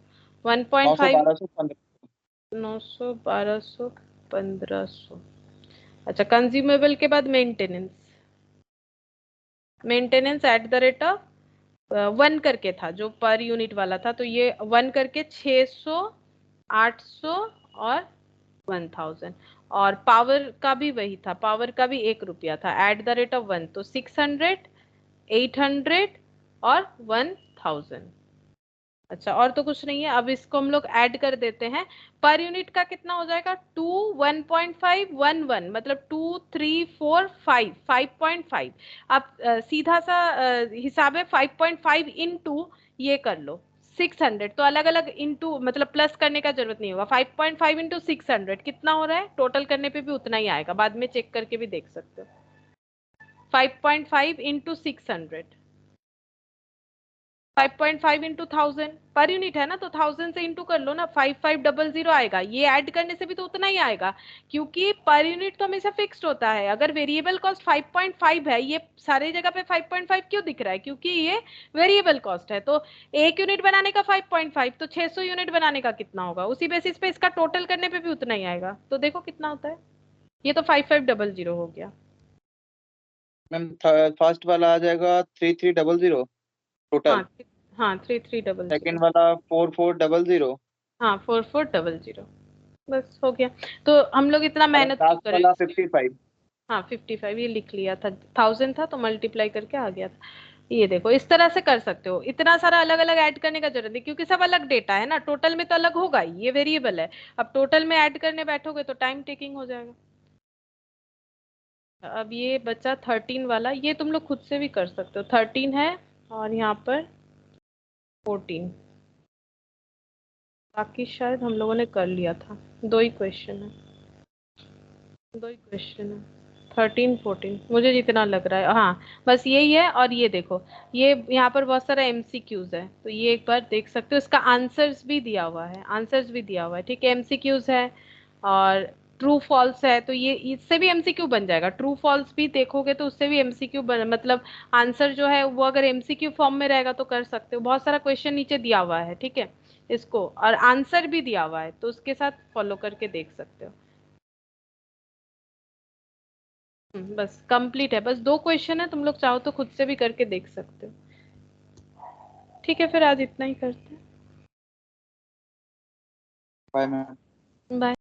1.5, 1200, 1500। 900, 1200, 1500। अच्छा, कंज्यूमेबल के बाद मेंटेनेंस, मेंटेनेंस @, 1 करके था जो पर यूनिट वाला था, तो ये 1 करके 600, 800 और 1000, और पावर का भी वही था, पावर का भी 1 रुपया था @1, तो 600, 800 और 1000। अच्छा, और तो कुछ नहीं है। अब इसको हम लोग ऐड कर देते हैं। पर यूनिट का कितना हो जाएगा? 2, 1.5, 1, 1, मतलब 2, 3, 4, 5, 5.5। अब सीधा सा हिसाब है, 5.5 इंटू ये कर लो 600। तो अलग अलग इंटू मतलब प्लस करने का जरूरत नहीं होगा। 5.5 इंटू 600 कितना हो रहा है? टोटल करने पे भी उतना ही आएगा, बाद में चेक करके भी देख सकते हो। 5.5 इंटू 600, 5.5 इंटू 1000 पर यूनिट है ना, तो 1000 से इंटू कर लो ना, 5500 आएगा। ये ऐड करने से भी तो उतना ही आएगा, क्योंकि पर यूनिट तो हमेशा फिक्स्ड होता है। अगर वेरिएबल कॉस्ट 5.5 है, ये सारी जगह पे 5.5 क्यों दिख रहा है? क्योंकि ये वेरिएबल कॉस्ट है। तो एक यूनिट बनाने का 5.5, तो 600 यूनिट बनाने का कितना होगा? उसी बेसिस पे इसका टोटल करने पे भी उतना ही आएगा। तो देखो कितना होता है। ये तो 5500 हो गया। मैम फर्स्ट वाला आ जाएगा 3300 टोटल। हाँ, हाँ 3300। सेकंड वाला 4400। हाँ 4400। बस हो गया। तो हम लोग इतना और मेहनत क्यों लास्ट करें? वाला 55। हाँ 55 ये लिख लिया था, 1000 था तो मल्टीप्लाई करके आ गया था। ये देखो इस तरह से कर सकते हो। इतना सारा अलग अलग ऐड करने का जरूरत नहीं, क्योंकि सब अलग डेटा है ना, टोटल में तो अलग होगा ही, ये वेरिएबल है। अब टोटल में ऐड करने बैठोगे तो टाइम टेकिंग हो जाएगा। अब ये बचा 13 वाला, ये तुम लोग खुद से भी कर सकते हो। 13 है और यहाँ पर 14। बाकी शायद हम लोगों ने कर लिया था। दो ही क्वेश्चन है, दो ही क्वेश्चन है। 13, 14 मुझे जितना लग रहा है, हाँ बस यही है। और ये देखो, ये यहाँ पर बहुत सारा एमसीक्यूज है, तो ये एक बार देख सकते हो। इसका आंसर्स भी दिया हुआ है, आंसर्स भी दिया हुआ है, ठीक है। एमसीक्यूज है और ट्रू फॉल्स है, तो ये इससे भी एमसीक्यू बन जाएगा। ट्रू फॉल्स भी देखोगे तो उससे भी एमसीक्यू मतलब आंसर जो है वो अगर एमसीक्यू फॉर्म में रहेगा तो कर सकते हो। बहुत सारा क्वेश्चन नीचे दिया हुआ है, ठीक है। इसको और आंसर भी दिया हुआ है, तो उसके साथ फॉलो करके देख सकते हो। बस कंप्लीट है। बस दो क्वेश्चन है, तुम लोग चाहो तो खुद से भी करके देख सकते हो। ठीक है, फिर आज इतना ही करते बाय मैम। हैं। बाय।